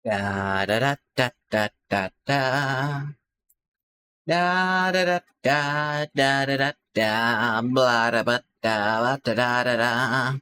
Da da da da da da da. Da da da da da da da da. Blah da ba da da da da da.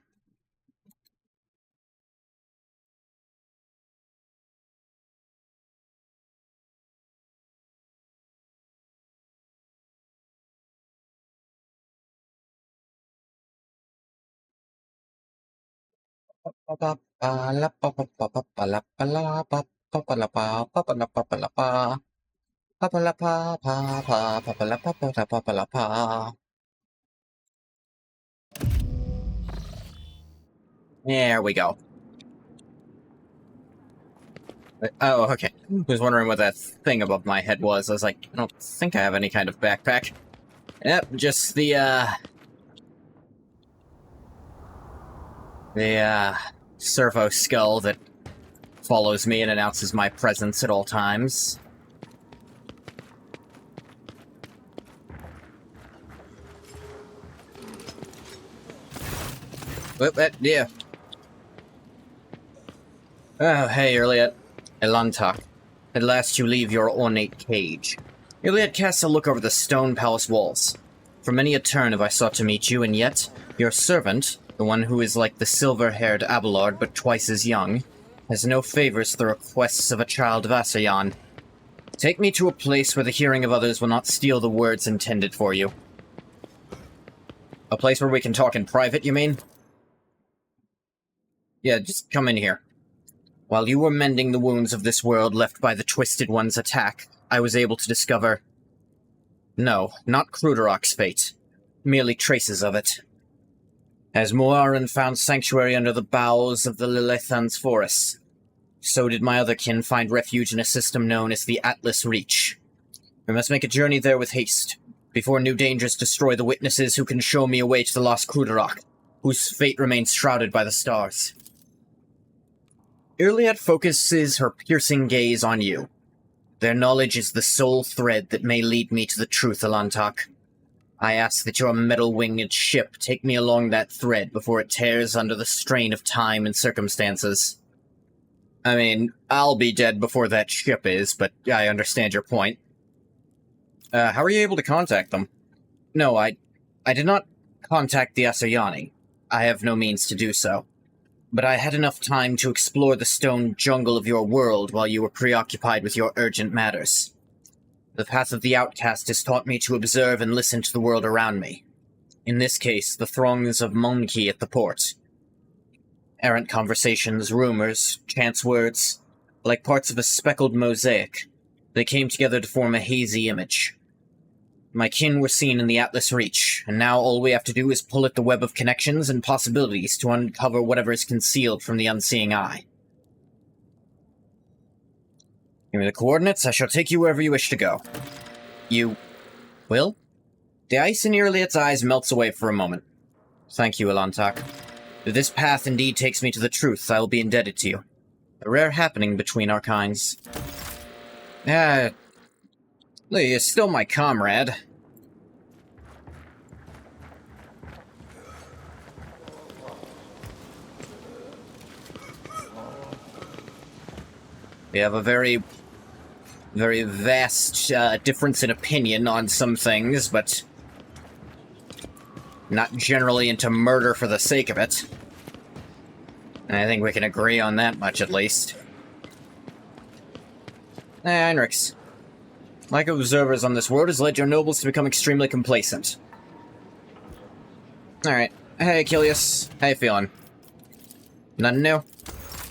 Pa pa pa la pa pa pa pa pa la pa la pa pa pa la pa pa pa la pa pa la pa pa pa la pa pa pa pa pa la pa pa la pa pa la pa. There we go. Oh, okay. Was wondering what that thing above my head was. I was like, I don't think I have any kind of backpack. Yep, just the servo skull that follows me and announces my presence at all times. Yeah. Oh, hey, Elliot. Elantak. At last you leave your ornate cage. Elliot casts a look over the stone palace walls. For many a turn have I sought to meet you, and yet, your servant, the one who is like the silver-haired Abelard but twice as young, has no favors to the requests of a child of Asayan. Take me to a place where the hearing of others will not steal the words intended for you. A place where we can talk in private, you mean? Yeah, just come in here. While you were mending the wounds of this world left by the Twisted One's attack, I was able to discover... No, not Cruderach's fate. Merely traces of it. As Moaran found sanctuary under the boughs of the Lilithan's forests, so did my other kin find refuge in a system known as the Atlas Reach. We must make a journey there with haste, before new dangers destroy the witnesses who can show me a way to the lost Cruderach, whose fate remains shrouded by the stars. Irliet focuses her piercing gaze on you. Their knowledge is the sole thread that may lead me to the truth, Elantak. I ask that your metal-winged ship take me along that thread before it tears under the strain of time and circumstances. I mean, I'll be dead before that ship is, but I understand your point. How are you able to contact them? No, I did not contact the Asayani. I have no means to do so. But I had enough time to explore the stone jungle of your world while you were preoccupied with your urgent matters. The path of the outcast has taught me to observe and listen to the world around me. In this case, the throngs of Monkey at the port. Errant conversations, rumors, chance words, like parts of a speckled mosaic, they came together to form a hazy image. My kin were seen in the Atlas Reach, and now all we have to do is pull at the web of connections and possibilities to uncover whatever is concealed from the unseeing eye. Give me the coordinates, I shall take you wherever you wish to go. You... will? The ice in Irliet's eyes melts away for a moment. Thank you, Elantak. If this path indeed takes me to the truth, I will be indebted to you. A rare happening between our kinds. You're still my comrade. We have a very vast difference in opinion on some things, but not generally into murder for the sake of it. And I think we can agree on that much, at least. Heinrichs. Lack of observers on this world has led your nobles to become extremely complacent. Alright. Hey, Achilles. How you feeling? Nothing new?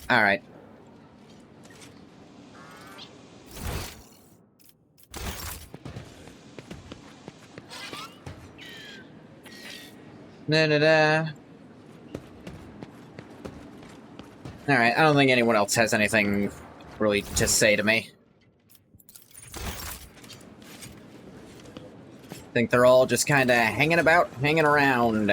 Alright. Da-da-da. Alright, I don't think anyone else has anything really to say to me. I think they're all just kinda hanging around.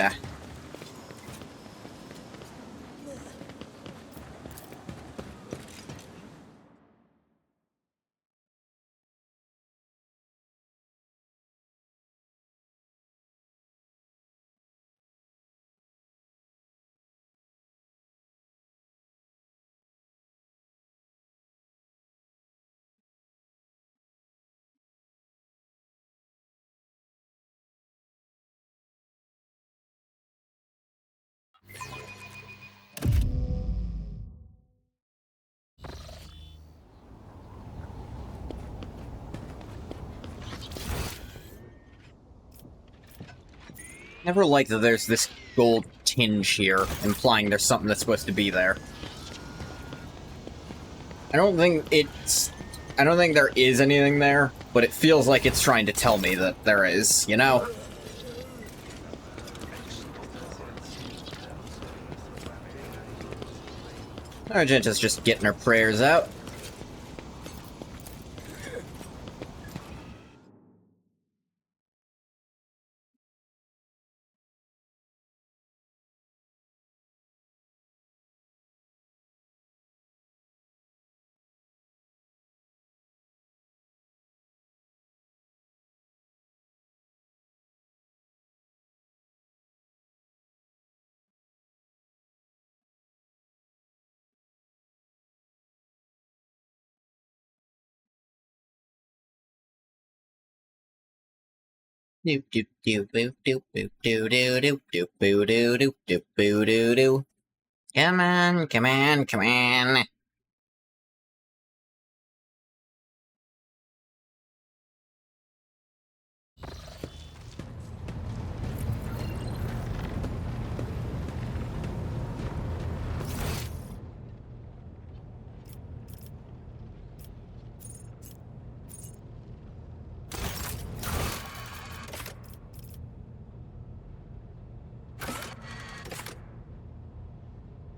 Never liked that there's this gold tinge here, implying there's something that's supposed to be there. I don't think there is anything there, but it feels like it's trying to tell me that there is, you know? Argenta's just getting her prayers out. Doop doop doop boop doop boop doo doo doop doop boo doo doop doop boo doo doo. Come on, come on, come on.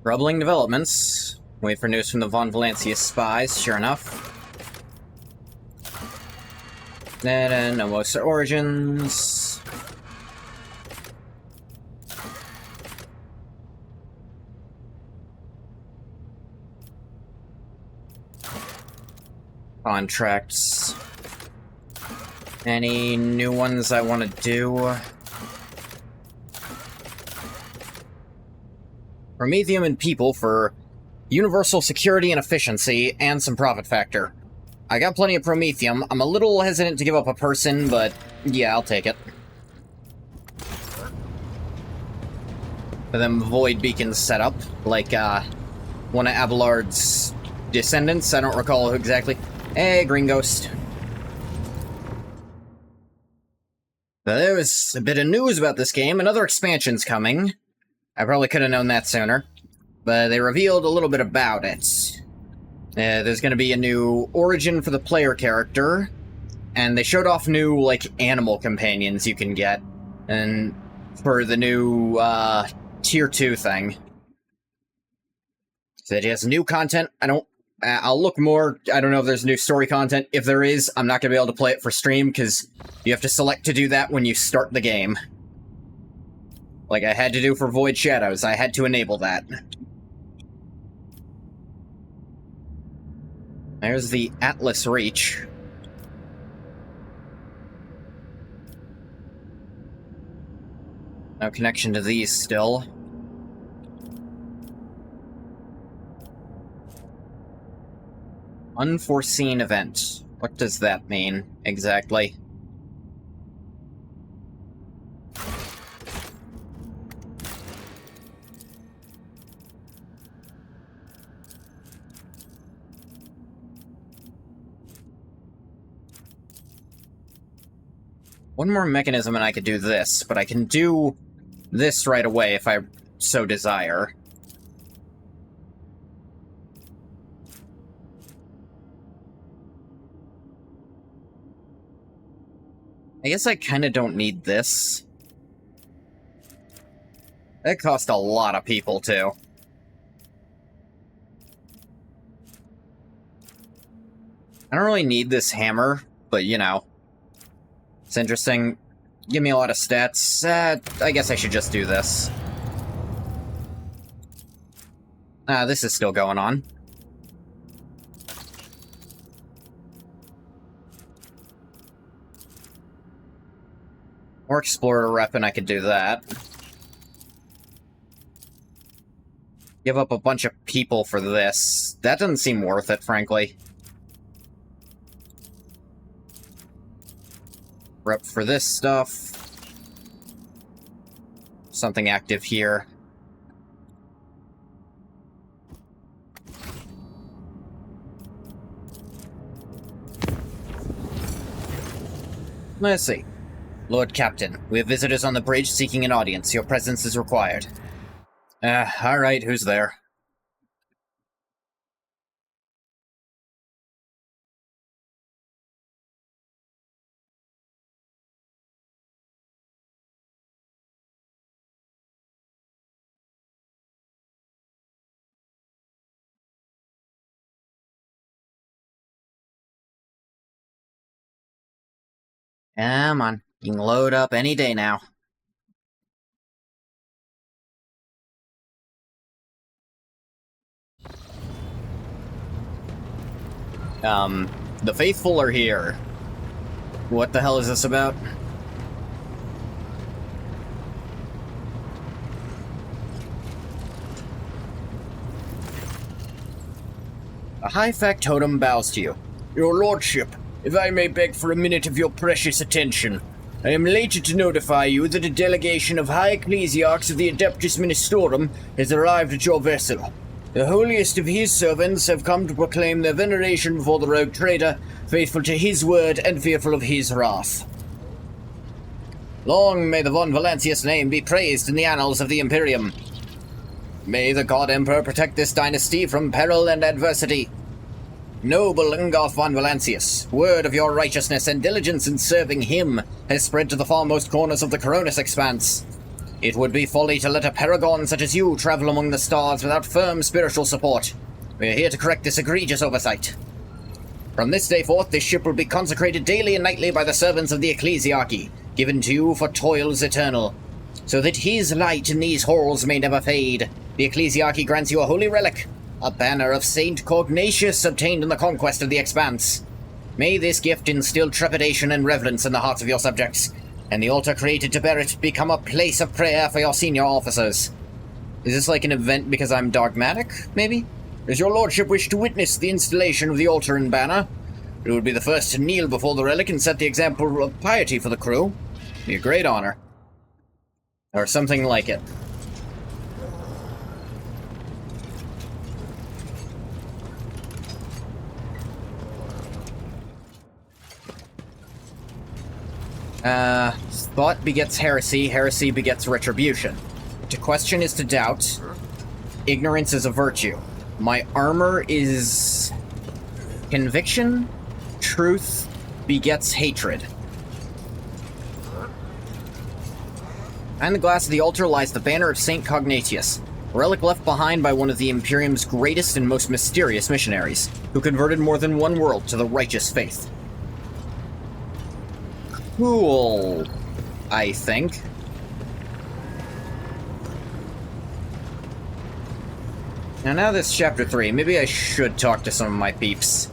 Troubling developments. Wait for news from the Von Valencia spies, sure enough. Nomosa origins. Contracts. Any new ones I want to do? Promethium and people for universal security and efficiency, and some profit factor. I got plenty of Promethium. I'm a little hesitant to give up a person, but yeah, I'll take it. For them void beacons set up, like one of Abelard's descendants. I don't recall who exactly. Hey, Green Ghost. There was a bit of news about this game. Another expansion's coming. I probably could have known that sooner, but they revealed a little bit about it. There's going to be a new origin for the player character, and they showed off new, like, animal companions you can get, and for the new, Tier 2 thing. So it has new content. I'll look more. I don't know if there's new story content. If there is, I'm not going to be able to play it for stream, because you have to select to do that when you start the game. Like I had to do for Void Shadows, I had to enable that. There's the Atlas Reach. No connection to these still. Unforeseen event. What does that mean, exactly? One more mechanism and I could do this, but I can do this right away if I so desire. I guess I kind of don't need this. That cost a lot of people, too. I don't really need this hammer, but, you know. It's interesting. Give me a lot of stats. I guess I should just do this. This is still going on. Or Explorer rep, and I could do that. Give up a bunch of people for this. That doesn't seem worth it, frankly. Rep for this stuff. Something active here. Let's see. Lord Captain, we have visitors on the bridge seeking an audience. Your presence is required. Alright, who's there? Come on, you can load up any day now. The faithful are here. What the hell is this about? A high factotum bows to you. Your lordship, if I may beg for a minute of your precious attention, I am elated to notify you that a delegation of high ecclesiarchs of the Adeptus Ministorum has arrived at your vessel. The holiest of his servants have come to proclaim their veneration before the rogue trader, faithful to his word and fearful of his wrath. Long may the von Valancius name be praised in the annals of the Imperium. May the God Emperor protect this dynasty from peril and adversity. Noble Ingolf von Valancius, word of your righteousness and diligence in serving him has spread to the farmost corners of the Coronis expanse. It would be folly to let a paragon such as you travel among the stars without firm spiritual support. We are here to correct this egregious oversight. From this day forth, this ship will be consecrated daily and nightly by the servants of the ecclesiarchy, given to you for toils eternal. So that his light in these halls may never fade, the ecclesiarchy grants you a holy relic, a banner of Saint Cognatius obtained in the conquest of the expanse. May this gift instill trepidation and reverence in the hearts of your subjects, and the altar created to bear it become a place of prayer for your senior officers. Is this like an event because I'm dogmatic, maybe? Does your lordship wish to witness the installation of the altar and banner? It would be the first to kneel before the relic and set the example of piety for the crew. Be a great honor. Or something like it. Thought begets heresy, heresy begets retribution. To question is to doubt. Ignorance is a virtue. My armor is... conviction? Truth begets hatred. Behind the glass of the altar lies the banner of Saint Cognatius, a relic left behind by one of the Imperium's greatest and most mysterious missionaries, who converted more than one world to the righteous faith. Cool, I think. Now this is chapter 3, maybe I should talk to some of my peeps.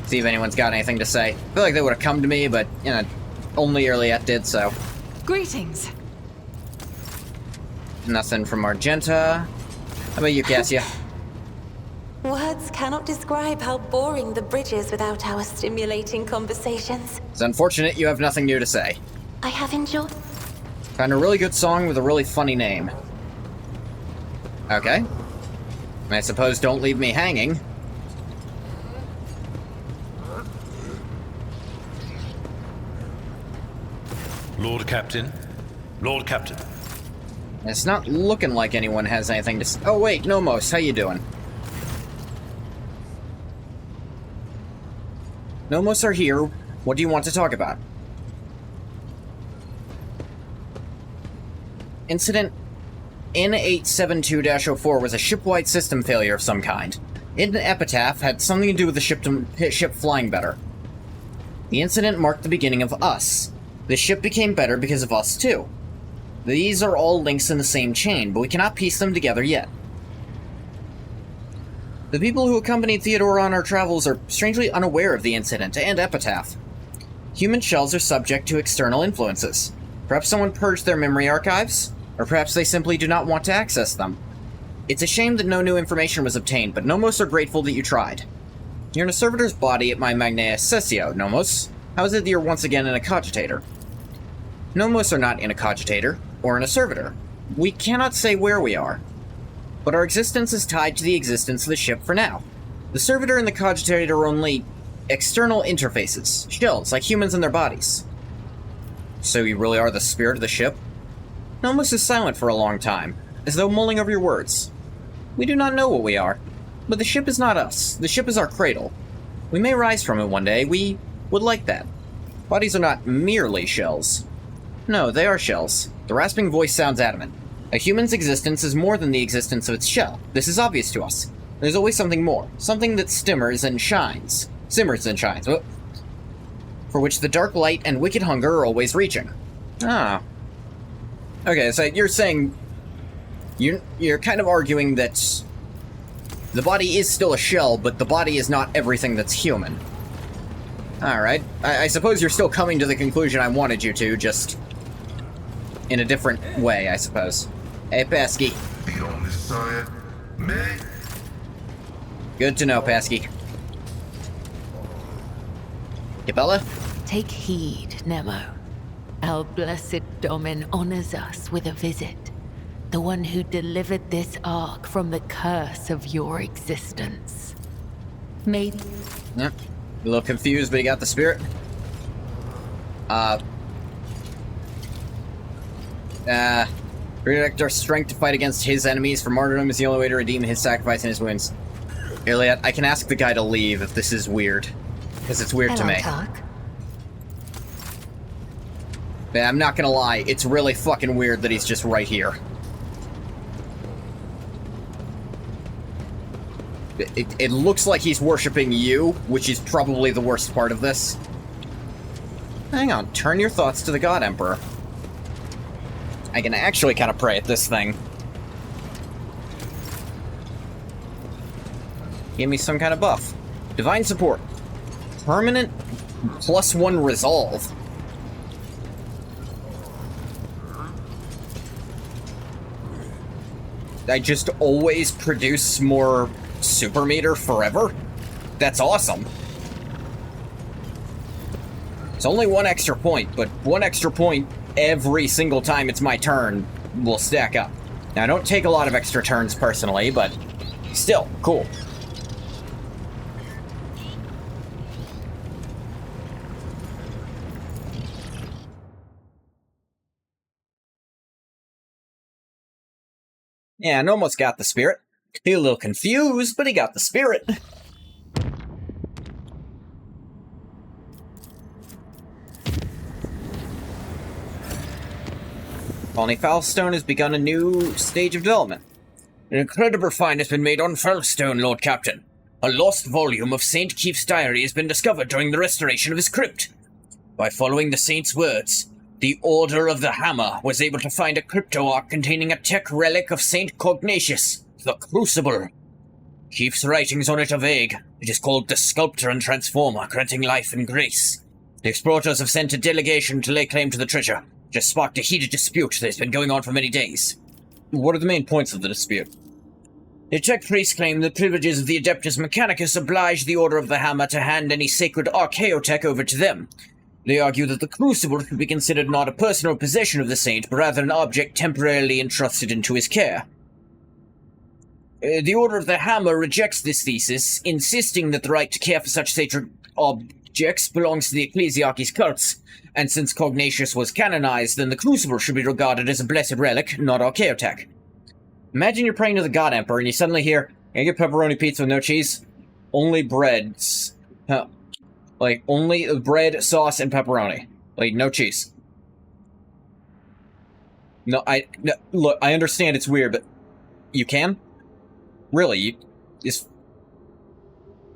See if anyone's got anything to say. I feel like they would have come to me, but, you know, only Earliette did, so. Greetings. Nothing from Argenta. How about you, Cassia? Words cannot describe how boring the bridge is without our stimulating conversations. It's unfortunate you have nothing new to say. I have enjoyed... Found a really good song with a really funny name. Okay. I suppose don't leave me hanging. Lord Captain. Lord Captain. It's not looking like anyone has anything to oh wait, Nomos, how you doing? Nomos are here. What do you want to talk about? Incident N872-04 was a ship-wide system failure of some kind. An epitaph had something to do with the ship flying better. The incident marked the beginning of us. The ship became better because of us too. These are all links in the same chain, but we cannot piece them together yet. The people who accompanied Theodora on our travels are strangely unaware of the incident and epitaph. Human shells are subject to external influences. Perhaps someone purged their memory archives, or perhaps they simply do not want to access them. It's a shame that no new information was obtained, but Nomos are grateful that you tried. You're in a servitor's body at my Magnaeus Sessio, Nomos. How is it that you're once again in a cogitator? Nomos are not in a cogitator, or in a servitor. We cannot say where we are. But our existence is tied to the existence of the ship for now. The servitor and the cogitator are only external interfaces, shells like humans in their bodies. So you really are the spirit of the ship? Nomos is silent for a long time, as though mulling over your words. We do not know what we are, but the ship is not us. The ship is our cradle. We may rise from it one day. We would like that. Bodies are not merely shells. No, they are shells. The rasping voice sounds adamant. A human's existence is more than the existence of its shell. This is obvious to us. There's always something more. Something that simmers and shines. For which the dark light and wicked hunger are always reaching. Ah. Okay, so you're saying... You're kind of arguing that the body is still a shell, but the body is not everything that's human. Alright. I suppose you're still coming to the conclusion I wanted you to, just in a different way, I suppose. Hey, Pesky. The only sire may... Good to know, Pesky. Cabela? Take heed, Nemo. Our blessed Domin honors us with a visit. The one who delivered this ark from the curse of your existence. May... Yep. A little confused, but he got the spirit. Redirect our strength to fight against his enemies, for martyrdom is the only way to redeem his sacrifice and his wounds. Iliad, I can ask the guy to leave if this is weird. Because it's weird to me. Yeah, I'm not gonna lie, it's really fucking weird that he's just right here. It looks like he's worshipping you, which is probably the worst part of this. Hang on, turn your thoughts to the God Emperor. I can actually kind of pray at this thing. Give me some kind of buff. Divine support. Permanent +1 resolve. I just always produce more super meter forever? That's awesome. It's only 1 extra point, but 1 extra point every single time it's my turn will stack up. Now, I don't take a lot of extra turns personally, but still, cool. Yeah, I almost got the spirit. He a little confused, but he got the spirit. Colony Foulstone has begun a new stage of development. An incredible find has been made on Foulstone, Lord Captain. A lost volume of Saint Keith's diary has been discovered during the restoration of his crypt. By following the saint's words, the Order of the Hammer was able to find a crypto-ark containing a tech relic of Saint Cognatius, the Crucible. Keith's writings on it are vague. It is called the Sculptor and Transformer, granting life and grace. The explorers have sent a delegation to lay claim to the treasure. Just sparked a heated dispute that has been going on for many days. What are the main points of the dispute? The tech priests claim the privileges of the Adeptus Mechanicus oblige the Order of the Hammer to hand any sacred archaeotech over to them. They argue that the Crucible should be considered not a personal possession of the saint, but rather an object temporarily entrusted into his care. The Order of the Hammer rejects this thesis, insisting that the right to care for such sacred objects belongs to the Ecclesiarchy's cults, and since Cognatius was canonized, then the Crucible should be regarded as a blessed relic, not archaeotech. Imagine you're praying to the God Emperor and you suddenly hear, "Can I get pepperoni pizza with no cheese?" Only breads. Like, only bread, sauce, and pepperoni. Like, no cheese. No, look, I understand it's weird, but you can? Really?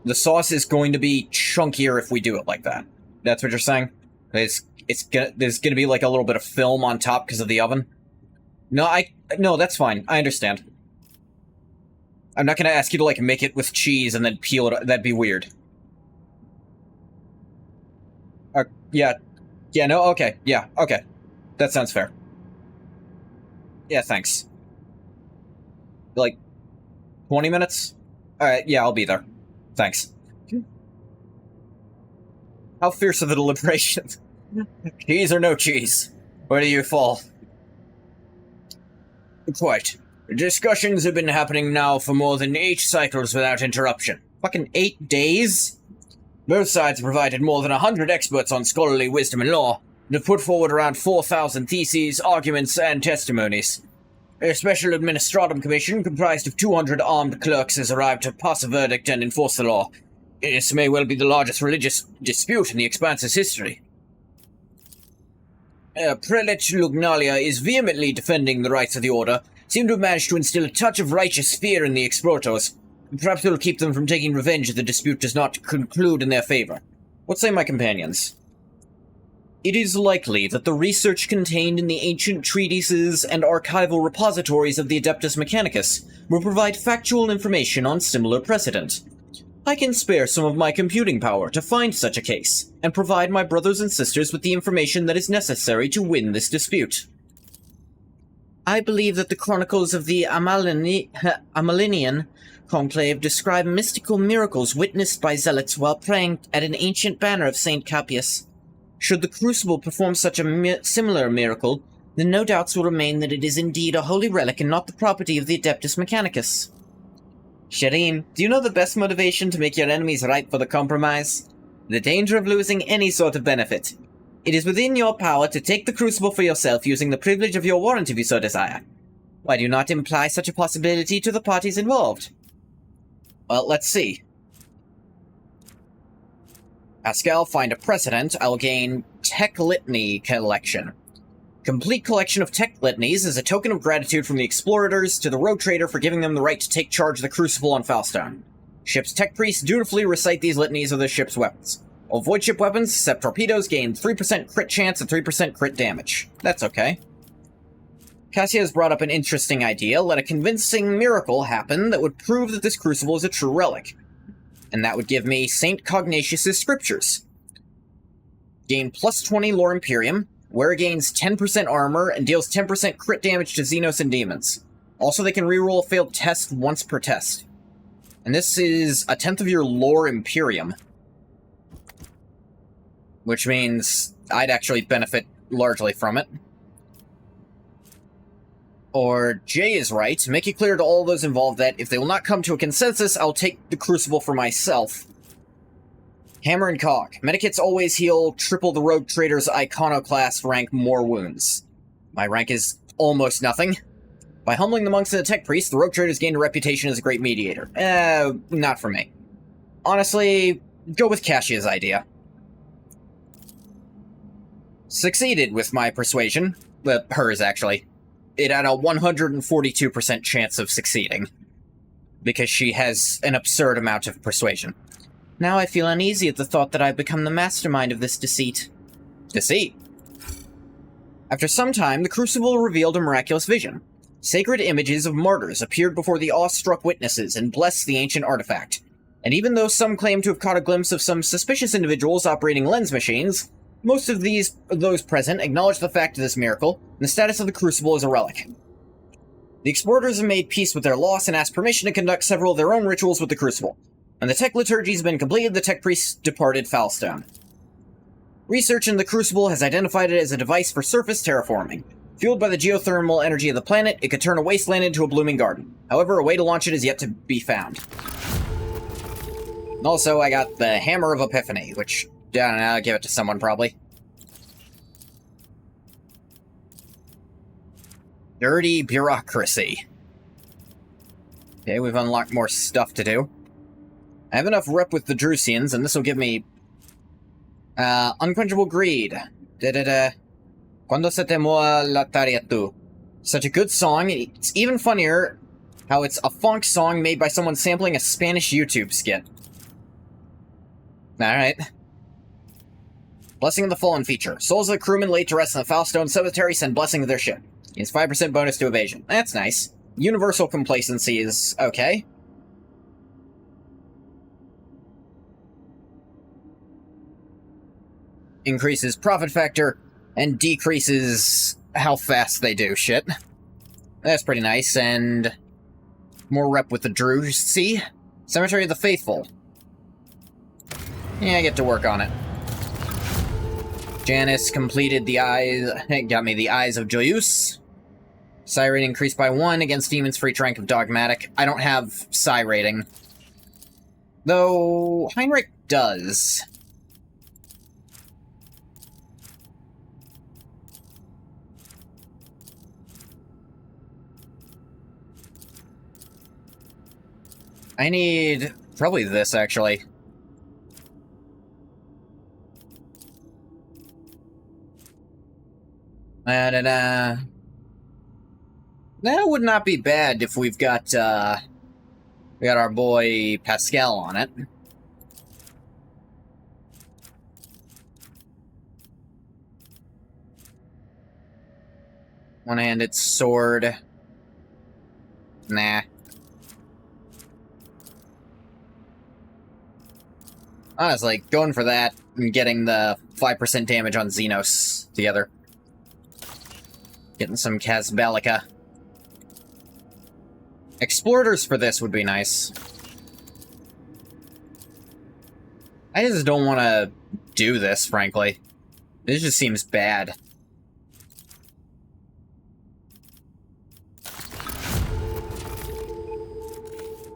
The sauce is going to be chunkier if we do it like that. That's what you're saying? There's gonna be like a little bit of film on top because of the oven? No, that's fine. I understand. I'm not gonna ask you to, like, make it with cheese and then peel it. That'd be weird. Yeah, okay. That sounds fair. Yeah, thanks. Like, 20 minutes? Alright, yeah, I'll be there. Thanks. How fierce are the deliberations? Cheese or no cheese? Where do you fall? Quite. Discussions have been happening now for more than 8 cycles without interruption. Fucking 8 days? Both sides provided more than 100 experts on scholarly wisdom and law. They've put forward around 4,000 theses, arguments, and testimonies. A special administratum commission comprised of 200 armed clerks has arrived to pass a verdict and enforce the law. This may well be the largest religious dispute in the Expanse's history. Prelate Lugnalia is vehemently defending the rights of the Order, seem to have managed to instill a touch of righteous fear in the exploiters. Perhaps it will keep them from taking revenge if the dispute does not conclude in their favor. What say my companions? It is likely that the research contained in the ancient treatises and archival repositories of the Adeptus Mechanicus will provide factual information on similar precedent. I can spare some of my computing power to find such a case, and provide my brothers and sisters with the information that is necessary to win this dispute. I believe that the chronicles of the Amalinian conclave describe mystical miracles witnessed by zealots while praying at an ancient banner of Saint Capius. Should the Crucible perform such a similar miracle, then no doubts will remain that it is indeed a holy relic and not the property of the Adeptus Mechanicus. Shireen, do you know the best motivation to make your enemies ripe for the compromise? The danger of losing any sort of benefit. It is within your power to take the Crucible for yourself using the privilege of your warrant if you so desire. Why do you not imply such a possibility to the parties involved? Well, let's see. Pascal, find a precedent. I'll gain Tech Litany collection. Complete collection of tech litanies is a token of gratitude from the Explorators to the Rogue Trader for giving them the right to take charge of the Crucible on Falstone. Ship's tech priests dutifully recite these litanies of the ship's weapons. All void ship weapons, except torpedoes, gain 3% crit chance and 3% crit damage. That's okay. Cassia has brought up an interesting idea. Let a convincing miracle happen that would prove that this Crucible is a true relic. And that would give me St. Cognatius' scriptures. Gain plus 20 Lore Imperium. Wearer gains 10% armor and deals 10% crit damage to Xenos and demons. Also, they can reroll a failed test once per test. And this is a 10th of your Lore Imperium. Which means I'd actually benefit largely from it. Or Jay is right. Make it clear to all those involved that if they will not come to a consensus, I'll take the Crucible for myself. Hammer and Cog. Medikits always heal triple the Rogue Trader's Iconoclast rank more wounds. My rank is almost nothing. By humbling the monks and the tech priests, the Rogue Trader's gained a reputation as a great mediator. Not for me. Honestly, go with Cassia's idea. Succeeded with my persuasion. Hers, actually. It had a 142% chance of succeeding. Because she has an absurd amount of persuasion. Now I feel uneasy at the thought that I've become the mastermind of this deceit. Deceit? After some time, the Crucible revealed a miraculous vision. Sacred images of martyrs appeared before the awestruck witnesses and blessed the ancient artifact. And even though some claim to have caught a glimpse of some suspicious individuals operating lens machines, most of those present acknowledged the fact of this miracle and the status of the Crucible as a relic. The Explorators have made peace with their loss and asked permission to conduct several of their own rituals with the Crucible. When the tech liturgy has been completed, the tech priests departed Falstone. Research in the Crucible has identified it as a device for surface terraforming. Fueled by the geothermal energy of the planet, it could turn a wasteland into a blooming garden. However, a way to launch it is yet to be found. Also, I got the Hammer of Epiphany, which, I don't know, I'll give it to someone probably. Dirty bureaucracy. Okay, we've unlocked more stuff to do. I have enough rep with the Drusians, and this will give me... Unquenchable Greed. Cuando se te moa la tarea tu. Such a good song. It's even funnier how it's a funk song made by someone sampling a Spanish YouTube skit. Alright. Blessing of the Fallen feature. Souls of the crewmen laid to rest in the Falstone Cemetery send blessing of their ship. Gains 5% bonus to evasion. That's nice. Universal complacency is okay. Increases profit factor, and decreases how fast they do shit. That's pretty nice, and more rep with the Druze. See? Cemetery of the Faithful. Yeah, I get to work on it. Janice completed the eyes, got me the Eyes of Joyus. Psi rating increased by 1 against demons for each rank of Dogmatic. I don't have Psi rating. Though, Heinrich does. I need probably this, actually. That would not be bad if we've got, we got our boy Pascal on it. One-handed sword. Nah. Honestly, going for that and getting the 5% damage on Xenos together. Getting some Casbalica. Explorers for this would be nice. I just don't want to do this, frankly. This just seems bad.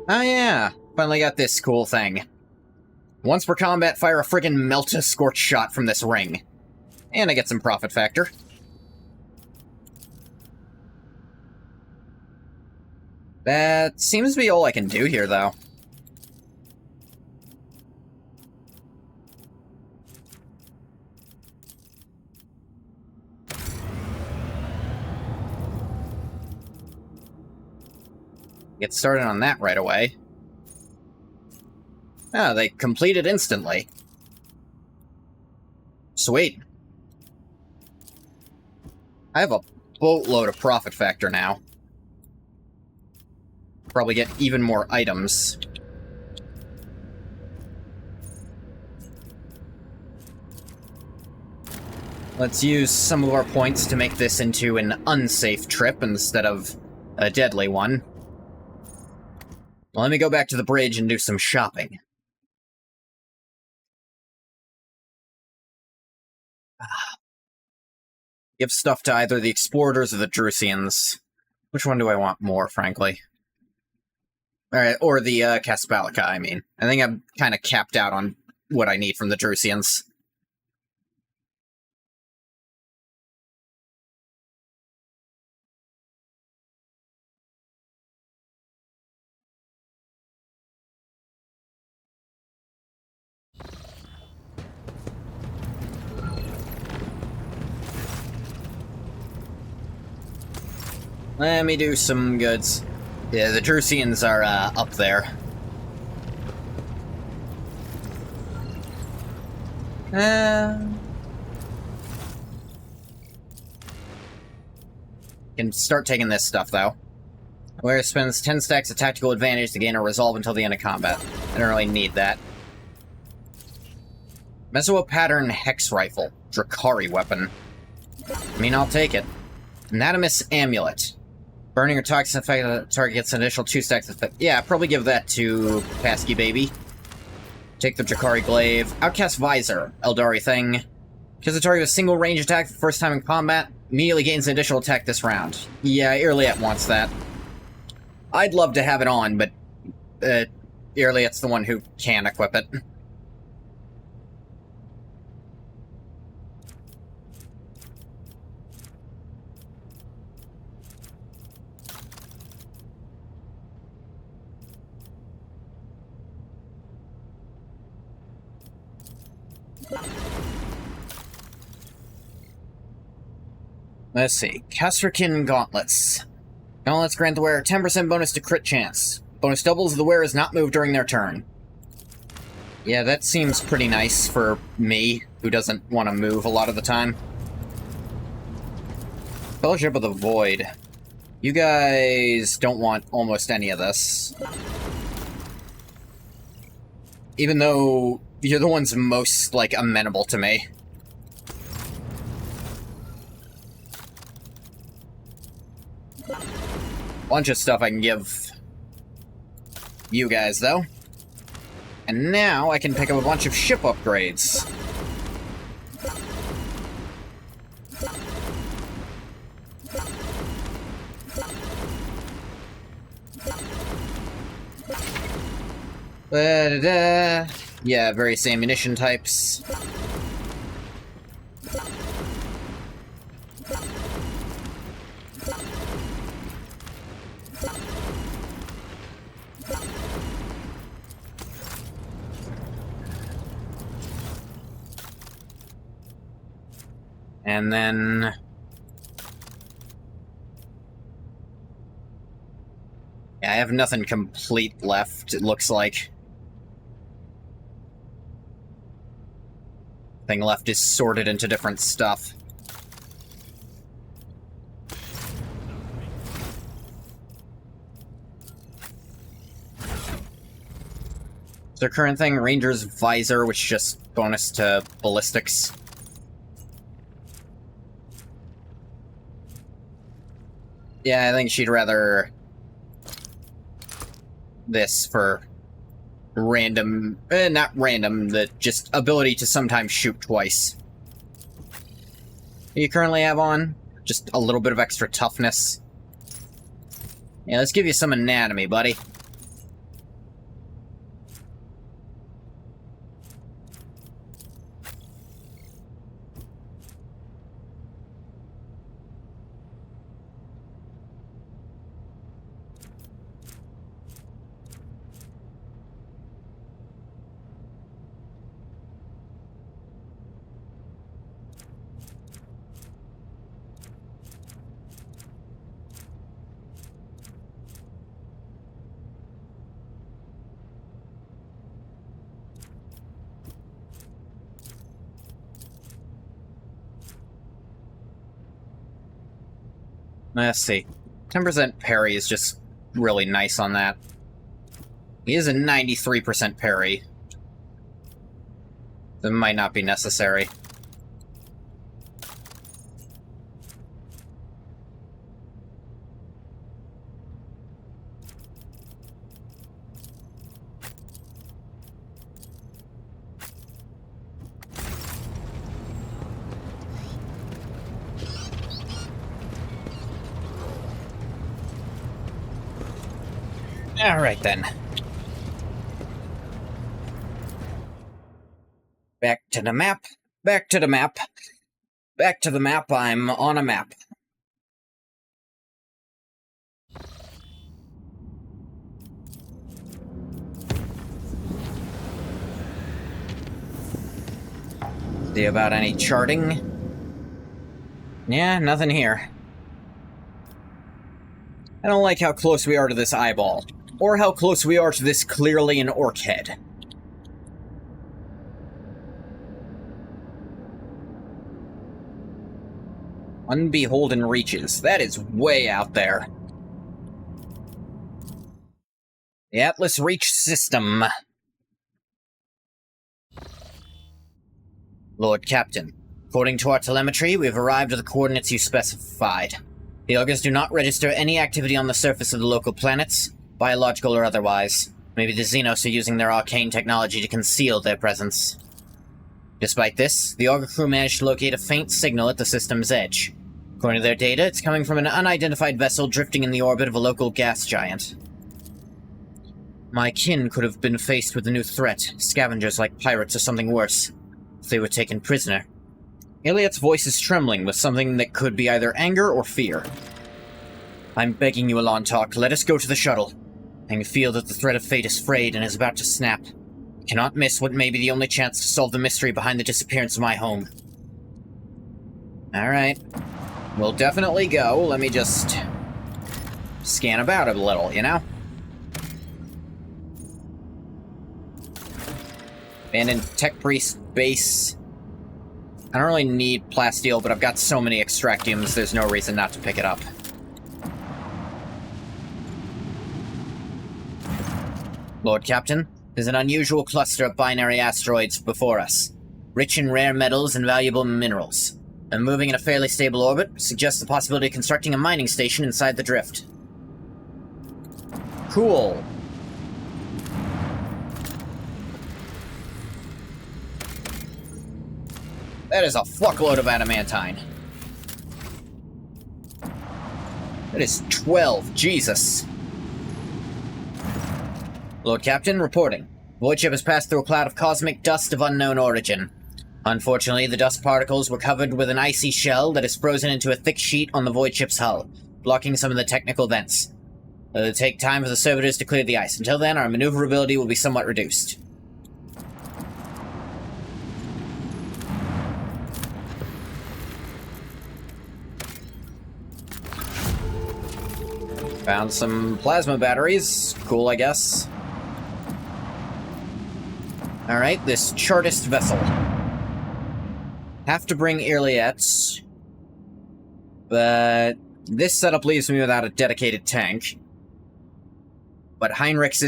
Oh yeah, finally got this cool thing. Once per combat, fire a friggin' melt-a-scorch shot from this ring. And I get some profit factor. That seems to be all I can do here, though. Get started on that right away. Ah, they completed instantly. Sweet. I have a boatload of profit factor now. Probably get even more items. Let's use some of our points to make this into an unsafe trip instead of a deadly one. Well, let me go back to the bridge and do some shopping. Give stuff to either the Explorers or the Drusians. Which one do I want more, frankly? Alright, or the Casbalica, I mean. I think I'm kind of capped out on what I need from the Drusians. Let me do some goods. Yeah, the Drusians are up there. Can start taking this stuff, though. Where spends 10 stacks of tactical advantage to gain a resolve until the end of combat. I don't really need that. Meso-pattern Hex Rifle. Drakari weapon. I mean, I'll take it. Anatomus Amulet. Burning or toxic effect target gets an additional 2 stacks of effect. Yeah, probably give that to Pasky Baby. Take the Drakari Glaive. Outcast Visor. Eldari thing. Kills the target with a single range attack for the first time in combat. Immediately gains an additional attack this round. Yeah, Irliet wants that. I'd love to have it on, but Irliet's the one who can equip it. Let's see. Castrican Gauntlets. Gauntlets grant the wearer a 10% bonus to crit chance. Bonus doubles if the wearer is not moved during their turn. Yeah, that seems pretty nice for me, who doesn't want to move a lot of the time. Fellowship of the Void. You guys don't want almost any of this. Even though you're the ones most, like, amenable to me. Bunch of stuff I can give you guys, though. And now I can pick up a bunch of ship upgrades. Yeah, various ammunition types. And then... yeah, I have nothing complete left, it looks like. Thing left is sorted into different stuff. Their current thing, Ranger's Visor, which is just bonus to ballistics. Yeah, I think she'd rather this for random, not random, the just ability to sometimes shoot twice. You currently have on just a little bit of extra toughness. Yeah, let's give you some anatomy, buddy. Let's see. 10% parry is just really nice on that. He is a 93% parry. That might not be necessary. Alright then. Back to the map. Back to the map. Back to the map. I'm on a map. See about any charting? Yeah, nothing here. I don't like how close we are to this eyeball. Or how close we are to this clearly an orc head. Unbeholden reaches. That is way out there. The Atlas Reach System. Lord Captain, according to our telemetry, we have arrived at the coordinates you specified. The augurs do not register any activity on the surface of the local planets, biological or otherwise. Maybe the Xenos are using their arcane technology to conceal their presence. Despite this, the augur crew managed to locate a faint signal at the system's edge. According to their data, it's coming from an unidentified vessel drifting in the orbit of a local gas giant. My kin could have been faced with a new threat, scavengers like pirates or something worse, if they were taken prisoner. Iliad's voice is trembling with something that could be either anger or fear. I'm begging you, Alantok, let us go to the shuttle. I can feel that the thread of fate is frayed and is about to snap. I cannot miss what may be the only chance to solve the mystery behind the disappearance of my home. Alright. We'll definitely go. Let me just scan about it a little, you know? Abandoned Tech Priest base. I don't really need plasteel, but I've got so many extractiums, there's no reason not to pick it up. Lord Captain, there's an unusual cluster of binary asteroids before us. Rich in rare metals and valuable minerals. And moving in a fairly stable orbit suggests the possibility of constructing a mining station inside the drift. Cool. That is a fuckload of adamantine. That is 12, Jesus. Lord Captain, reporting. Void ship has passed through a cloud of cosmic dust of unknown origin. Unfortunately, the dust particles were covered with an icy shell that is frozen into a thick sheet on the void ship's hull, blocking some of the technical vents. It'll take time for the servitors to clear the ice. Until then, our maneuverability will be somewhat reduced. Found some plasma batteries. Cool, I guess. Alright, this Chartist vessel. Have to bring Iliet, but this setup leaves me without a dedicated tank. But Heinrichs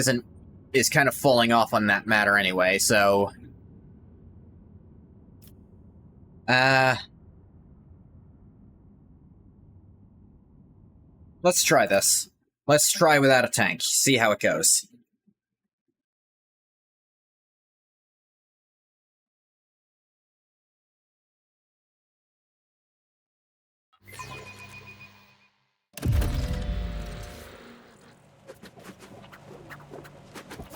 is kind of falling off on that matter anyway, so... Let's try this. Let's try without a tank, see how it goes.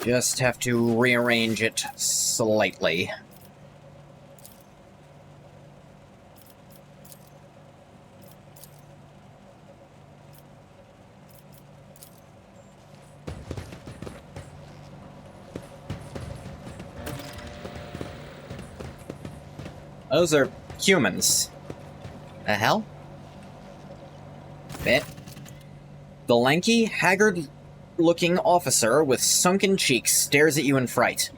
Just have to rearrange it slightly. Those are humans. The hell? Bit. The lanky, haggard-looking officer with sunken cheeks stares at you in fright.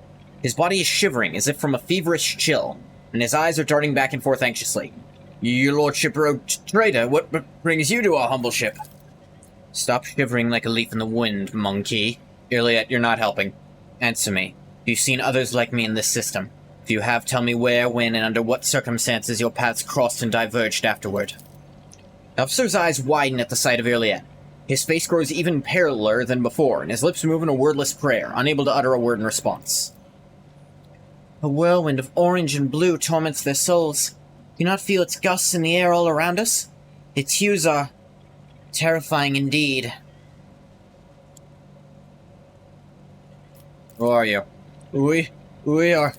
His body is shivering as if from a feverish chill, and his eyes are darting back and forth anxiously. Your lordship, rogue trader, what brings you to our humble ship? Stop shivering like a leaf in the wind, monkey. Iliet, you're not helping. Answer me. Have you seen others like me in this system? If you have, tell me where, when, and under what circumstances your paths crossed and diverged afterward. The officer's eyes widen at the sight of Iliet. His face grows even paler than before, and his lips move in a wordless prayer, unable to utter a word in response. A whirlwind of orange and blue torments their souls. Do you not feel its gusts in the air all around us? Its hues are terrifying indeed. Who are you? We are...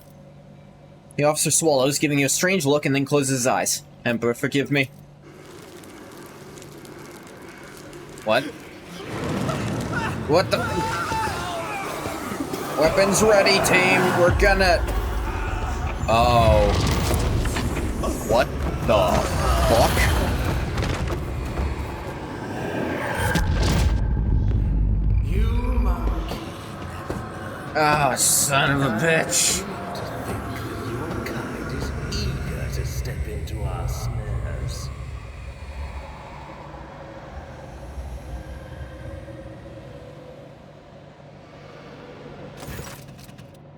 The officer swallows, giving you a strange look, and then closes his eyes. Emperor, forgive me. What? What the... Weapons ready, team! We're gonna... Oh... What the fuck? Oh, son of a bitch.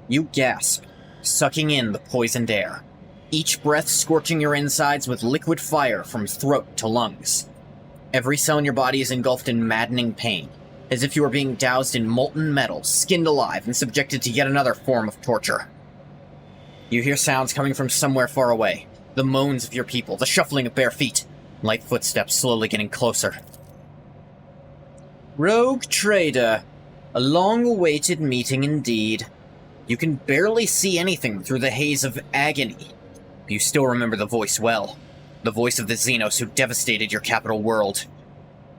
You gasp, sucking in the poisoned air. Each breath scorching your insides with liquid fire from throat to lungs. Every cell in your body is engulfed in maddening pain, as if you were being doused in molten metal, skinned alive, and subjected to yet another form of torture. You hear sounds coming from somewhere far away. The moans of your people, the shuffling of bare feet, light footsteps slowly getting closer. Rogue trader. A long-awaited meeting indeed. You can barely see anything through the haze of agony. You still remember the voice well. The voice of the Xenos who devastated your capital world.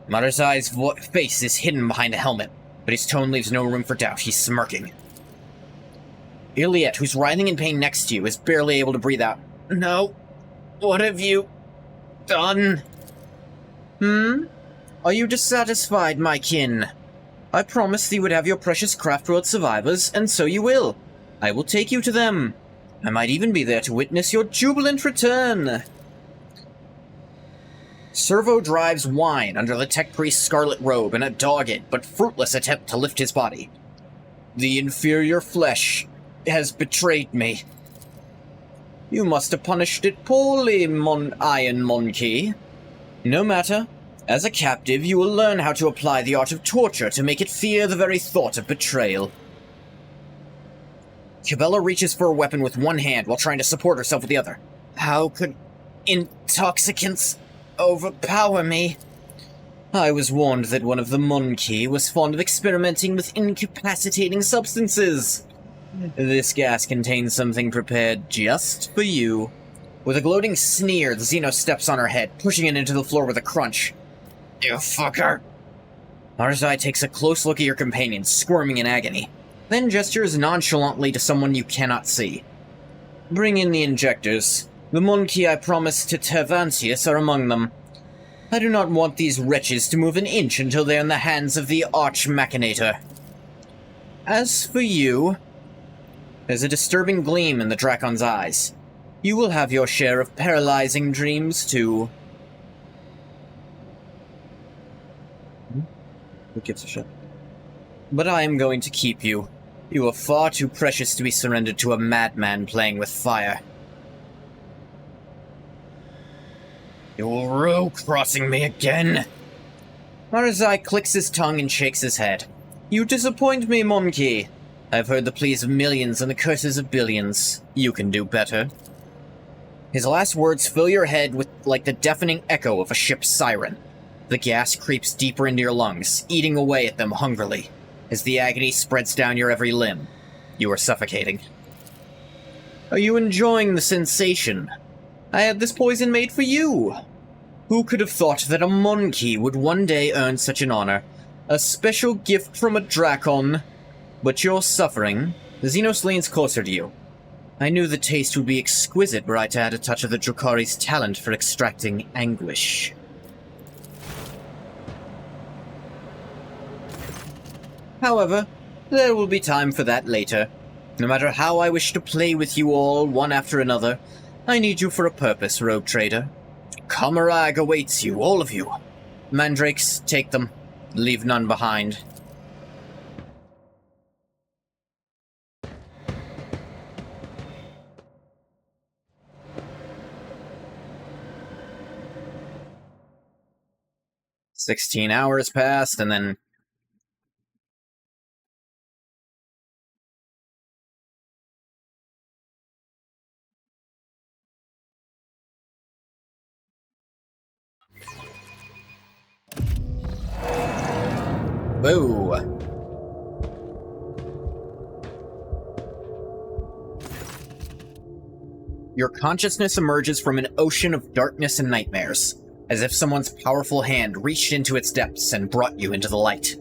Matarzai's face is hidden behind a helmet, but his tone leaves no room for doubt. He's smirking. Iliet, who's writhing in pain next to you, is barely able to breathe out. No. What have you done? Are you dissatisfied, my kin? I promised you would have your precious craft world survivors, and so you will. I will take you to them. I might even be there to witness your jubilant return. Servo drives whine under the tech priest's scarlet robe in a dogged but fruitless attempt to lift his body. The inferior flesh has betrayed me. You must have punished it poorly, Iron Monkey. No matter. As a captive, you will learn how to apply the art of torture to make it fear the very thought of betrayal. Cabela reaches for a weapon with one hand while trying to support herself with the other. How could intoxicants overpower me? I was warned that one of the Monkey was fond of experimenting with incapacitating substances. This gas contains something prepared just for you. With a gloating sneer, the Xeno steps on her head, pushing it into the floor with a crunch. You fucker! Matarzai takes a close look at your companion, squirming in agony, then gestures nonchalantly to someone you cannot see. Bring in the injectors. The Monkey I promised to Tervantius are among them. I do not want these wretches to move an inch until they are in the hands of the Arch-Machinator. As for you, there's a disturbing gleam in the Dracon's eyes. You will have your share of paralyzing dreams, too. Who gives a shit? But I am going to keep you. You are far too precious to be surrendered to a madman playing with fire. You're row-crossing me again! Marazai clicks his tongue and shakes his head. You disappoint me, Monkey. I've heard the pleas of millions and the curses of billions. You can do better. His last words fill your head with like the deafening echo of a ship's siren. The gas creeps deeper into your lungs, eating away at them hungrily. As the agony spreads down your every limb, you are suffocating. Are you enjoying the sensation? I had this poison made for you. Who could have thought that a monkey would one day earn such an honor? A special gift from a Drakon. But you're suffering. Xenos leans closer to you. I knew the taste would be exquisite were I to add a touch of the Drukhari's talent for extracting anguish. However, there will be time for that later. No matter how I wish to play with you all, one after another, I need you for a purpose, rogue trader. Comorragh awaits you, all of you. Mandrakes, take them. Leave none behind. "16 hours passed, and then..." Whoa. Your consciousness emerges from an ocean of darkness and nightmares, as if someone's powerful hand reached into its depths and brought you into the light.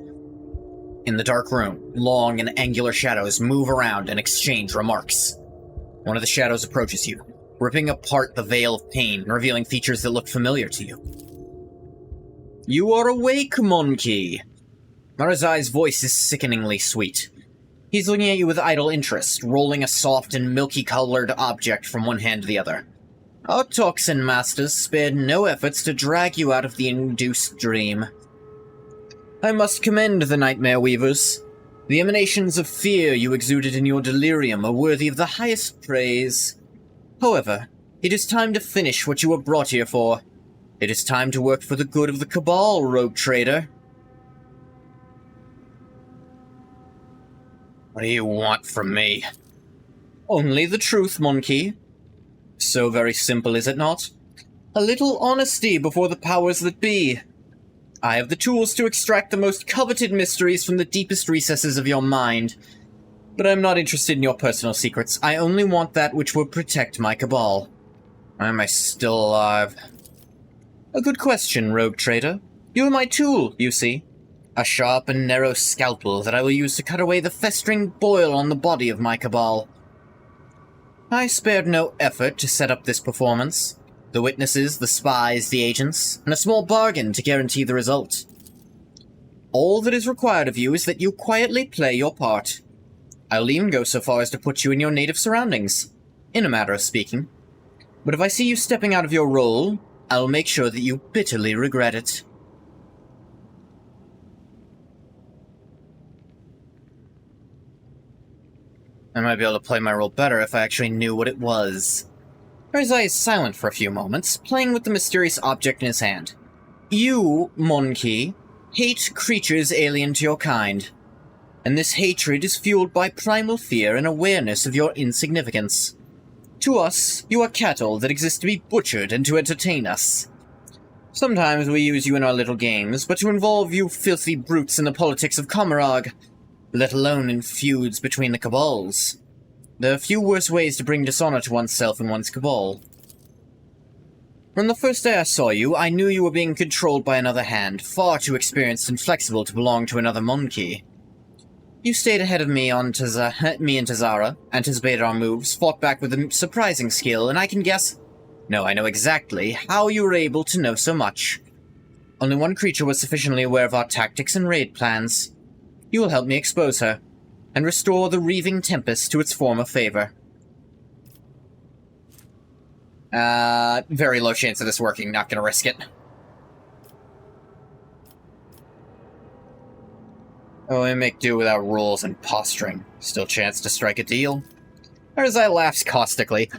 In the dark room, long and angular shadows move around and exchange remarks. One of the shadows approaches you, ripping apart the veil of pain, revealing features that look familiar to you. You are awake, Monkey! Marazai's voice is sickeningly sweet. He's looking at you with idle interest, rolling a soft and milky-colored object from one hand to the other. Our toxin masters spared no efforts to drag you out of the induced dream. I must commend the Nightmare Weavers. The emanations of fear you exuded in your delirium are worthy of the highest praise. However, it is time to finish what you were brought here for. It is time to work for the good of the Cabal, rogue trader. What do you want from me? Only the truth, Monkey. So very simple, is it not? A little honesty before the powers that be. I have the tools to extract the most coveted mysteries from the deepest recesses of your mind. But I'm not interested in your personal secrets. I only want that which will protect my Cabal. Why am I still alive? A good question, rogue trader. You are my tool, you see. A sharp and narrow scalpel that I will use to cut away the festering boil on the body of my Cabal. I spared no effort to set up this performance. The witnesses, the spies, the agents, and a small bargain to guarantee the result. All that is required of you is that you quietly play your part. I'll even go so far as to put you in your native surroundings, in a matter of speaking. But if I see you stepping out of your role, I'll make sure that you bitterly regret it. I might be able to play my role better if I actually knew what it was. Marazai is silent for a few moments, playing with the mysterious object in his hand. You, Monkey, hate creatures alien to your kind. And this hatred is fueled by primal fear and awareness of your insignificance. To us, you are cattle that exist to be butchered and to entertain us. Sometimes we use you in our little games, but to involve you filthy brutes in the politics of Comorragh, let alone in feuds between the Cabals. There are few worse ways to bring dishonor to oneself and one's Cabal. From the first day I saw you, I knew you were being controlled by another hand, far too experienced and flexible to belong to another Monkey. You stayed ahead of me and Tazara, anticipated our moves, fought back with a surprising skill, and I can guess... No, I know exactly how you were able to know so much. Only one creature was sufficiently aware of our tactics and raid plans. You will help me expose her, and restore the Reaving Tempest to its former favor. Very low chance of this working, not gonna risk it. Oh, I make do without rules and posturing. Still chance to strike a deal? Or as I laughs caustically.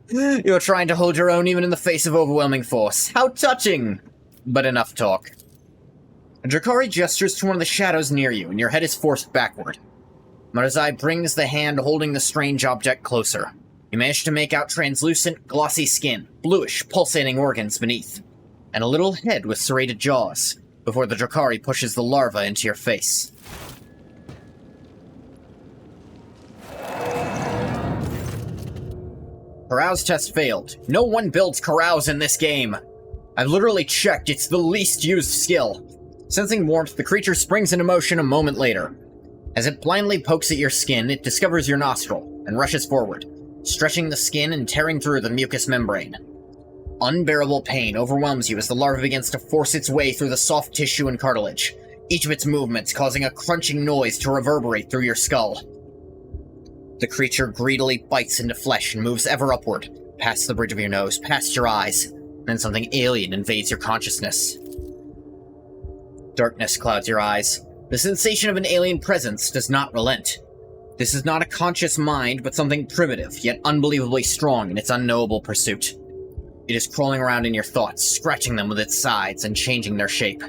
You're trying to hold your own even in the face of overwhelming force. How touching! But enough talk. A Drakari gestures to one of the shadows near you, and your head is forced backward. Marzai brings the hand holding the strange object closer. You manage to make out translucent, glossy skin, bluish, pulsating organs beneath, and a little head with serrated jaws, before the Drakari pushes the larva into your face. Carouse test failed. No one builds Carouse in this game. I've literally checked, it's the least used skill. Sensing warmth, the creature springs into motion a moment later. As it blindly pokes at your skin, it discovers your nostril, and rushes forward, stretching the skin and tearing through the mucous membrane. Unbearable pain overwhelms you as the larva begins to force its way through the soft tissue and cartilage, each of its movements causing a crunching noise to reverberate through your skull. The creature greedily bites into flesh and moves ever upward, past the bridge of your nose, past your eyes, then something alien invades your consciousness. Darkness clouds your eyes. The sensation of an alien presence does not relent. This is not a conscious mind, but something primitive, yet unbelievably strong in its unknowable pursuit. It is crawling around in your thoughts, scratching them with its sides and changing their shape.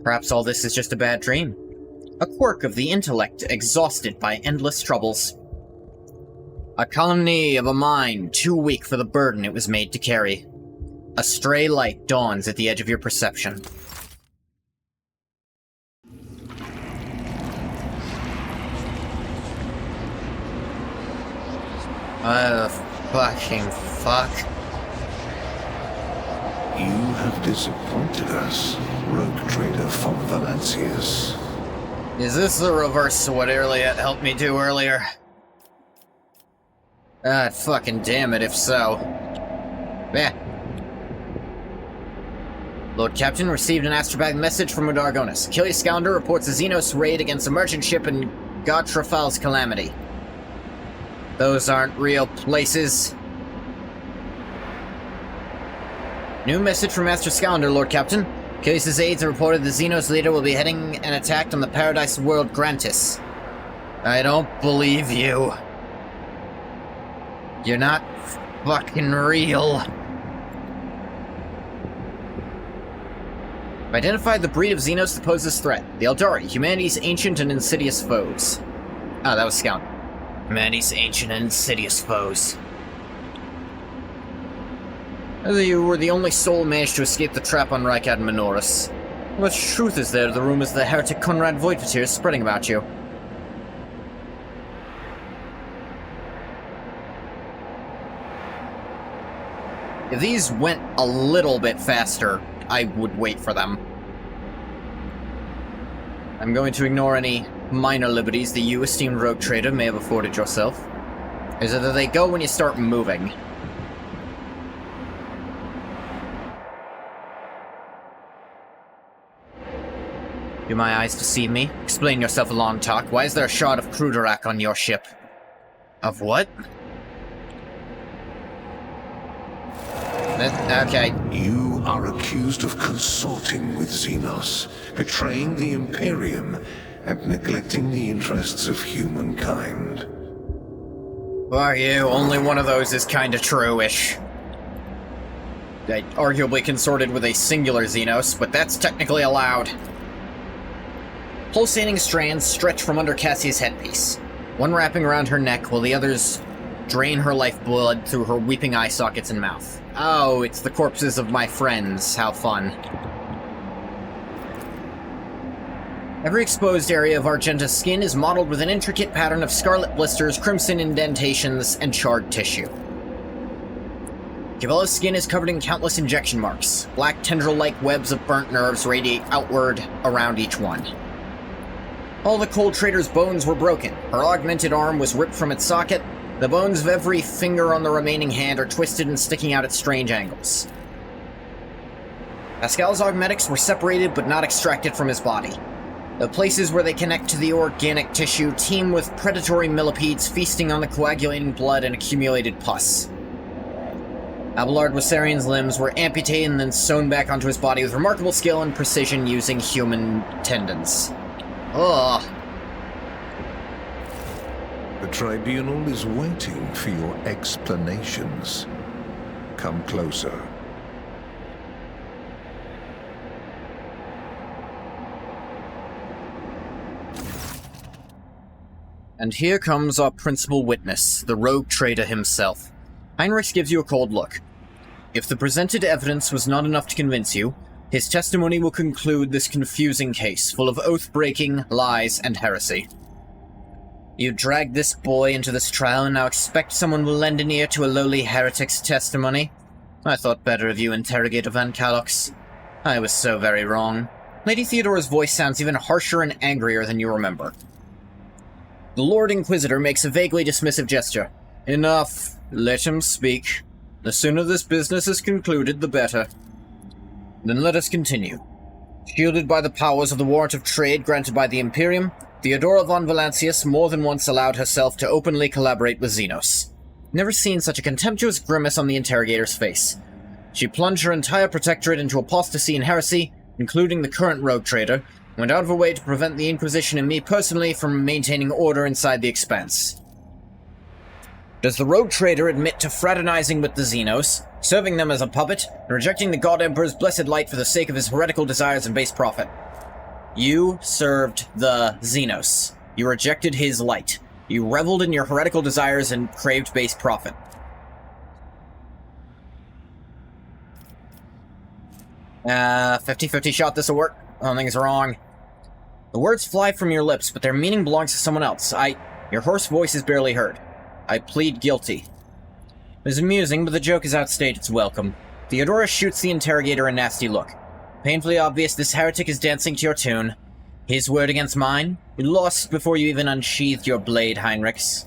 Perhaps all this is just a bad dream. A quirk of the intellect exhausted by endless troubles. A colony of a mind too weak for the burden it was made to carry. A stray light dawns at the edge of your perception. What the fucking fuck? You have disappointed us, rogue trader von Valancius. Is this the reverse of what Irliet helped me do earlier? Fucking damn it if so. Yeah. Lord Captain received an astrobag message from Udargonis. Achilles Scander reports a Xenos raid against a merchant ship in Godtrafal's Calamity. Those aren't real places. New message from Master Scander, Lord Captain. Achilles' aides have reported the Xenos leader will be heading an attack on the Paradise world Grantis. I don't believe you. You're not fucking real. I've identified the breed of Xenos that pose this threat. The Eldari, humanity's ancient and insidious foes. Oh, that was Scout. Humanity's ancient and insidious foes. You were the only soul managed to escape the trap on Rykad and Minoris. How much truth is there to the rumors the heretic Conrad Voidvatir is spreading about you? If these went a little bit faster, I would wait for them. I'm going to ignore any minor liberties that you, esteemed rogue trader, may have afforded yourself. Is it that they go when you start moving? Do my eyes deceive me? Explain yourself, Long Talk. Why is there a shard of Kruderak on your ship? Of what? Okay. You are accused of consorting with Xenos, betraying the Imperium, and neglecting the interests of humankind. Who are you? Only one of those is kinda true-ish. I arguably consorted with a singular Xenos, but that's technically allowed. Pulsating strands stretch from under Cassie's headpiece, one wrapping around her neck while the others drain her lifeblood through her weeping eye sockets and mouth. Oh, it's the corpses of my friends. How fun. Every exposed area of Argenta's skin is modeled with an intricate pattern of scarlet blisters, crimson indentations, and charred tissue. Cabella's skin is covered in countless injection marks. Black tendril-like webs of burnt nerves radiate outward around each one. All the Cold Trader's bones were broken. Her augmented arm was ripped from its socket. The bones of every finger on the remaining hand are twisted and sticking out at strange angles. Pascal's augmetics were separated but not extracted from his body. The places where they connect to the organic tissue teem with predatory millipedes feasting on the coagulating blood and accumulated pus. Abelard Wassarian's limbs were amputated and then sewn back onto his body with remarkable skill and precision using human tendons. Ugh. The tribunal is waiting for your explanations. Come closer. And here comes our principal witness, the rogue trader himself. Heinrichs gives you a cold look. If the presented evidence was not enough to convince you, his testimony will conclude this confusing case, full of oath-breaking, lies, and heresy. You dragged this boy into this trial and now expect someone will lend an ear to a lowly heretic's testimony? I thought better of you, Interrogator Van Calox. I was so very wrong. Lady Theodora's voice sounds even harsher and angrier than you remember. The Lord Inquisitor makes a vaguely dismissive gesture. Enough. Let him speak. The sooner this business is concluded, the better. Then let us continue. Shielded by the powers of the warrant of trade granted by the Imperium, Theodora von Valancius more than once allowed herself to openly collaborate with Xenos. Never seen such a contemptuous grimace on the interrogator's face. She plunged her entire protectorate into apostasy and heresy, including the current rogue trader, went out of her way to prevent the Inquisition and me personally from maintaining order inside the Expanse. Does the rogue trader admit to fraternizing with the Xenos, serving them as a puppet, and rejecting the God Emperor's blessed light for the sake of his heretical desires and base profit? You served the Xenos. You rejected his light. You reveled in your heretical desires and craved base profit. 50-50 shot, this'll work. Something's wrong. The words fly from your lips, but their meaning belongs to someone else. Your hoarse voice is barely heard. I plead guilty. It is amusing, but the joke has outstayed its welcome. Theodora shoots the interrogator a nasty look. Painfully obvious this heretic is dancing to your tune. His word against mine? You lost before you even unsheathed your blade, Heinrichs.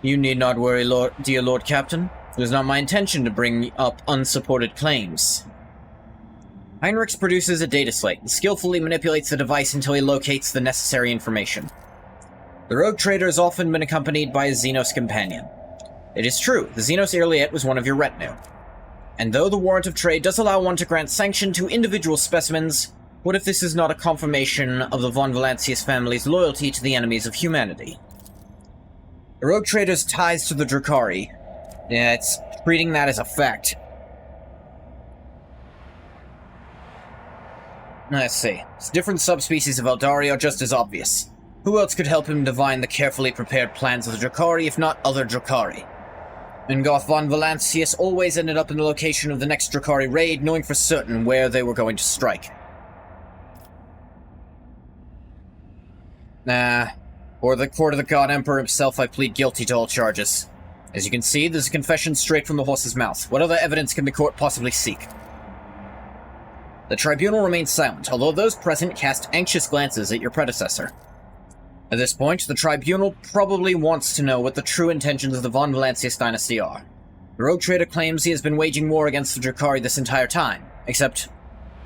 You need not worry, dear Lord Captain. It was not my intention to bring up unsupported claims. Heinrichs produces a data slate and skillfully manipulates the device until he locates the necessary information. The rogue trader has often been accompanied by a Xenos companion. It is true, the Xenos Irliet was one of your retinue. And though the warrant of trade does allow one to grant sanction to individual specimens, what if this is not a confirmation of the von Valancius family's loyalty to the enemies of humanity? The rogue trader's ties to the Drukhari. Yeah, it's treating that as a fact. Let's see. Different subspecies of Eldari are just as obvious. Who else could help him divine the carefully prepared plans of the Drukhari if not other Drukhari? Ingoth von Valancius always ended up in the location of the next Drukhari raid, knowing for certain where they were going to strike. For the court of the God Emperor himself, I plead guilty to all charges. As you can see, there's a confession straight from the horse's mouth. What other evidence can the court possibly seek? The tribunal remains silent, although those present cast anxious glances at your predecessor. At this point, the tribunal probably wants to know what the true intentions of the von Valancius dynasty are. The rogue trader claims he has been waging war against the Drukhari this entire time, except,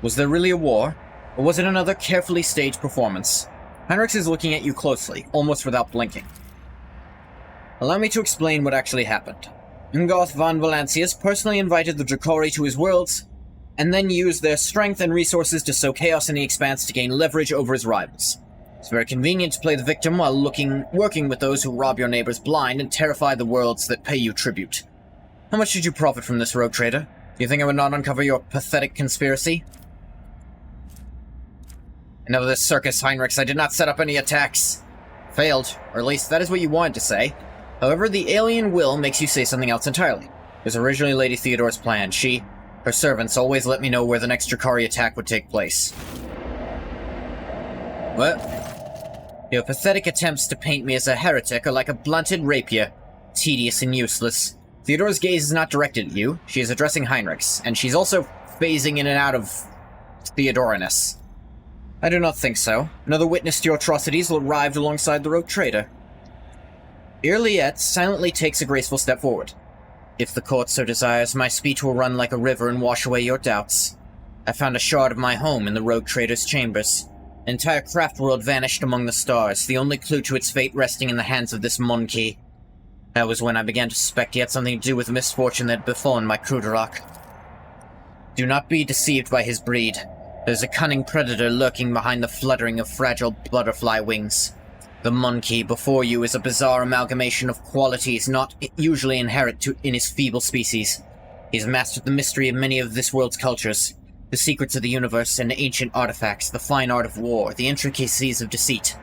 was there really a war? Or was it another carefully staged performance? Heinrichs is looking at you closely, almost without blinking. Allow me to explain what actually happened. Ingoth von Valancius personally invited the Drukhari to his worlds, and then used their strength and resources to sow chaos in the Expanse to gain leverage over his rivals. It's very convenient to play the victim while working with those who rob your neighbors blind and terrify the worlds that pay you tribute. How much did you profit from this, rogue trader? Do you think I would not uncover your pathetic conspiracy? Enough of this circus, Heinrichs. I did not set up any attacks. Failed, or at least that is what you wanted to say. However, the alien will makes you say something else entirely. It was originally Lady Theodora's plan. Her servants always let me know where the next Drukhari attack would take place. What? Your pathetic attempts to paint me as a heretic are like a blunted rapier, tedious and useless. Theodora's gaze is not directed at you. She is addressing Heinrichs, and she's also phasing in and out of Theodoraness. I do not think so. Another witness to your atrocities will arrive alongside the rogue trader. Irliet silently takes a graceful step forward. If the court so desires, my speech will run like a river and wash away your doubts. I found a shard of my home in the rogue trader's chambers. An entire craft world vanished among the stars, the only clue to its fate resting in the hands of this monkey. That was when I began to suspect he had something to do with the misfortune that had befallen my Comorragh. Do not be deceived by his breed. There's a cunning predator lurking behind the fluttering of fragile butterfly wings. The monkey before you is a bizarre amalgamation of qualities not usually inherent in his feeble species. He's mastered the mystery of many of this world's cultures, the secrets of the universe and ancient artifacts, the fine art of war, the intricacies of deceit.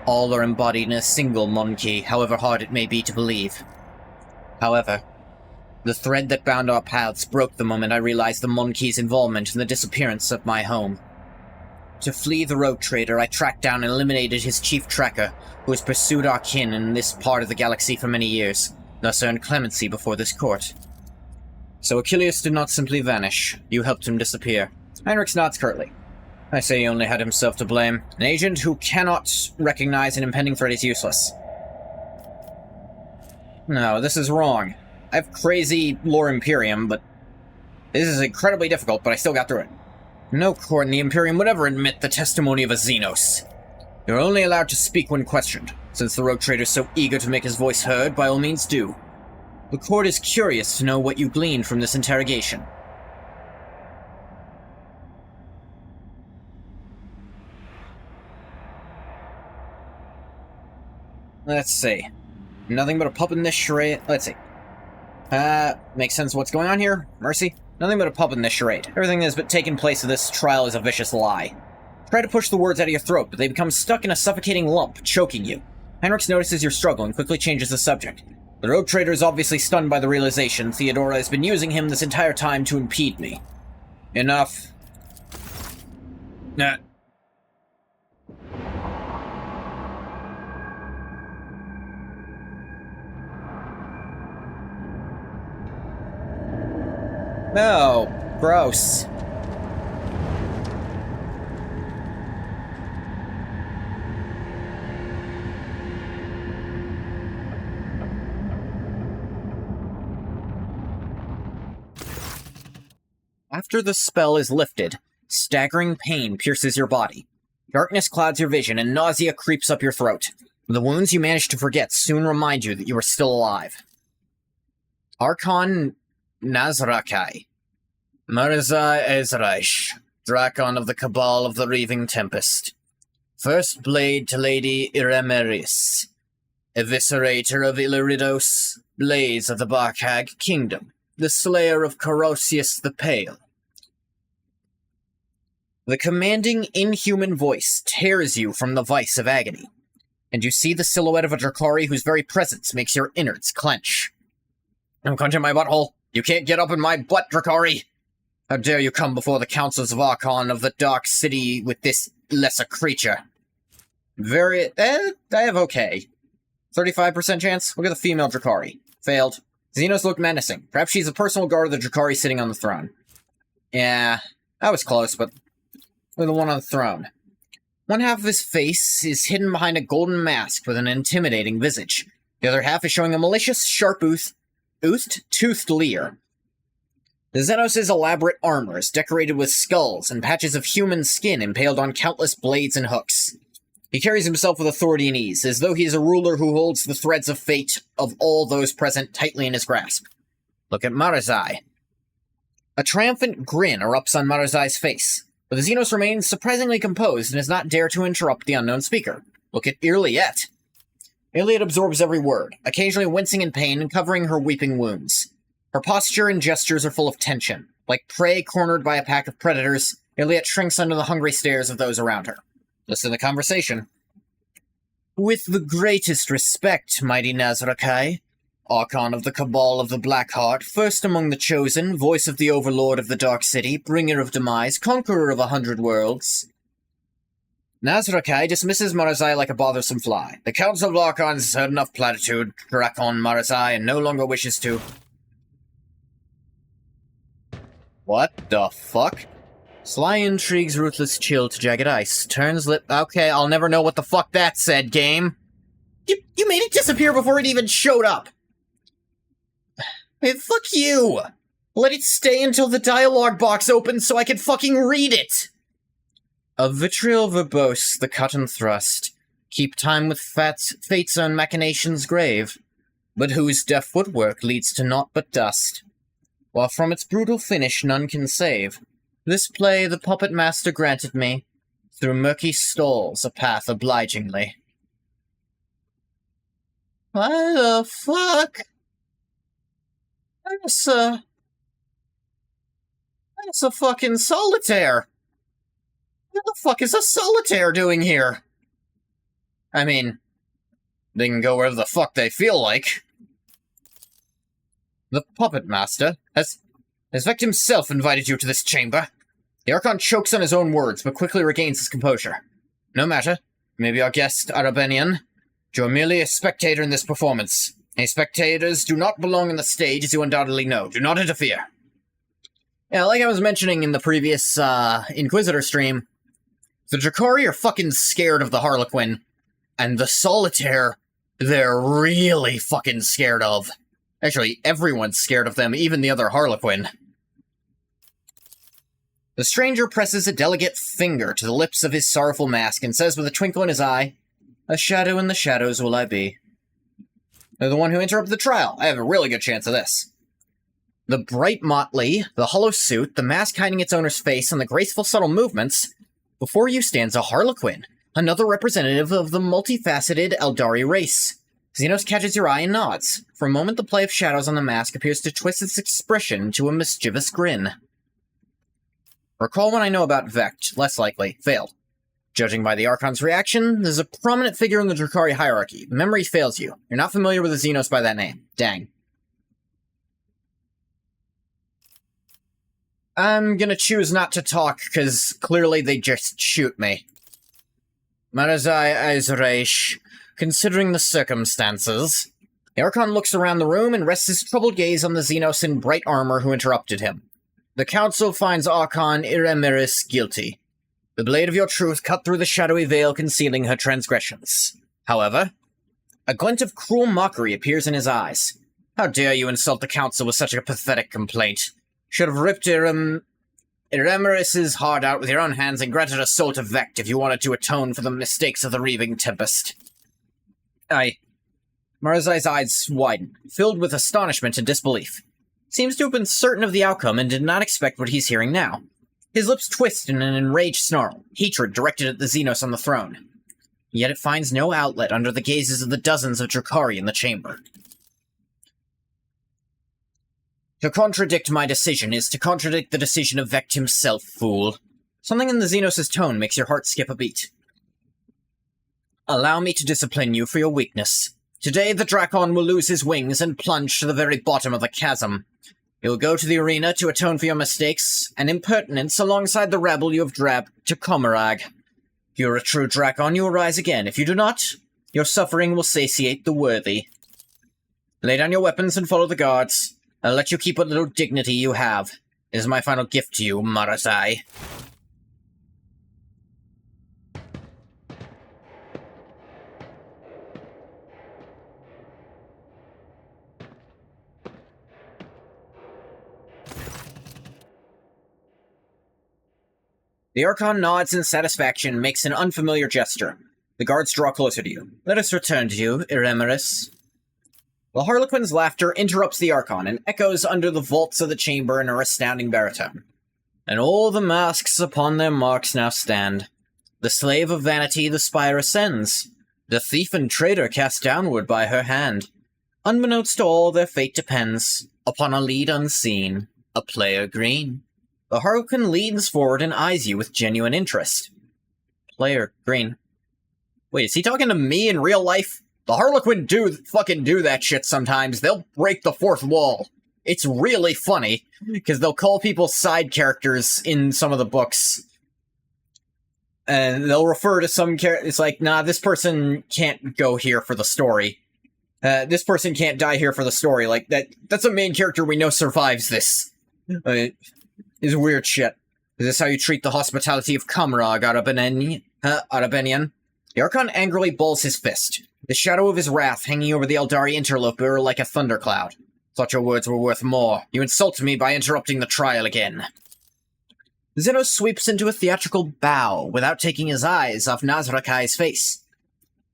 All are embodied in a single monkey, however hard it may be to believe. However, the thread that bound our paths broke the moment I realized the monkey's involvement in the disappearance of my home. To flee the rogue trader, I tracked down and eliminated his chief tracker, who has pursued our kin in this part of the galaxy for many years, thus earned clemency before this court. So Achilles did not simply vanish. You helped him disappear. Heinrich nods curtly. I say he only had himself to blame. An agent who cannot recognize an impending threat is useless. No, this is wrong. I have crazy lore Imperium, but this is incredibly difficult, but I still got through it. No court in the Imperium would ever admit the testimony of a Xenos. You're only allowed to speak when questioned. Since the rogue trader is so eager to make his voice heard, by all means do. The court is curious to know what you gleaned from this interrogation. Let's see. Nothing but a puppet in this charade. Let's see. Makes sense what's going on here? Mercy? Nothing but a puppet in this charade. Everything that has been taking place at this trial is a vicious lie. Try to push the words out of your throat, but they become stuck in a suffocating lump, choking you. Heinrich notices your struggle and quickly changes the subject. The rogue trader is obviously stunned by the realization Theodora has been using him this entire time to impede me. Enough. Nah. No, gross. After the spell is lifted, staggering pain pierces your body. Darkness clouds your vision and nausea creeps up your throat. The wounds you manage to forget soon remind you that you are still alive. Archon Nazrakai. Marzai Ezreich, Drakon of the Cabal of the Reaving Tempest. First blade to Lady Iremeris. Eviscerator of Illiridos, Blaze of the Barkhag Kingdom. The slayer of Corosius the Pale. The commanding, inhuman voice tears you from the vice of agony, and you see the silhouette of a Drakari whose very presence makes your innards clench. Don't clench in my butthole. You can't get up in my butt, Drakari! How dare you come before the councils of Archon of the Dark City with this lesser creature? I have okay. 35% chance? Look at the female Drakari. Failed. Xenos looked menacing. Perhaps she's a personal guard of the Drakari sitting on the throne. Yeah, that was close, but we're the one on the throne. One half of his face is hidden behind a golden mask with an intimidating visage. The other half is showing a malicious, sharp-toothed leer. The Xenos' elaborate armor is decorated with skulls and patches of human skin impaled on countless blades and hooks. He carries himself with authority and ease, as though he is a ruler who holds the threads of fate of all those present tightly in his grasp. Look at Marzai. A triumphant grin erupts on Marzai's face, but the Xenos remains surprisingly composed and does not dare to interrupt the unknown speaker. Look at Irliet. Irliet absorbs every word, occasionally wincing in pain and covering her weeping wounds. Her posture and gestures are full of tension. Like prey cornered by a pack of predators, Irliet shrinks under the hungry stares of those around her. Listen to the conversation. With the greatest respect, mighty Nazrakai, Archon of the Cabal of the Black Heart, first among the chosen, voice of the Overlord of the Dark City, bringer of demise, conqueror of 100 worlds. Nazrakai dismisses Marzai like a bothersome fly. The Council of Archons has heard enough platitude, Drakon Marzai, and no longer wishes to... What the fuck? Sly intrigues, ruthless chill to jagged ice. Turns lip... Okay, I'll never know what the fuck that said, game. You made it disappear before it even showed up. Hey, fuck you! Let it stay until the dialogue box opens so I can fucking read it! Of vitriol verbose, the cut and thrust, keep time with fate's own machinations grave, but whose deft footwork leads to naught but dust. While from its brutal finish none can save, this play the puppet master granted me, through murky stalls a path obligingly. Why the fuck? That's a fucking solitaire! What the fuck is a solitaire doing here? I mean, they can go wherever the fuck they feel like. The puppet master has Vect himself invited you to this chamber. The Archon chokes on his own words, but quickly regains his composure. No matter. Maybe our guest, Arabenian. You are merely a spectator in this performance. Any spectators do not belong on the stage, as you undoubtedly know. Do not interfere. Yeah, like I was mentioning in the previous Inquisitor stream, the Drakari are fucking scared of the Harlequin, and the Solitaire, they're really fucking scared of. Actually, everyone's scared of them, even the other Harlequin. The stranger presses a delicate finger to the lips of his sorrowful mask and says with a twinkle in his eye, "A shadow in the shadows will I be." They're the one who interrupted the trial. I have a really good chance of this. The bright motley, the hollow suit, the mask hiding its owner's face, and the graceful subtle movements. Before you stands a Harlequin, another representative of the multifaceted Eldari race. Xenos catches your eye and nods. For a moment, the play of shadows on the mask appears to twist its expression to a mischievous grin. Recall what I know about Vect. Less likely. Failed. Judging by the Archon's reaction, there's a prominent figure in the Drakari hierarchy. Memory fails you. You're not familiar with the Xenos by that name. Dang. I'm gonna choose not to talk, because clearly they just shoot me. Marazai Aizreish, considering the circumstances. The Archon looks around the room and rests his troubled gaze on the Xenos in bright armor who interrupted him. The Council finds Archon Iremiris guilty. The blade of your truth cut through the shadowy veil concealing her transgressions. However, a glint of cruel mockery appears in his eyes. How dare you insult the Council with such a pathetic complaint? Should have ripped Iremiris's heart out with your own hands and granted a soul to Vect if you wanted to atone for the mistakes of the Reaving Tempest. Marazai's eyes widen, filled with astonishment and disbelief. Seems to have been certain of the outcome and did not expect what he's hearing now. His lips twist in an enraged snarl, hatred directed at the Xenos on the throne. Yet it finds no outlet under the gazes of the dozens of Drakari in the chamber. To contradict my decision is to contradict the decision of Vect himself, fool. Something in the Xenos' tone makes your heart skip a beat. Allow me to discipline you for your weakness. Today the Drakon will lose his wings and plunge to the very bottom of the chasm. You'll go to the arena to atone for your mistakes and impertinence alongside the rabble you have dragged to Comorragh. If you're a true Drakon, you will rise again. If you do not, your suffering will satiate the worthy. Lay down your weapons and follow the guards. I'll let you keep what little dignity you have. It is my final gift to you, Marazai. The Archon nods in satisfaction and makes an unfamiliar gesture. The guards draw closer to you. Let us return to you, Iremiris. The Harlequin's laughter interrupts the Archon and echoes under the vaults of the chamber in a astounding baritone. And all the masks upon their marks now stand. The slave of vanity the spire ascends. The thief and traitor cast downward by her hand. Unbeknownst to all, their fate depends upon a lead unseen, a player green. The Harlequin leans forward and eyes you with genuine interest. Player green. Wait, is he talking to me in real life? The Harlequin fucking do that shit sometimes. They'll break the fourth wall. It's really funny, because they'll call people side characters in some of the books. And they'll refer to some character. It's like, nah, this person can't go here for the story. This person can't die here for the story. Like, that's a main character we know survives this. It's weird shit. Is this how you treat the hospitality of Comorragh, Arabenian? The Archon angrily balls his fist, the shadow of his wrath hanging over the Eldari interloper like a thundercloud. Thought your words were worth more. You insulted me by interrupting the trial again. Zeno sweeps into a theatrical bow without taking his eyes off Nazrakai's face.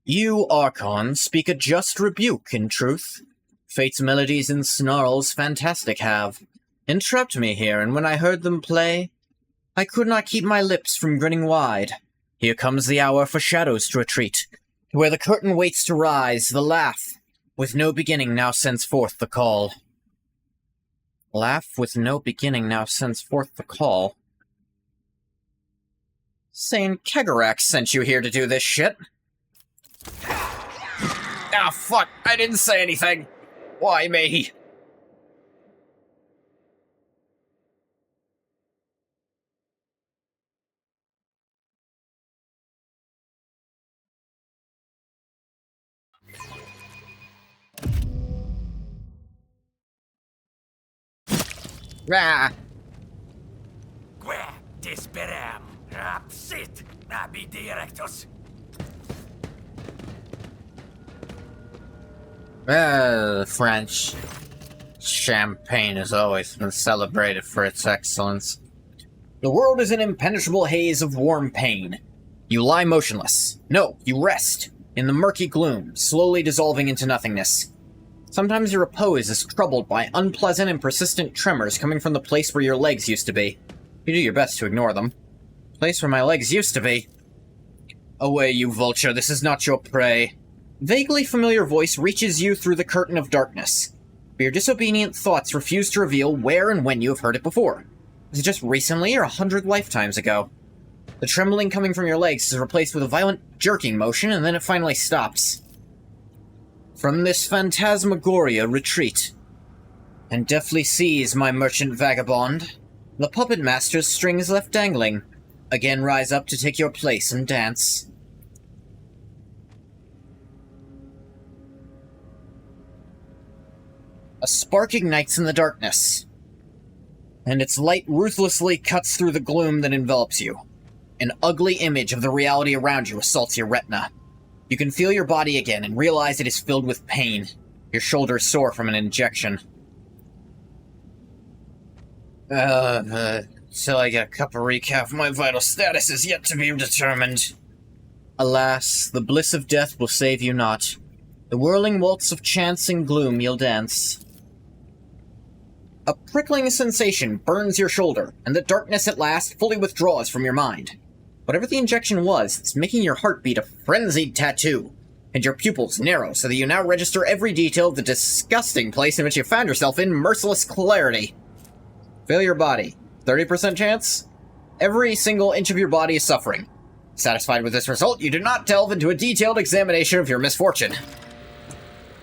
You, Archon, speak a just rebuke, in truth. Fate's melodies and snarls fantastic have entrapped me here, and when I heard them play, I could not keep my lips from grinning wide. Here comes the hour for shadows to retreat, to where the curtain waits to rise, the laugh, with no beginning, now sends forth the call. Laugh with no beginning now sends forth the call. Saying Kegarax sent you here to do this shit. Ah, fuck, I didn't say anything. Why me? Ah. Gue disperam, rapsit, abi directus. French. Champagne has always been celebrated for its excellence. The world is an impenetrable haze of warm pain. You lie motionless. No, you rest, in the murky gloom, slowly dissolving into nothingness. Sometimes your repose is troubled by unpleasant and persistent tremors coming from the place where your legs used to be. You do your best to ignore them. Place where my legs used to be. Away, you vulture, this is not your prey. Vaguely familiar voice reaches you through the curtain of darkness. But your disobedient thoughts refuse to reveal where and when you have heard it before. Was it just recently or 100 lifetimes ago? The trembling coming from your legs is replaced with a violent jerking motion, and then it finally stops. From this phantasmagoria retreat, and deftly seize my merchant vagabond. The puppet master's strings left dangling. Again rise up to take your place and dance. A spark ignites in the darkness, and its light ruthlessly cuts through the gloom that envelops you. An ugly image of the reality around you assaults your retina. You can feel your body again and realize it is filled with pain. Your shoulders sore from an injection. Till I get a cup of recap, my vital status is yet to be determined. Alas, the bliss of death will save you not. The whirling waltz of chance and gloom you'll dance. A prickling sensation burns your shoulder, and the darkness at last fully withdraws from your mind. Whatever the injection was, it's making your heart beat a frenzied tattoo, and your pupils narrow so that you now register every detail of the disgusting place in which you found yourself in merciless clarity. Feel your body. 30% chance? Every single inch of your body is suffering. Satisfied with this result, you do not delve into a detailed examination of your misfortune.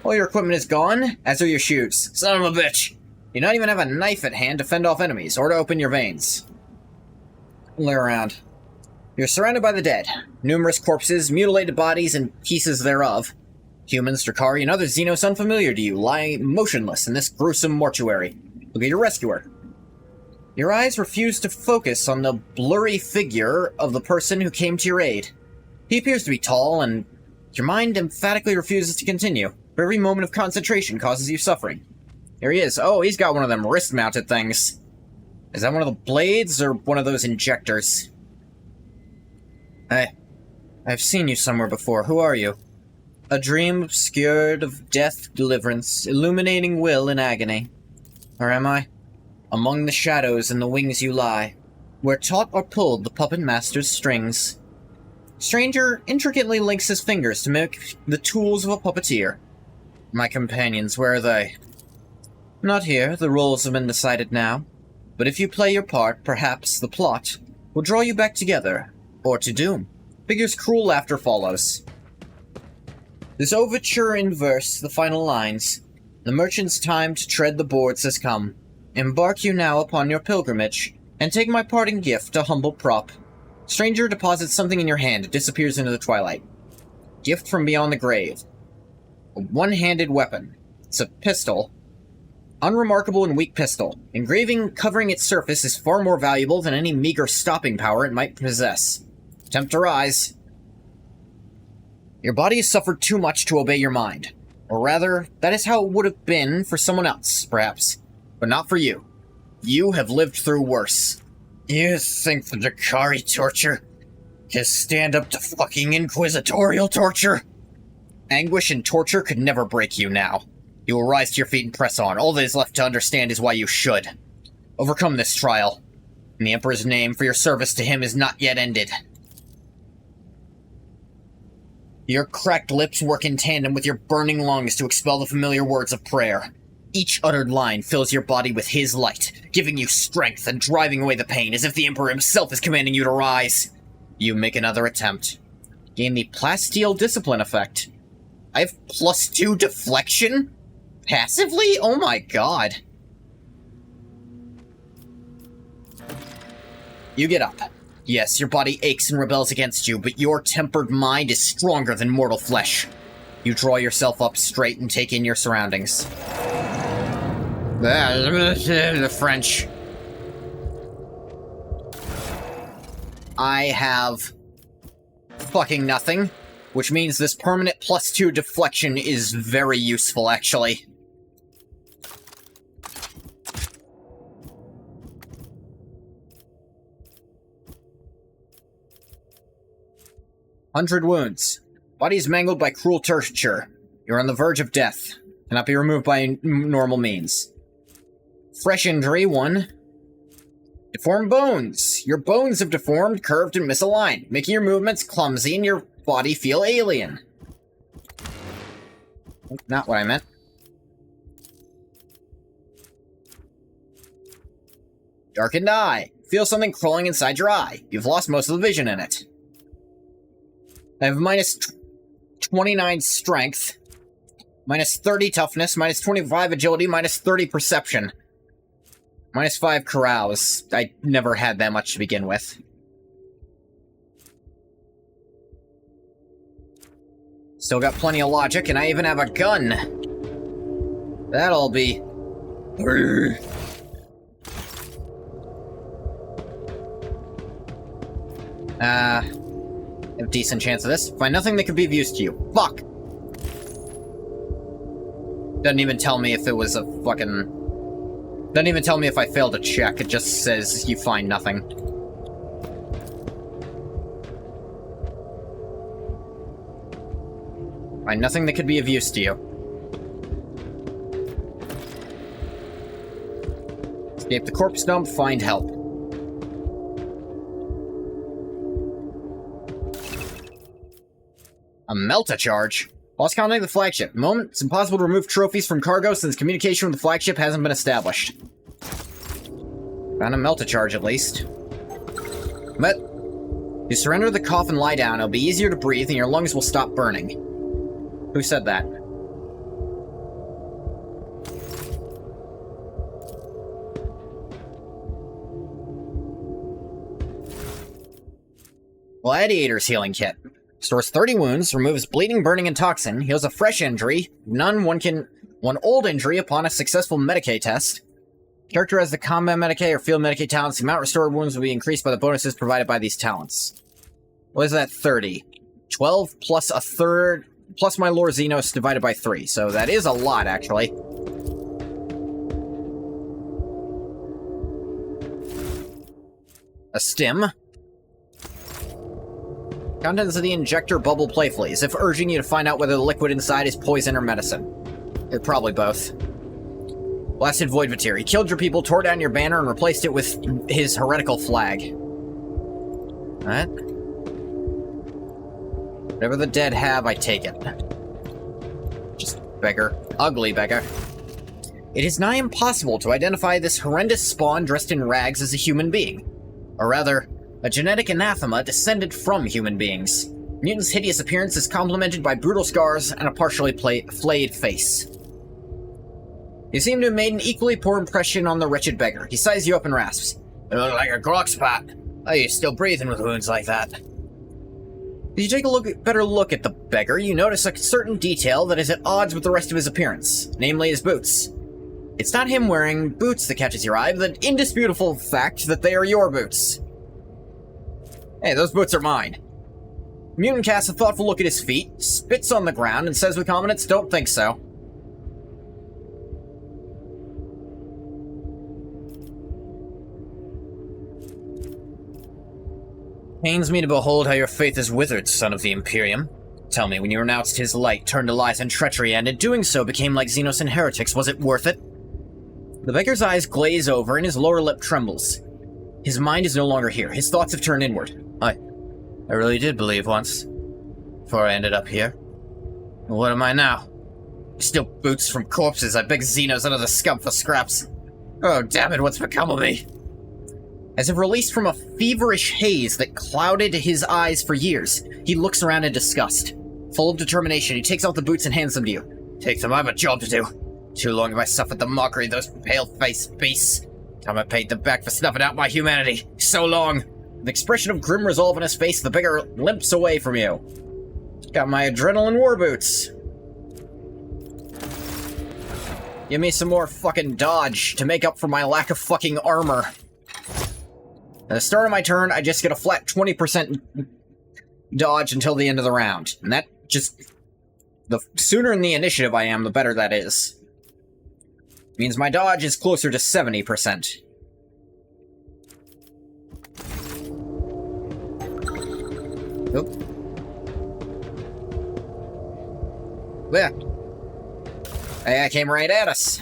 All your equipment is gone, as are your shoes. Son of a bitch! You don't even have a knife at hand to fend off enemies, or to open your veins. Look around. You're surrounded by the dead. Numerous corpses, mutilated bodies, and pieces thereof. Humans, Drakari, and other Xenos unfamiliar to you lie motionless in this gruesome mortuary. Look at your rescuer. Your eyes refuse to focus on the blurry figure of the person who came to your aid. He appears to be tall, and your mind emphatically refuses to continue. Every moment of concentration causes you suffering. Here he is. Oh, he's got one of them wrist-mounted things. Is that one of the blades, or one of those injectors? I've seen you somewhere before. Who are you? A dream obscured of death, deliverance, illuminating will in agony. Or am I? Among the shadows and the wings you lie, where taut or pulled the puppet master's strings. Stranger intricately links his fingers to mimic the tools of a puppeteer. My companions, where are they? Not here, the roles have been decided now. But if you play your part, perhaps the plot will draw you back together, or to doom. Figure's cruel laughter follows. This overture in verse, the final lines. The merchant's time to tread the boards has come. Embark you now upon your pilgrimage, and take my parting gift, a humble prop. Stranger deposits something in your hand, it disappears into the twilight. Gift from beyond the grave. A one-handed weapon. It's a pistol. Unremarkable and weak pistol. Engraving covering its surface is far more valuable than any meager stopping power it might possess. Attempt to rise. Your body has suffered too much to obey your mind. Or rather, that is how it would have been for someone else, perhaps. But not for you. You have lived through worse. You think the Dakari torture can stand up to fucking inquisitorial torture? Anguish and torture could never break you now. You will rise to your feet and press on. All that is left to understand is why you should. Overcome this trial. In the Emperor's name, for your service to him is not yet ended. Your cracked lips work in tandem with your burning lungs to expel the familiar words of prayer. Each uttered line fills your body with his light, giving you strength and driving away the pain, as if the Emperor himself is commanding you to rise. You make another attempt. Gain the plasteel discipline effect. I have +2 deflection? Passively? Oh my god. You get up. Yes, your body aches and rebels against you, but your tempered mind is stronger than mortal flesh. You draw yourself up straight and take in your surroundings. The French. I have fucking nothing, which means this permanent +2 deflection is very useful, actually. "100 wounds. Body is mangled by cruel torture. You're on the verge of death. Cannot be removed by normal means. Fresh injury, 1. Deformed bones. Your bones have deformed, curved, and misaligned, making your movements clumsy and your body feel alien." Not what I meant. Darkened eye. Feel something crawling inside your eye. You've lost most of the vision in it. I have -29 strength, -30 toughness, -25 agility, -30 perception, -5 carouse. I never had that much to begin with. Still got plenty of logic, and I even have a gun. That'll be... a decent chance of this. Find nothing that could be of use to you. Fuck! Doesn't even tell me if it was a fucking... Doesn't even tell me if I failed a check. It just says you find nothing. Find nothing that could be of use to you. Escape the corpse dump, find help. A melt-a-charge? Lost contact with the flagship. Moment, it's impossible to remove trophies from cargo since communication with the flagship hasn't been established. Found a melt-a-charge, at least. But, you surrender the cough and lie down, it'll be easier to breathe and your lungs will stop burning. Who said that? Gladiator's healing kit. Stores 30 wounds, removes bleeding, burning, and toxin, heals a fresh injury, one old injury upon a successful Medicae test. Character has the combat Medicae or field Medicae talents. The amount restored wounds will be increased by the bonuses provided by these talents. What is that, 30? 12 plus a third, plus my Lore Xenos divided by 3, so that is a lot, actually. A stim. Contents of the injector bubble playfully, as if urging you to find out whether the liquid inside is poison or medicine. They're probably both. Blasted Void Vatir. He killed your people, tore down your banner, and replaced it with his heretical flag. What? Whatever the dead have, I take it. Just beggar. Ugly beggar. It is nigh impossible to identify this horrendous spawn dressed in rags as a human being. Or rather, a genetic anathema descended from human beings. Mutant's hideous appearance is complemented by brutal scars and a partially flayed face. You seem to have made an equally poor impression on the wretched beggar. He sizes you up and rasps. "You look like a grog spot. Oh, you're still breathing with wounds like that." As you take a better look at the beggar, you notice a certain detail that is at odds with the rest of his appearance, namely his boots. It's not him wearing boots that catches your eye, but the indisputable fact that they are your boots. Hey, those boots are mine. Mutant casts a thoughtful look at his feet, spits on the ground, and says with confidence, "Don't think so." Pains me to behold how your faith is withered, son of the Imperium. Tell me, when you renounced his light, turned to lies and treachery, and in doing so became like Xenos and heretics, was it worth it? The beggar's eyes glaze over, and his lower lip trembles. His mind is no longer here. His thoughts have turned inward. I really did believe once, before I ended up here. What am I now? Still boots from corpses. I beg Xenos under the scum for scraps. Oh, damn it, what's become of me? As if released from a feverish haze that clouded his eyes for years, he looks around in disgust. Full of determination, he takes out the boots and hands them to you. Take them, I have a job to do. Too long have I suffered the mockery of those pale-faced beasts. Time I paid them back for snuffing out my humanity. So long. With an expression of grim resolve on his face, the beggar limps away from you. Got my adrenaline war boots. Give me some more fucking dodge to make up for my lack of fucking armor. At the start of my turn, I just get a flat 20% dodge until the end of the round. And that just... the sooner in the initiative I am, the better that is. Means my dodge is closer to 70%. Oop. Yeah. That came right at us.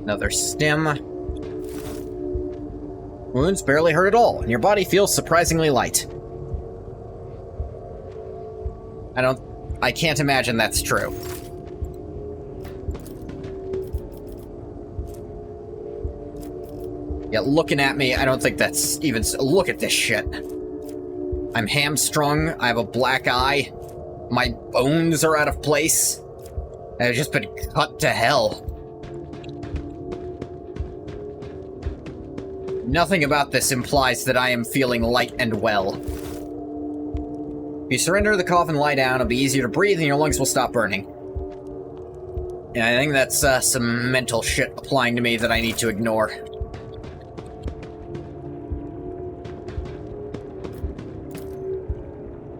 Another stim. Wounds barely hurt at all, and your body feels surprisingly light. I can't imagine that's true. Yeah, looking at me, I don't think that's even... Look at this shit. I'm hamstrung, I have a black eye, my bones are out of place, and I've just been cut to hell. Nothing about this implies that I am feeling light and well. If you surrender the cough and lie down, it'll be easier to breathe and your lungs will stop burning. And I think that's some mental shit applying to me that I need to ignore.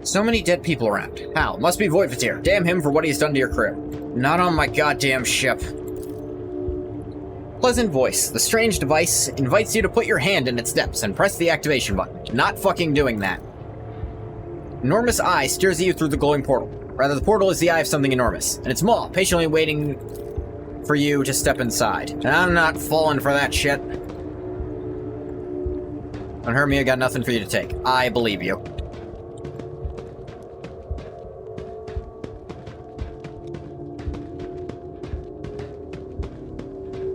So many dead people around. How? Must be Voidvatir. Damn him for what he's done to your crew. Not on my goddamn ship. Pleasant voice. The strange device invites you to put your hand in its depths and press the activation button. Not fucking doing that. Enormous eye steers you through the glowing portal. Rather, the portal is the eye of something enormous, and its maw patiently waiting for you to step inside. And I'm not falling for that shit. Don't hurt me, I got nothing for you to take. I believe you.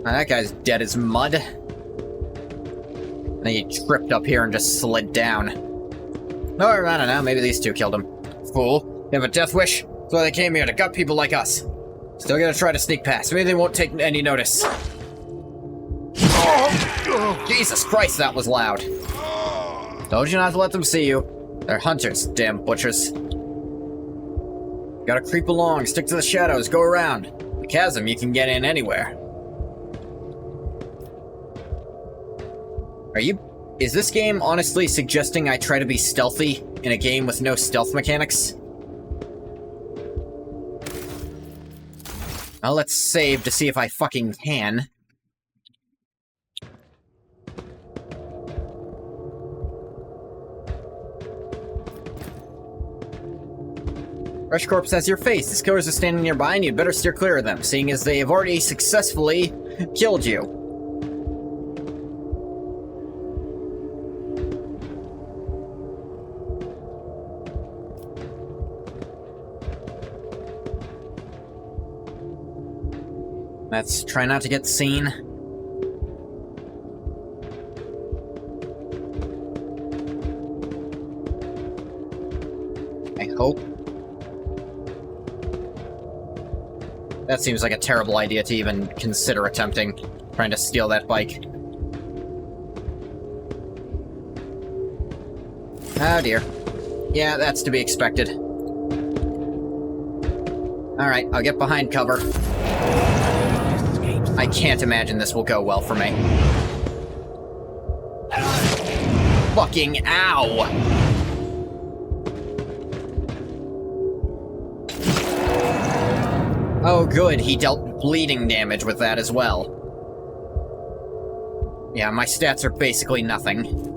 That guy's dead as mud. I think he tripped up here and just slid down. Or, I don't know, maybe these two killed him. Fool. They have a death wish? That's why they came here, to gut people like us. Still gonna try to sneak past. Maybe they won't take any notice. Oh, Jesus Christ, that was loud. Told you not to let them see you. They're hunters, damn butchers. Gotta creep along, stick to the shadows, go around. The chasm, you can get in anywhere. Is this game honestly suggesting I try to be stealthy in a game with no stealth mechanics? Well, let's save to see if I fucking can. Fresh corpse has your face. The killers are standing nearby and you'd better steer clear of them, seeing as they have already successfully killed you. Let's try not to get seen. I hope. That seems like a terrible idea to even consider attempting, trying to steal that bike. Oh dear. Yeah, that's to be expected. Alright, I'll get behind cover. I can't imagine this will go well for me. Fucking ow! Oh good, he dealt bleeding damage with that as well. Yeah, my stats are basically nothing.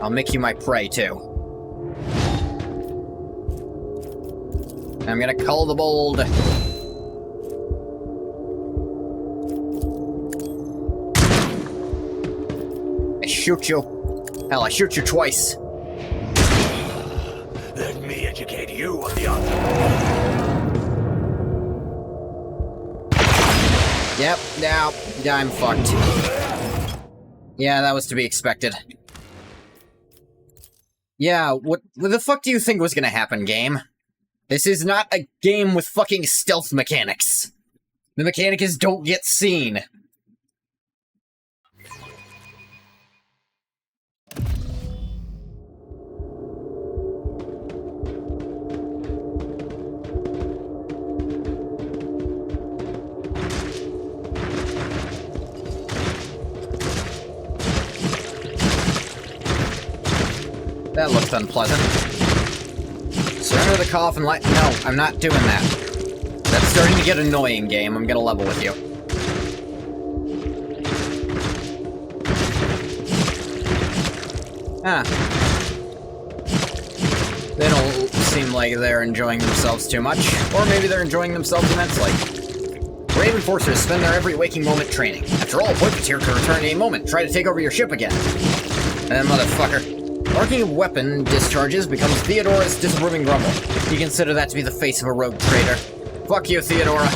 I'll make you my prey, too. I'm gonna cull the bold. I shoot you. Hell, I shoot you twice. Let me educate you on the art. Yep, now, I'm fucked. Yeah, that was to be expected. Yeah, what the fuck do you think was gonna happen, game? This is not a game with fucking stealth mechanics. The mechanic is don't get seen. That looked unpleasant. Surrender the cough and light. No, I'm not doing that. That's starting to get annoying, game. I'm gonna level with you. Ah. They don't seem like they're enjoying themselves too much. Or maybe they're enjoying themselves immensely. Brave enforcers spend their every waking moment training. After all, appointments here can return any moment. Try to take over your ship again. Motherfucker. Marking of weapon discharges becomes Theodora's disapproving grumble. You consider that to be the face of a rogue trader. Fuck you, Theodora.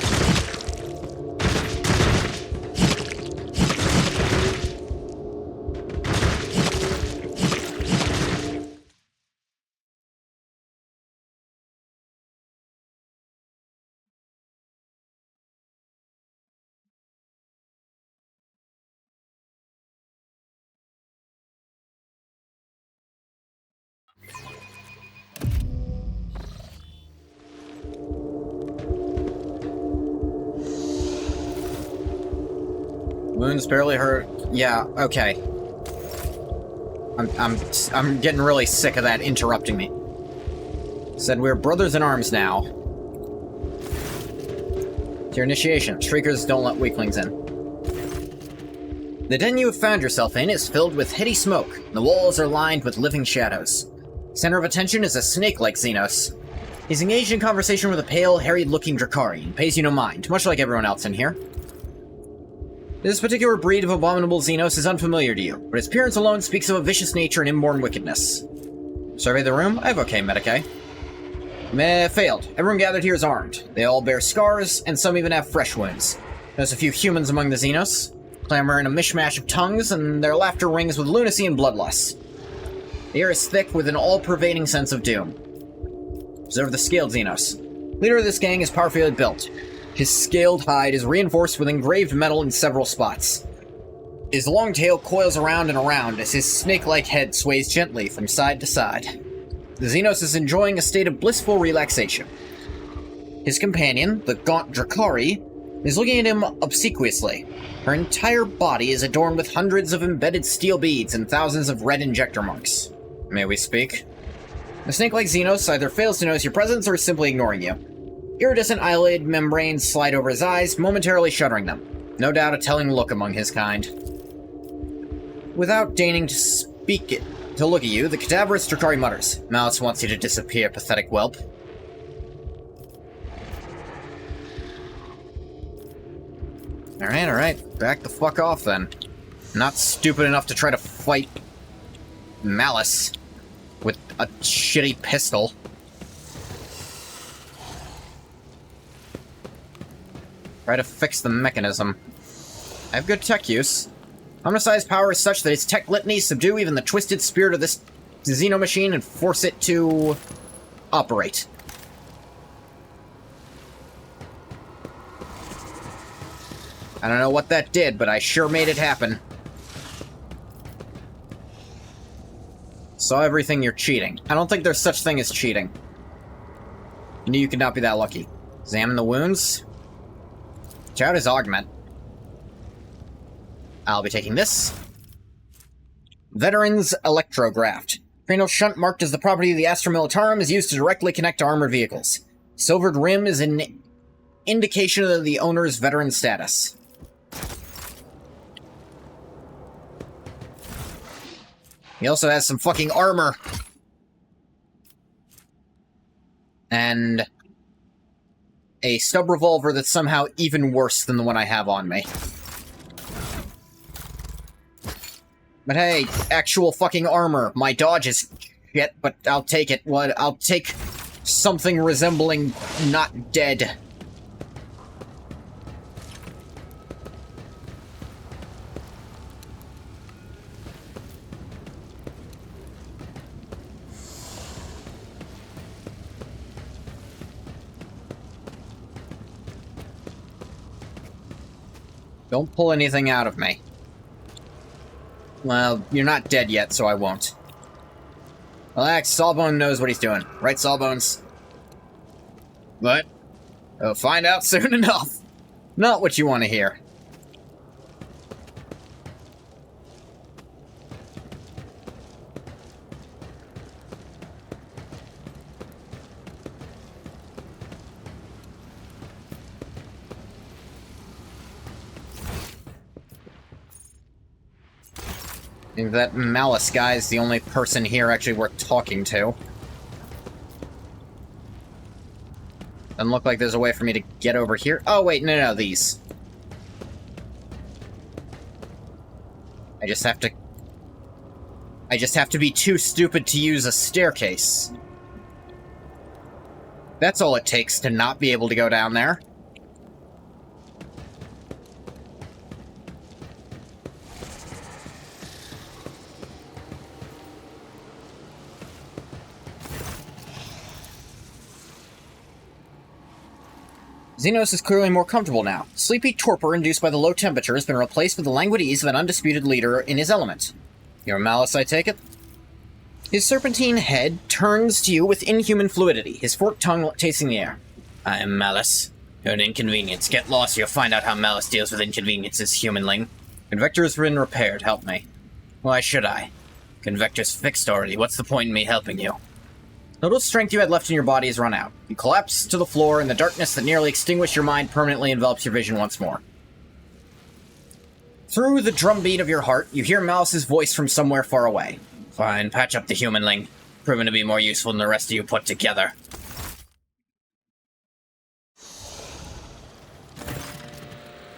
Wounds barely hurt. Yeah, okay. I'm getting really sick of that interrupting me. Said we're brothers in arms now. To your initiation, Shriekers don't let weaklings in. The den you have found yourself in is filled with heady smoke. The walls are lined with living shadows. Center of attention is a snake like Xenos. He's engaged in conversation with a pale, harried-looking Drakari and pays you no mind, much like everyone else in here. This particular breed of abominable Xenos is unfamiliar to you, but its appearance alone speaks of a vicious nature and inborn wickedness. Survey the room? I have okay, Medicae. Meh, failed. Everyone gathered here is armed. They all bear scars, and some even have fresh wounds. There's a few humans among the Xenos, clamor in a mishmash of tongues, and their laughter rings with lunacy and bloodlust. The air is thick with an all-pervading sense of doom. Observe the scaled Xenos. Leader of this gang is powerfully built. His scaled hide is reinforced with engraved metal in several spots. His long tail coils around and around as his snake-like head sways gently from side to side. The Xenos is enjoying a state of blissful relaxation. His companion, the gaunt Drakari, is looking at him obsequiously. Her entire body is adorned with hundreds of embedded steel beads and thousands of red injector marks. May we speak? The snake-like Xenos either fails to notice your presence or is simply ignoring you. Iridescent eyelid membranes slide over his eyes, momentarily shuttering them. No doubt a telling look among his kind. Without deigning to to look at you, the cadaverous Drakari mutters. Malice wants you to disappear, pathetic whelp. Alright. Back the fuck off, then. Not stupid enough to try to fight Malice with a shitty pistol. Try to fix the mechanism. I have good tech use. Omnicized power is such that its tech litany subdue even the twisted spirit of this Xeno machine and force it to operate. I don't know what that did, but I sure made it happen. Saw everything, you're cheating. I don't think there's such thing as cheating. You knew you could not be that lucky. Examine the wounds. Check out his augment. I'll be taking this. Veteran's Electrograft. Cranial shunt marked as the property of the Astra Militarum is used to directly connect to armored vehicles. Silvered rim is an indication of the owner's veteran status. He also has some fucking armor. And a stub revolver that's somehow even worse than the one I have on me. But hey, actual fucking armor. My dodge is shit, but I'll take it. What? I'll take something resembling not dead. Don't pull anything out of me. Well, you're not dead yet, so I won't. Relax, Sawbone knows what he's doing. Right, Sawbones? What? We'll find out soon enough. Not what you want to hear. I think that Malice guy is the only person here actually worth talking to. Doesn't look like there's a way for me to get over here. Oh, wait, no, these. I just have to be too stupid to use a staircase. That's all it takes to not be able to go down there. Xenos is clearly more comfortable now. Sleepy torpor induced by the low temperature has been replaced with the languid ease of an undisputed leader in his element. You're Malice, I take it? His serpentine head turns to you with inhuman fluidity, his forked tongue tasting the air. I am Malice. You're an inconvenience. Get lost, you'll find out how Malice deals with inconveniences, humanling. Convector has been repaired. Help me. Why should I? Convector's fixed already. What's the point in me helping you? The little strength you had left in your body has run out. You collapse to the floor, and the darkness that nearly extinguished your mind permanently envelops your vision once more. Through the drumbeat of your heart, you hear Malice's voice from somewhere far away. Fine, patch up the humanling. Proven to be more useful than the rest of you put together.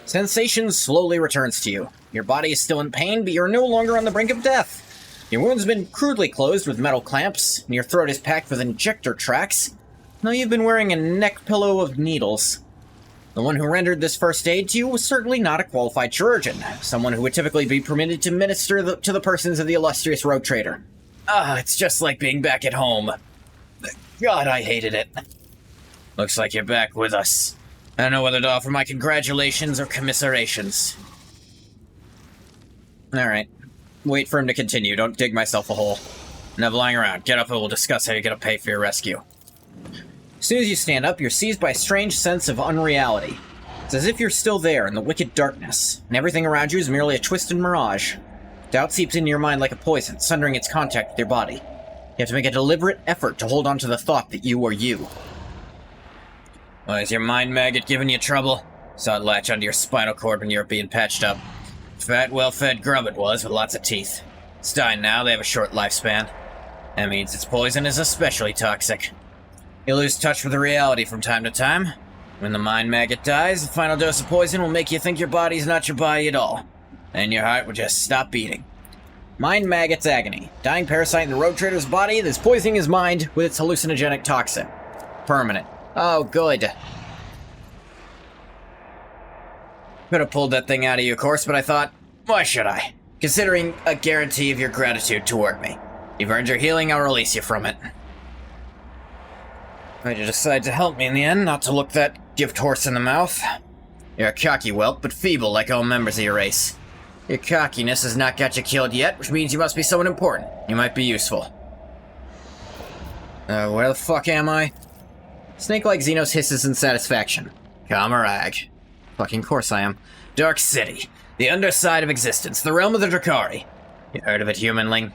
Sensation slowly returns to you. Your body is still in pain, but you're no longer on the brink of death. Your wound's been crudely closed with metal clamps, and your throat is packed with injector tracks. Now you've been wearing a neck pillow of needles. The one who rendered this first aid to you was certainly not a qualified chirurgeon, someone who would typically be permitted to minister to the persons of the illustrious rogue trader. It's just like being back at home. God, I hated it. Looks like you're back with us. I don't know whether to offer my congratulations or commiserations. Alright. Wait for him to continue. Don't dig myself a hole. Enough lying around. Get up and we'll discuss how you're gonna pay for your rescue. As soon as you stand up, you're seized by a strange sense of unreality. It's as if you're still there in the wicked darkness, and everything around you is merely a twisted mirage. Doubt seeps into your mind like a poison, sundering its contact with your body. You have to make a deliberate effort to hold on to the thought that you are you. Well, is your mind maggot giving you trouble? Saw it latch onto your spinal cord when you were being patched up. Fat, well-fed grub it was, with lots of teeth. It's dying now, they have a short lifespan. That means its poison is especially toxic. You lose touch with the reality from time to time. When the mind maggot dies, the final dose of poison will make you think your body's not your body at all. And your heart will just stop beating. Mind maggot's agony. Dying parasite in the rogue trader's body that's poisoning his mind with its hallucinogenic toxin. Permanent. Oh, good. Could have pulled that thing out of you, of course, but I thought, why should I? Considering a guarantee of your gratitude toward me. You've earned your healing, I'll release you from it. Why'd you decide to help me in the end, not to look that gift horse in the mouth? You're a cocky whelp, but feeble like all members of your race. Your cockiness has not got you killed yet, which means you must be someone important. You might be useful. Where the fuck am I? Snake-like Xenos hisses in satisfaction. Comorragh. Fucking course I am. Dark City. The underside of existence. The realm of the Drakari. You heard of it, humanling?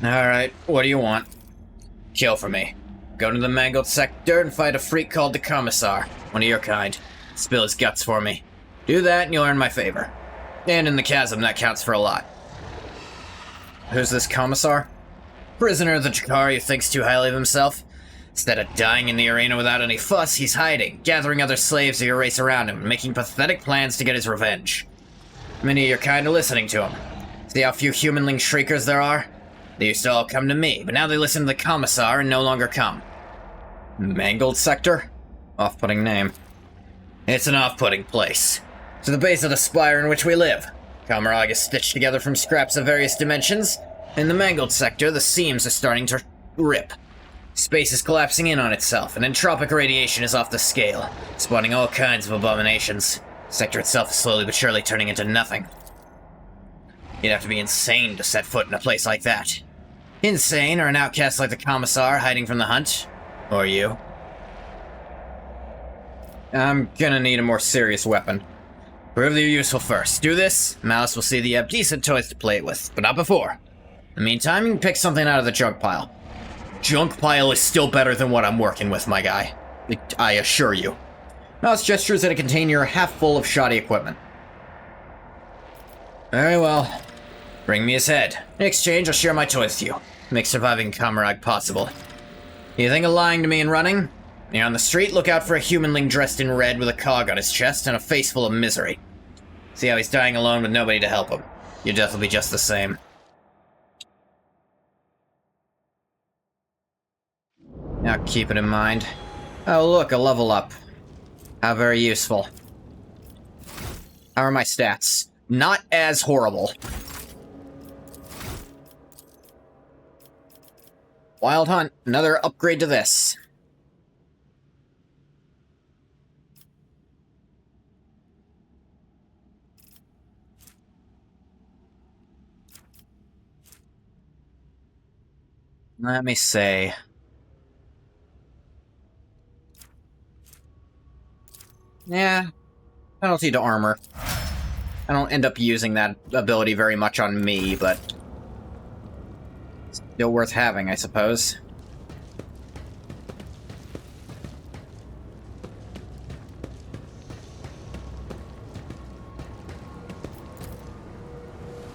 Alright, what do you want? Kill for me. Go to the mangled sector and fight a freak called the Commissar. One of your kind. Spill his guts for me. Do that and you'll earn my favor. And in the chasm, that counts for a lot. Who's this Commissar? Prisoner of the Drakari who thinks too highly of himself. Instead of dying in the arena without any fuss, he's hiding, gathering other slaves of your race around him, and making pathetic plans to get his revenge. Many of your kind are listening to him. See how few humanling shriekers there are? They used to all come to me, but now they listen to the Commissar and no longer come. Mangled Sector? Off-putting name. It's an off-putting place. To the base of the spire in which we live. Comorragh is stitched together from scraps of various dimensions. In the Mangled Sector, the seams are starting to rip. Space is collapsing in on itself, and entropic radiation is off the scale, spawning all kinds of abominations. The sector itself is slowly but surely turning into nothing. You'd have to be insane to set foot in a place like that. Insane, or an outcast like the Commissar hiding from the hunt. Or you. I'm gonna need a more serious weapon. Prove that you're useful first. Do this, Malice will see that you have decent toys to play with, but not before. In the meantime, you can pick something out of the junk pile. Junk pile is still better than what I'm working with, my guy. I assure you. Mouse gestures at a container half full of shoddy equipment. Very well. Bring me his head. In exchange, I'll share my toys with you. Make surviving Comorragh possible. You think of lying to me and running? When you're on the street, look out for a humanling dressed in red with a cog on his chest and a face full of misery. See how he's dying alone with nobody to help him. Your death will be just the same. Now keep it in mind. Oh look, a level up. How very useful. How are my stats? Not as horrible. Wild Hunt, another upgrade to this. Let me see. Yeah, penalty to armor. I don't end up using that ability very much on me, but still worth having, I suppose.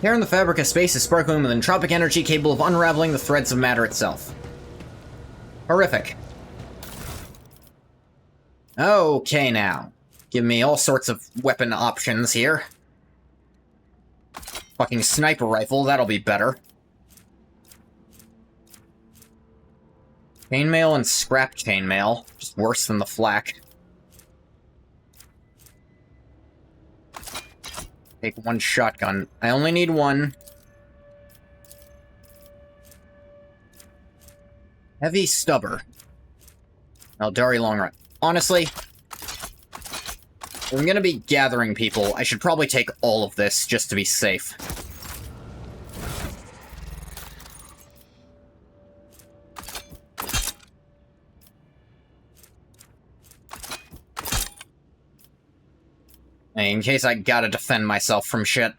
Here in the fabric of space is sparkling with entropic energy capable of unraveling the threads of matter itself. Horrific. Okay now. Give me all sorts of weapon options here. Fucking sniper rifle, that'll be better. Chainmail and scrap chainmail, just worse than the flak. Take one shotgun. I only need one. Heavy stubber. Eldari long run. Honestly, if I'm gonna be gathering people, I should probably take all of this just to be safe. In case I gotta defend myself from shit.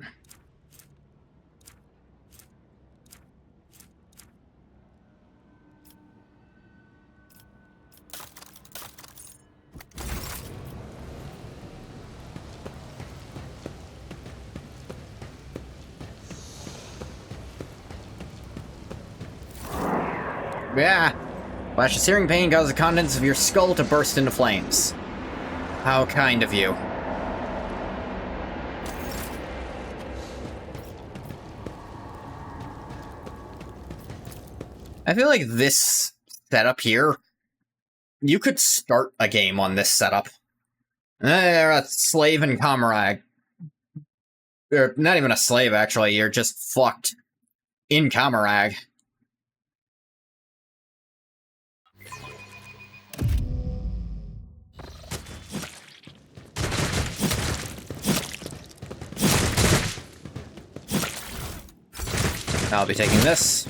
Yeah. Flash of searing pain causes the contents of your skull to burst into flames. How kind of you. I feel like this setup here, you could start a game on this setup. You're a slave in Comorragh. You're not even a slave, actually. You're just fucked in Comorragh. I'll be taking this.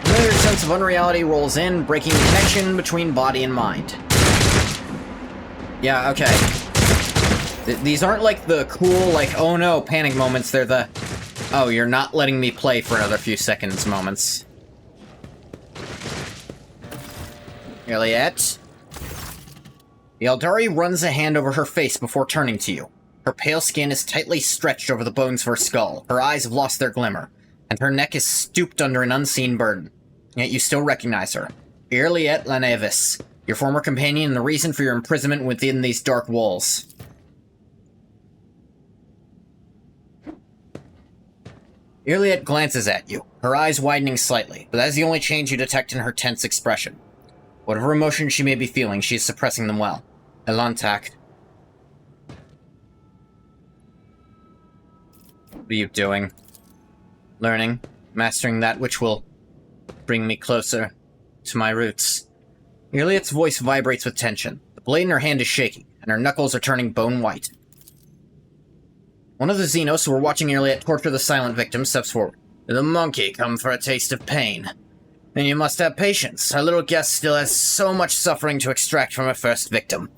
Familiar sense of unreality rolls in, breaking the connection between body and mind. Yeah, okay. These aren't like the cool, like, oh no, panic moments. They're the, oh, you're not letting me play for another few seconds moments. Iliad. The Eldari runs a hand over her face before turning to you. Her pale skin is tightly stretched over the bones of her skull. Her eyes have lost their glimmer, and her neck is stooped under an unseen burden. Yet you still recognize her. Iliad Lanevis, your former companion and the reason for your imprisonment within these dark walls. Iliad glances at you, her eyes widening slightly, but that is the only change you detect in her tense expression. Whatever emotions she may be feeling, she is suppressing them well. Elantak. What are you doing? Learning, mastering that which will bring me closer to my roots. Iliad's voice vibrates with tension. The blade in her hand is shaking, and her knuckles are turning bone white. One of the Xenos who were watching Iliad torture the silent victim steps forward. Did the monkey come for a taste of pain? Then you must have patience. Our little guest still has so much suffering to extract from her first victim.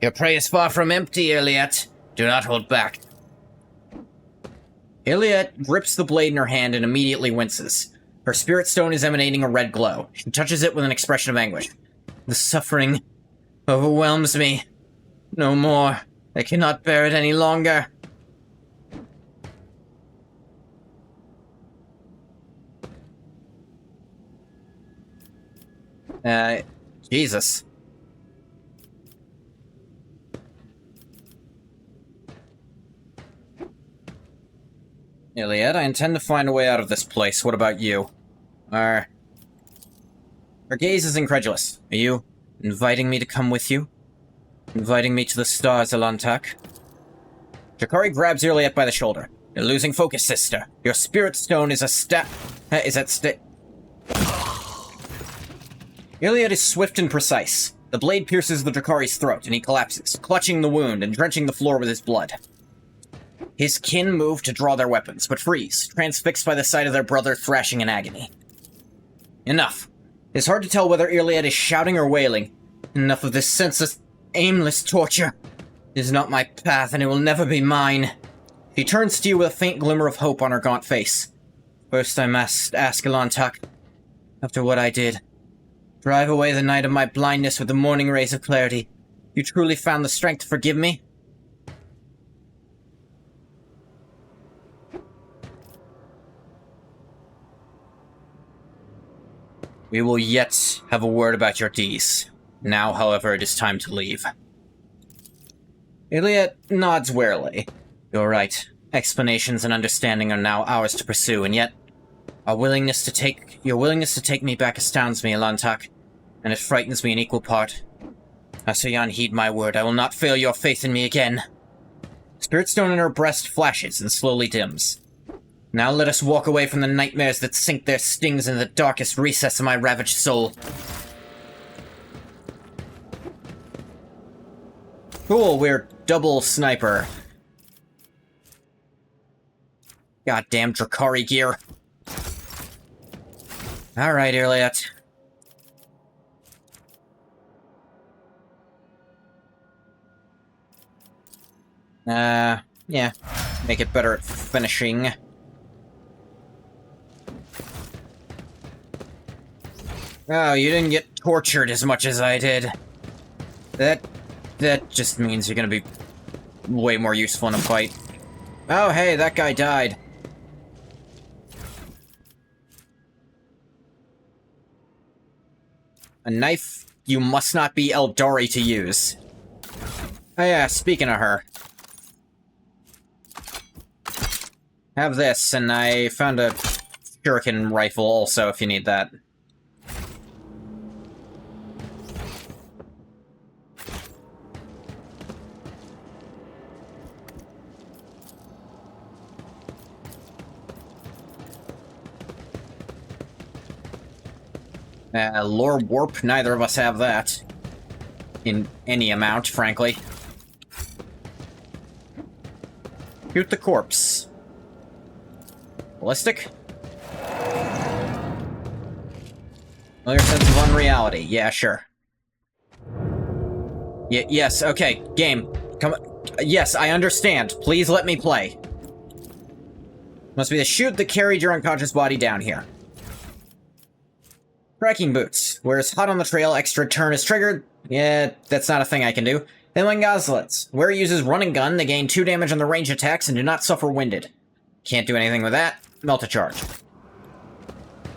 Your prey is far from empty, Iliad. Do not hold back. Iliad grips the blade in her hand and immediately winces. Her spirit stone is emanating a red glow. She touches it with an expression of anguish. The suffering overwhelms me. No more. I cannot bear it any longer. Jesus. Iliad, I intend to find a way out of this place. What about you? Her gaze is incredulous. Are you inviting me to come with you? Inviting me to the stars, Elantak? Drakari grabs Iliad by the shoulder. You're losing focus, sister. Your spirit stone is at stake. Iliad is swift and precise. The blade pierces the Drakari's throat, and he collapses, clutching the wound and drenching the floor with his blood. His kin move to draw their weapons, but freeze, transfixed by the sight of their brother thrashing in agony. Enough. It's hard to tell whether Iliad is shouting or wailing. Enough of this senseless, aimless torture. It is not my path, and it will never be mine. She turns to you with a faint glimmer of hope on her gaunt face. First I must ask Elantak, after what I did, drive away the night of my blindness with the morning rays of clarity. You truly found the strength to forgive me? We will yet have a word about your deeds. Now, however, it is time to leave. Iliad nods warily. You're right. Explanations and understanding are now ours to pursue, and yet your willingness to take me back astounds me, Elantak, and it frightens me in equal part. Asayan, heed my word. I will not fail your faith in me again. Spirit stone in her breast flashes and slowly dims. Now let us walk away from the nightmares that sink their stings in the darkest recess of my ravaged soul. Cool, we're double sniper. Goddamn Drakari gear. Alright, Iliad. Yeah. Make it better at finishing. Oh, you didn't get tortured as much as I did. That just means you're gonna be way more useful in a fight. Oh, hey, that guy died. A knife you must not be Eldari to use. Oh yeah, speaking of her. Have this, and I found a shuriken rifle also, if you need that. Lore warp, neither of us have that. In any amount, frankly. Shoot the corpse. Ballistic? Familiar sense of unreality. Yeah, sure. Yes, okay. Game. Come on. Yes, I understand. Please let me play. Must be the chute that carried your unconscious body down here. Tracking boots. Where's hot on the trail, extra turn is triggered. Yeah, that's not a thing I can do. Thinling gauntlets. Where it uses running gun, they gain 2 damage on the range attacks and do not suffer winded. Can't do anything with that. Melt a charge.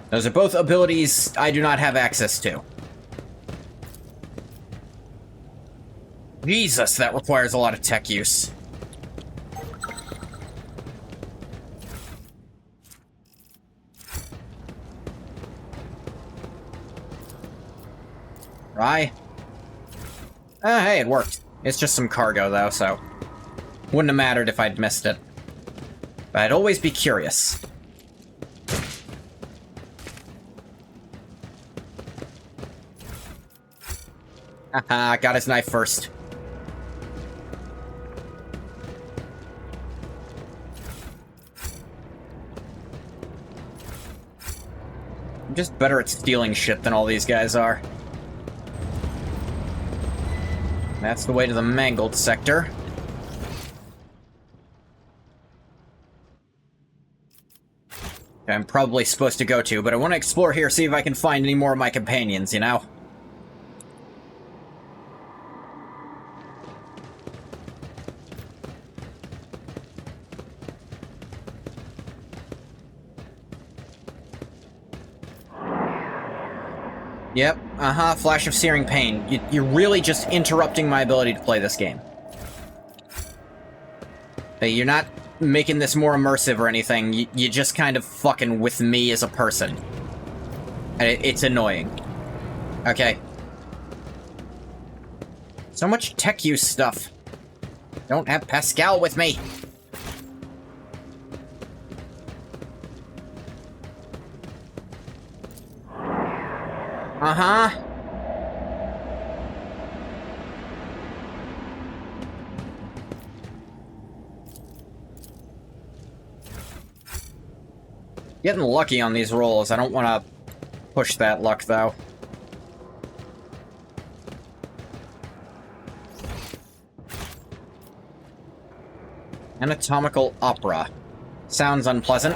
Those are both abilities I do not have access to. Jesus, that requires a lot of tech use. Right? Hey, it worked. It's just some cargo, though, so... wouldn't have mattered if I'd missed it. But I'd always be curious. Haha, got his knife first. I'm just better at stealing shit than all these guys are. That's the way to the mangled sector. I'm probably supposed to go to, but I want to explore here, see if I can find any more of my companions, you know? Yep, flash of searing pain. You're really just interrupting my ability to play this game. Hey, you're not making this more immersive or anything, you're just kind of fucking with me as a person. And it's annoying. Okay. So much tech use stuff. Don't have Pascal with me. Getting lucky on these rolls. I don't want to push that luck, though. Anatomical opera. Sounds unpleasant.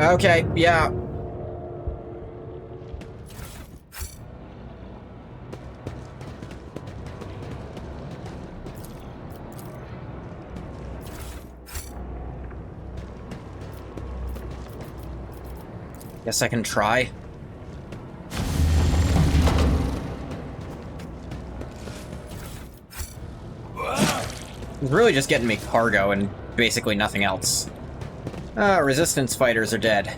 Okay, yeah. Guess I can try. It's really just getting me cargo and basically nothing else. Resistance fighters are dead.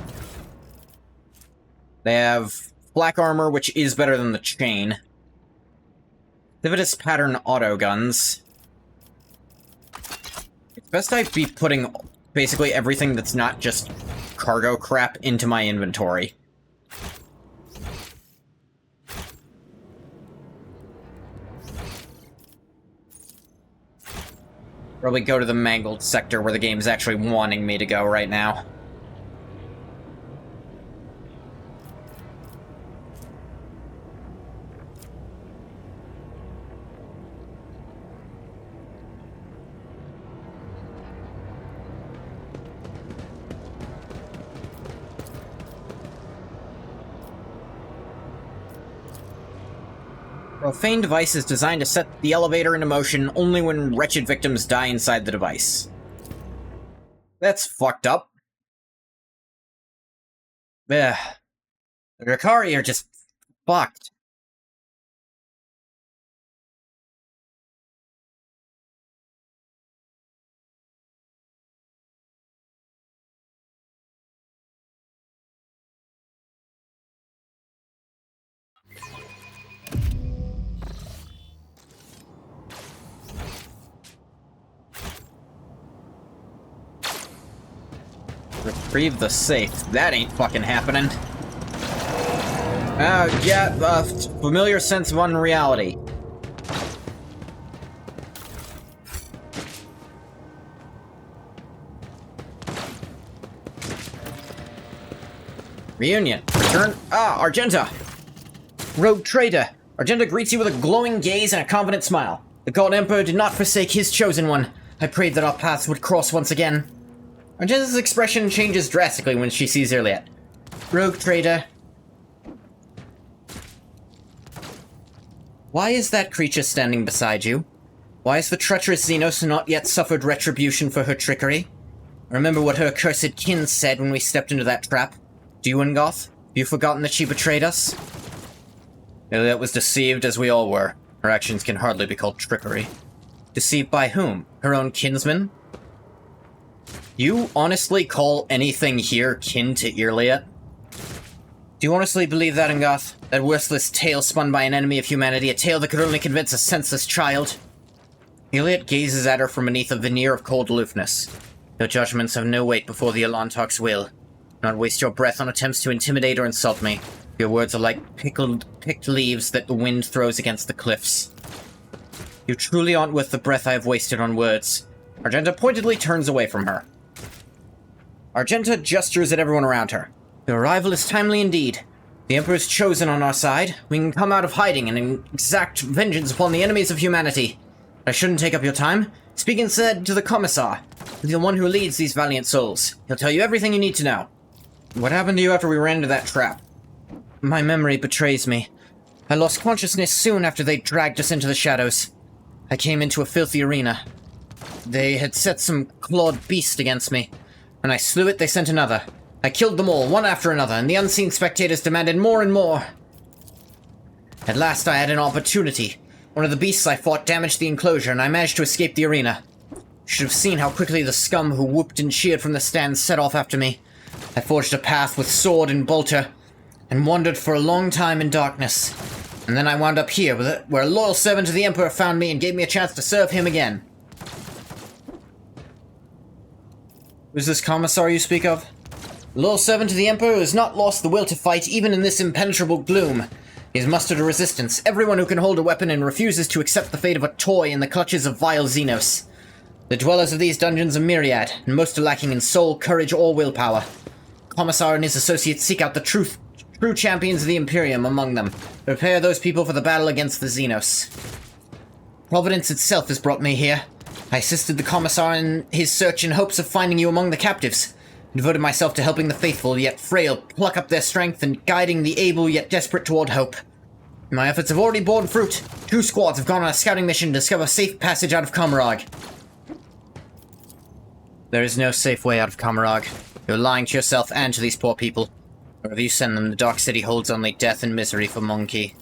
They have flak armor, which is better than the chain. Civitas pattern auto guns. It's best I be putting basically everything that's not just cargo crap into my inventory. Probably go to the mangled sector where the game's actually wanting me to go right now. Profane device is designed to set the elevator into motion only when wretched victims die inside the device. That's fucked up. Ugh. The Drakari are just fucked. Retrieve the safe. That ain't fucking happening. Yeah, familiar sense of unreality. Reunion. Return. Argenta! Rogue traitor. Argenta greets you with a glowing gaze and a confident smile. The God Emperor did not forsake his chosen one. I prayed that our paths would cross once again. Argenta's expression changes drastically when she sees Iliad. Rogue traitor. Why is that creature standing beside you? Why has the treacherous Xenos not yet suffered retribution for her trickery? Remember what her accursed kin said when we stepped into that trap? Do you, Ungoth? Have you forgotten that she betrayed us? Iliad was deceived, as we all were. Her actions can hardly be called trickery. Deceived by whom? Her own kinsman? You honestly call anything here kin to Iliad? Do you honestly believe that, Ungoth? That worthless tale spun by an enemy of humanity, a tale that could only convince a senseless child? Iliad gazes at her from beneath a veneer of cold aloofness. Your judgments have no weight before the Alantok's will. Do not waste your breath on attempts to intimidate or insult me. Your words are like picked leaves that the wind throws against the cliffs. You truly aren't worth the breath I have wasted on words. Argenta pointedly turns away from her. Argenta gestures at everyone around her. Your arrival is timely indeed. The Emperor's chosen on our side. We can come out of hiding and exact vengeance upon the enemies of humanity. I shouldn't take up your time. Speak instead to the Commissar, the one who leads these valiant souls. He'll tell you everything you need to know. What happened to you after we ran into that trap? My memory betrays me. I lost consciousness soon after they dragged us into the shadows. I came into a filthy arena. They had set some clawed beast against me. When I slew it, they sent another. I killed them all, one after another, and the unseen spectators demanded more and more. At last I had an opportunity. One of the beasts I fought damaged the enclosure, and I managed to escape the arena. You should have seen how quickly the scum who whooped and cheered from the stands set off after me. I forged a path with sword and bolter, and wandered for a long time in darkness. And then I wound up here, where a loyal servant of the Emperor found me and gave me a chance to serve him again. Who's this Commissar you speak of? The loyal servant of the Emperor has not lost the will to fight even in this impenetrable gloom. He has mustered a resistance, everyone who can hold a weapon and refuses to accept the fate of a toy in the clutches of vile Xenos. The dwellers of these dungeons are myriad, and most are lacking in soul, courage, or willpower. Commissar and his associates seek out the true champions of the Imperium among them. Prepare those people for the battle against the Xenos. Providence itself has brought me here. I assisted the Commissar in his search in hopes of finding you among the captives. I devoted myself to helping the faithful yet frail pluck up their strength and guiding the able yet desperate toward hope. My efforts have already borne fruit. 2 squads have gone on a scouting mission to discover safe passage out of Comorragh. There is no safe way out of Comorragh. You're lying to yourself and to these poor people. Wherever you send them, the Dark City holds only death and misery for Monkey.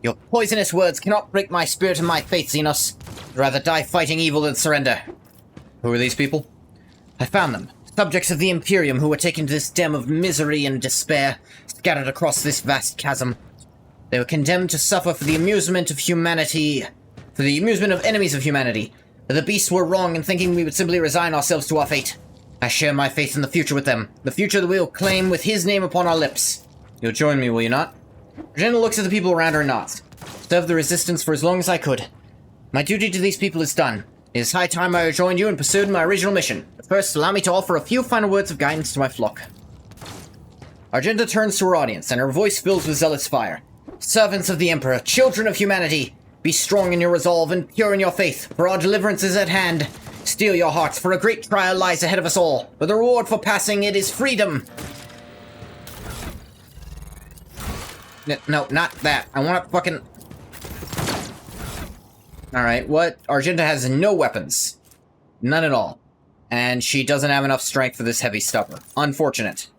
Your poisonous words cannot break my spirit and my faith, Xenos. I'd rather die fighting evil than surrender. Who are these people? I found them. Subjects of the Imperium who were taken to this den of misery and despair, scattered across this vast chasm. They were condemned to suffer for the amusement of humanity, for the amusement of enemies of humanity. But the beasts were wrong in thinking we would simply resign ourselves to our fate. I share my faith in the future with them, the future that we will claim with his name upon our lips. You'll join me, will you not? Regina looks at the people around her and nods. Serve the resistance for as long as I could. My duty to these people is done. It is high time I joined you and pursued my original mission. But first, allow me to offer a few final words of guidance to my flock. Argenta turns to her audience, and her voice fills with zealous fire. Servants of the Emperor, children of humanity, be strong in your resolve and pure in your faith, for our deliverance is at hand. Steel your hearts, for a great trial lies ahead of us all. But the reward for passing it is freedom. No, not that. I want to fucking... Alright, what? Argenta has no weapons. None at all. And she doesn't have enough strength for this heavy stubber. Unfortunate.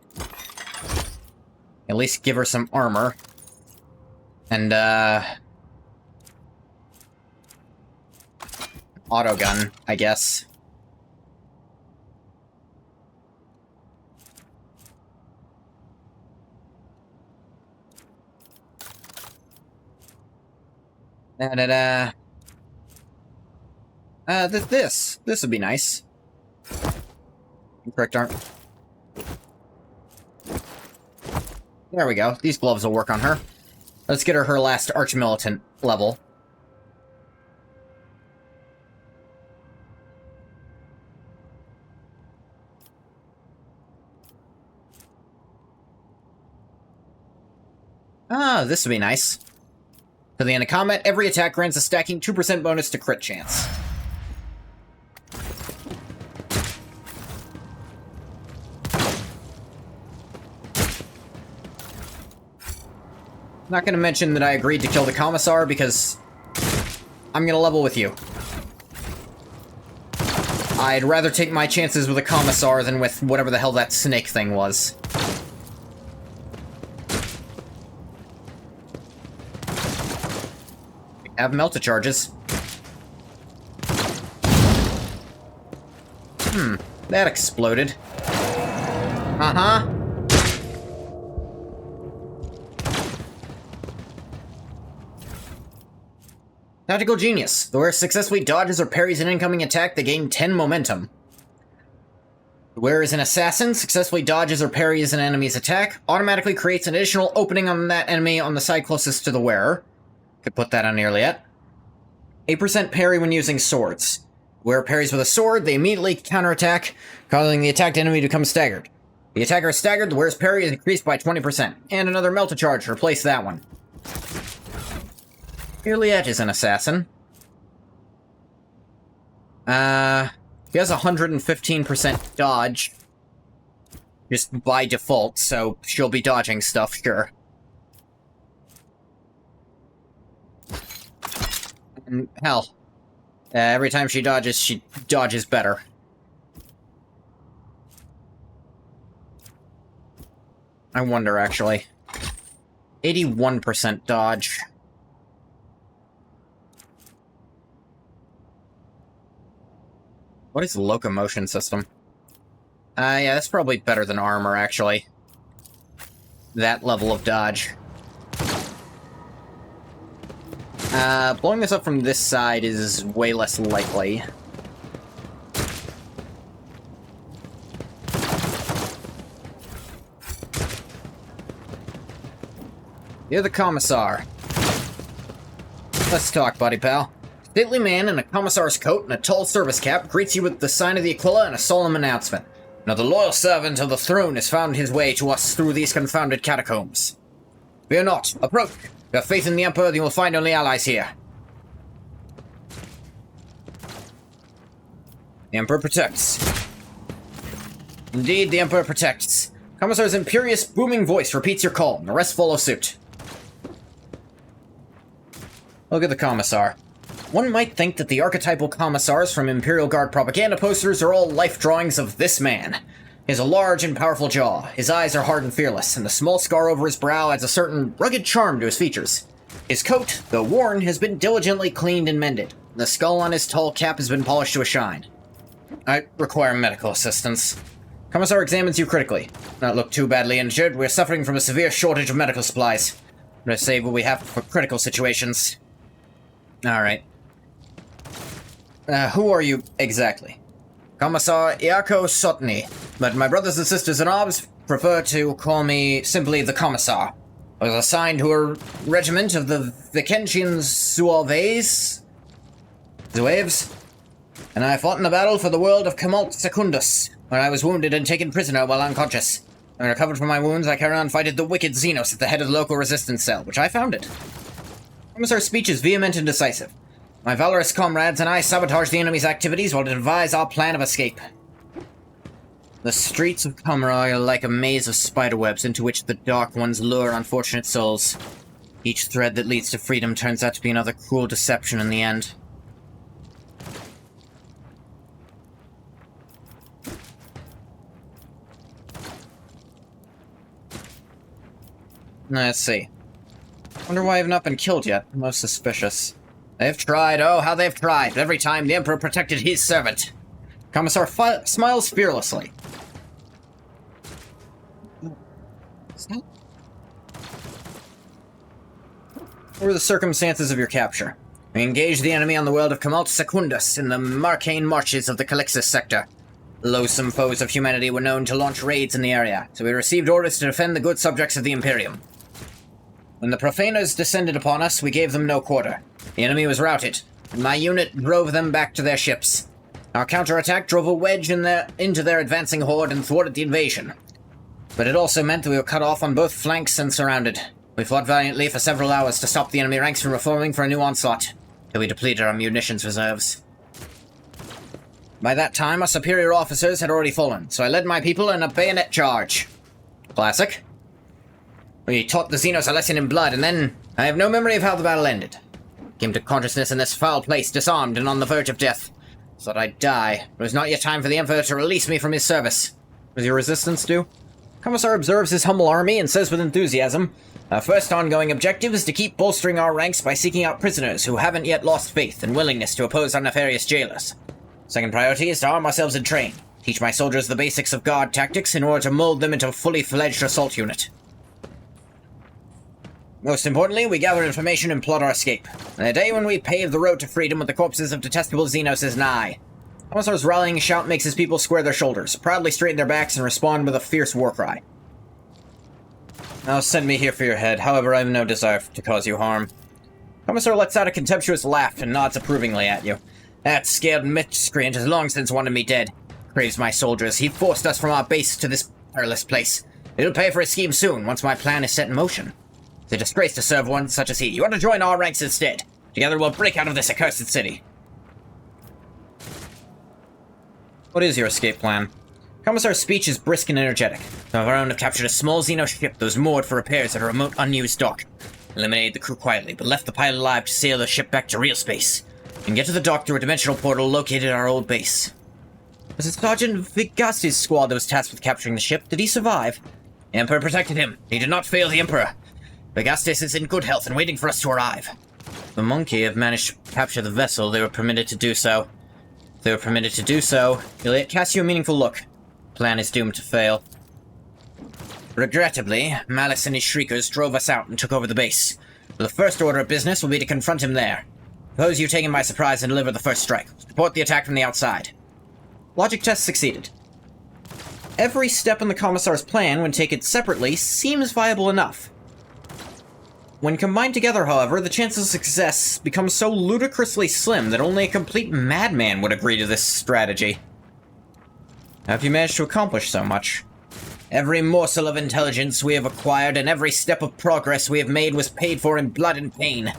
At least give her some armor. And, autogun, I guess. This would be nice. Correct arm. There we go. These gloves will work on her. Let's get her last Arch-Militant level. Ah, this would be nice. To the end of combat, every attack grants a stacking 2% bonus to crit chance. Not gonna mention that I agreed to kill the Commissar because I'm gonna level with you. I'd rather take my chances with a Commissar than with whatever the hell that snake thing was. We have melta charges. That exploded. Uh-huh. Tactical Genius. The wearer successfully dodges or parries an incoming attack, they gain 10 momentum. The wearer is an assassin, successfully dodges or parries an enemy's attack, automatically creates an additional opening on that enemy on the side closest to the wearer. Could put that on Nearliet. 8% parry when using swords. The wearer parries with a sword, they immediately counterattack, causing the attacked enemy to become staggered. The attacker is staggered, the wearer's parry is increased by 20%. And another Melta Charge to replace that one. Nearliet is an assassin. He has 115% dodge. Just by default, so she'll be dodging stuff, sure. And hell, every time she dodges better. I wonder, actually. 81% dodge. What is locomotion system? Yeah, that's probably better than armor, actually. That level of dodge. Blowing this up from this side is way less likely. You're the Commissar. Let's talk, buddy pal. Stately man in a commissar's coat and a tall service cap greets you with the sign of the Aquila and a solemn announcement. Now the loyal servant of the throne has found his way to us through these confounded catacombs. Fear not. Approach. If you have faith in the Emperor, you will find only allies here. The Emperor protects. Indeed, the Emperor protects. Commissar's imperious, booming voice repeats your call, and the rest follow suit. Look at the Commissar. One might think that the archetypal commissars from Imperial Guard propaganda posters are all life drawings of this man. He has a large and powerful jaw, his eyes are hard and fearless, and the small scar over his brow adds a certain rugged charm to his features. His coat, though worn, has been diligently cleaned and mended. The skull on his tall cap has been polished to a shine. I require medical assistance. Commissar examines you critically. Not look too badly injured, we're suffering from a severe shortage of medical supplies. I'm gonna save what we have for critical situations. Alright. Who are you exactly? Commissar Iako Sotny, but my brothers and sisters in arms prefer to call me simply the Commissar. I was assigned to a regiment of the Vicentian Zouaves, and I fought in a battle for the world of Comorragh Secundus, where I was wounded and taken prisoner while unconscious. When I recovered from my wounds, I carried on fighting the wicked Xenos at the head of the local resistance cell, which I founded. Commissar's speech is vehement and decisive. My valorous comrades and I sabotage the enemy's activities while to devise our plan of escape. The streets of Comorragh are like a maze of spiderwebs into which the Dark Ones lure unfortunate souls. Each thread that leads to freedom turns out to be another cruel deception in the end. Let's see. Wonder why I've not been killed yet. Most suspicious. They've tried, oh how they've tried, but every time the Emperor protected his servant. Commissar smiles fearlessly. What were the circumstances of your capture? We engaged the enemy on the world of Comorragh Secundus in the Marcane marshes of the Calixis sector. Loathsome foes of humanity were known to launch raids in the area, so we received orders to defend the good subjects of the Imperium. When the profaners descended upon us, we gave them no quarter. The enemy was routed, and my unit drove them back to their ships. Our counterattack drove a wedge into their advancing horde and thwarted the invasion. But it also meant that we were cut off on both flanks and surrounded. We fought valiantly for several hours to stop the enemy ranks from reforming for a new onslaught, till we depleted our munitions reserves. By that time, our superior officers had already fallen, so I led my people in a bayonet charge. Classic. We taught the Xenos a lesson in blood, and then I have no memory of how the battle ended. Came to consciousness in this foul place, disarmed and on the verge of death. Thought I'd die. It was not yet time for the Emperor to release me from his service. Was your resistance due? Commissar observes his humble army and says with enthusiasm, "Our first ongoing objective is to keep bolstering our ranks by seeking out prisoners who haven't yet lost faith and willingness to oppose our nefarious jailers. Second priority is to arm ourselves and train. Teach my soldiers the basics of guard tactics in order to mold them into a fully fledged assault unit. Most importantly, we gather information and plot our escape. The day when we pave the road to freedom with the corpses of detestable Xenos is nigh." Commissar's rallying shout makes his people square their shoulders, proudly straighten their backs, and respond with a fierce war cry. "Now send me here for your head, however I have no desire to cause you harm." Commissar lets out a contemptuous laugh and nods approvingly at you. "That scared miscreant has long since wanted me dead. Craves my soldiers. He forced us from our base to this perilous place. It'll pay for his scheme soon, once my plan is set in motion. It's a disgrace to serve one such as he. You ought to join our ranks instead. Together we'll break out of this accursed city." What is your escape plan? Commissar's speech is brisk and energetic. Some of our own have captured a small Xeno ship that was moored for repairs at a remote, unused dock. Eliminated the crew quietly, but left the pilot alive to sail the ship back to real space, and get to the dock through a dimensional portal located at our old base. Was it Sergeant Vigasti's squad that was tasked with capturing the ship? Did he survive? The Emperor protected him. He did not fail the Emperor. Vigastis is in good health and waiting for us to arrive. The monkey have managed to capture the vessel. They were permitted to do so. If they were permitted to do so, Iliad casts you a meaningful look. Plan is doomed to fail. Regrettably, Malice and his Shriekers drove us out and took over the base. The first order of business will be to confront him there. Suppose you take him by surprise and deliver the first strike. Support the attack from the outside. Logic test succeeded. Every step in the Commissar's plan, when taken separately, seems viable enough. When combined together, however, the chances of success become so ludicrously slim that only a complete madman would agree to this strategy. How have you managed to accomplish so much? Every morsel of intelligence we have acquired and every step of progress we have made was paid for in blood and pain.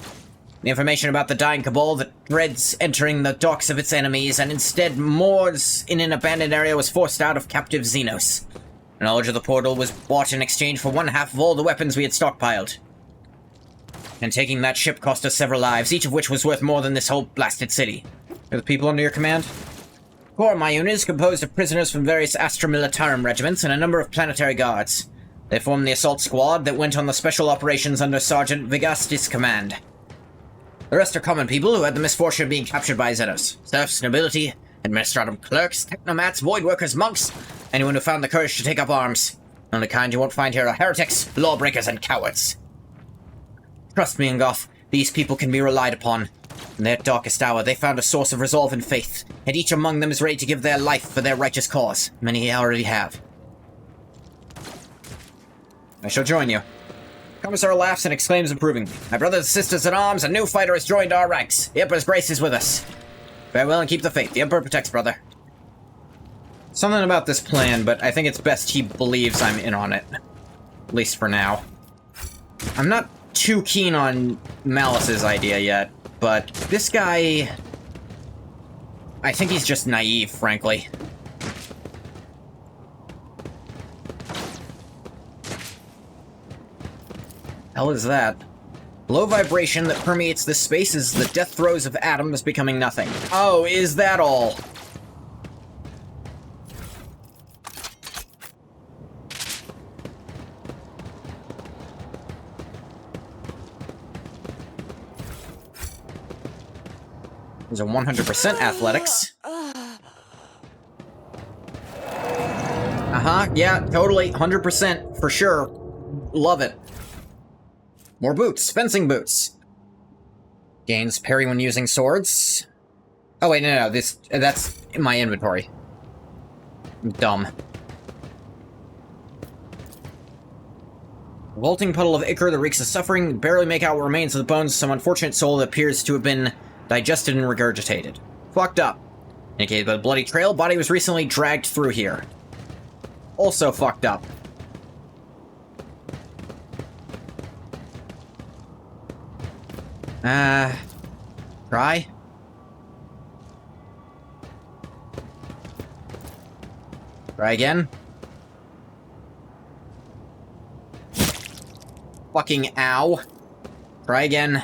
The information about the dying cabal that dreads entering the docks of its enemies and instead moors in an abandoned area was forced out of captive Xenos. Knowledge of the portal was bought in exchange for 1/2 of all the weapons we had stockpiled. And taking that ship cost us several lives, each of which was worth more than this whole blasted city. Are the people under your command? Core of my unit is composed of prisoners from various Astra Militarum regiments and a number of planetary guards. They form the assault squad that went on the special operations under Sergeant Vigastis' command. The rest are common people who had the misfortune of being captured by Xenos. Serfs, nobility, administratum clerks, technomats, void workers, monks, anyone who found the courage to take up arms. The only kind you won't find here are heretics, lawbreakers, and cowards. Trust me, Ngoth, these people can be relied upon. In their darkest hour, they found a source of resolve and faith, and each among them is ready to give their life for their righteous cause. Many already have. I shall join you. Commissar laughs and exclaims approvingly. My brothers and sisters in arms, a new fighter has joined our ranks. The Emperor's grace is with us. Farewell and keep the faith. The Emperor protects, brother. Something about this plan, but I think it's best he believes I'm in on it. At least for now. I'm not too keen on Malice's idea yet, but this guy... I think he's just naive, frankly. Hell is that? Low vibration that permeates this space is the death throes of atoms becoming nothing. Oh, is that all? There's a 100% athletics. Yeah, totally, 100%, for sure. Love it. More boots, fencing boots. Gains parry when using swords. Oh wait, no, that's in my inventory. I'm dumb. Vaulting puddle of ichor that reeks of suffering, barely make out what remains of the bones of some unfortunate soul that appears to have been digested and regurgitated. Fucked up. Indicated by the bloody trail, body was recently dragged through here. Also fucked up. Try? Try again? Fucking ow. Try again.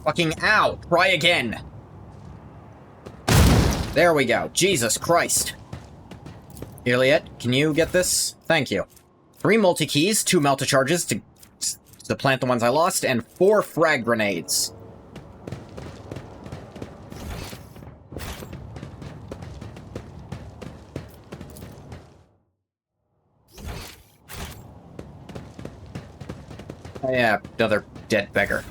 Fucking ow. Try again. There we go. Jesus Christ. Iliad, can you get this? Thank you. 3 multi-keys, 2 melta-charges to plant the ones I lost, and 4 frag grenades. Oh yeah, another dead beggar.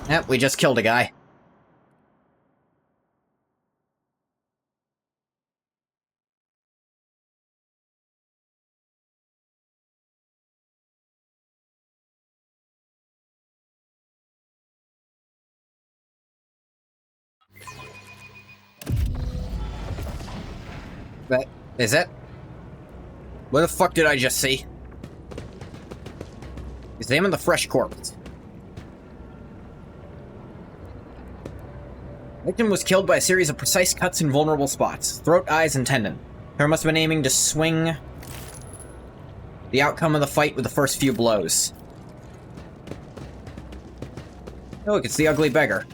Yep, we just killed a guy. That is it? What the fuck did I just see? Examine the fresh corpse. Victim was killed by a series of precise cuts in vulnerable spots. Throat, eyes, and tendon. Her must have been aiming to swing the outcome of the fight with the first few blows. Oh, look, it's the ugly beggar.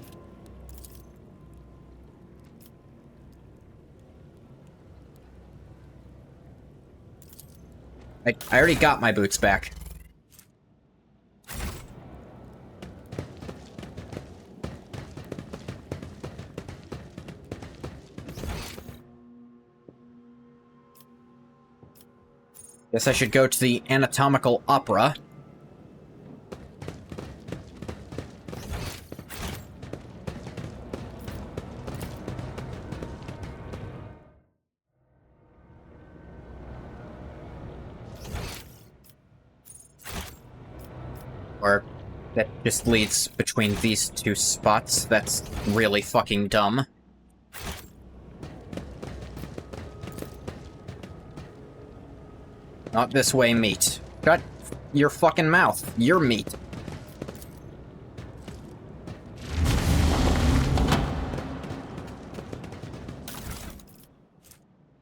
I already got my boots back. Guess I should go to the anatomical opera. Or that just leads between these 2 spots. That's really fucking dumb. Not this way, meat. Shut your fucking mouth. You're meat.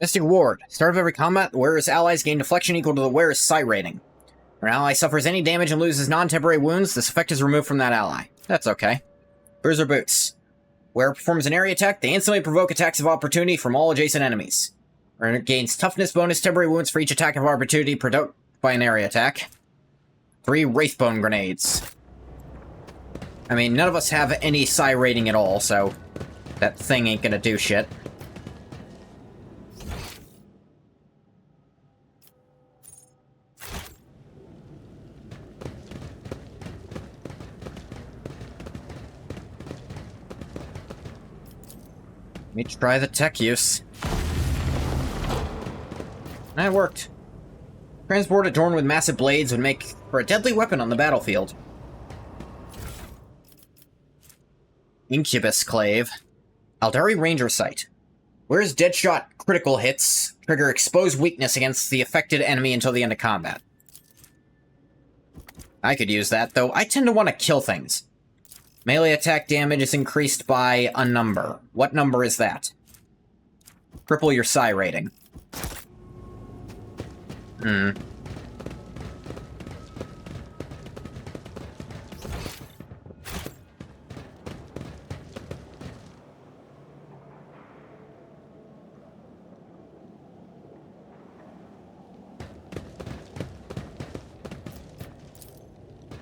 Mystic Ward. Start of every combat, the wearer's allies gain deflection equal to the wearer's psi rating. When an ally suffers any damage and loses non-temporary wounds, this effect is removed from that ally. That's okay. Bruiser Boots. Wearer performs an area attack, they instantly provoke attacks of opportunity from all adjacent enemies. Or it gains toughness bonus temporary wounds for each attack of opportunity provoked by an area attack. 3 Wraithbone grenades. I mean, none of us have any psi rating at all, so that thing ain't gonna do shit. Let me try the tech use. That worked. Transport adorned with massive blades would make for a deadly weapon on the battlefield. Incubus Clave. Aldari Ranger Sight. Where's Deadshot critical hits trigger exposed weakness against the affected enemy until the end of combat. I could use that, though I tend to want to kill things. Melee attack damage is increased by a number. What number is that? Triple your psi rating.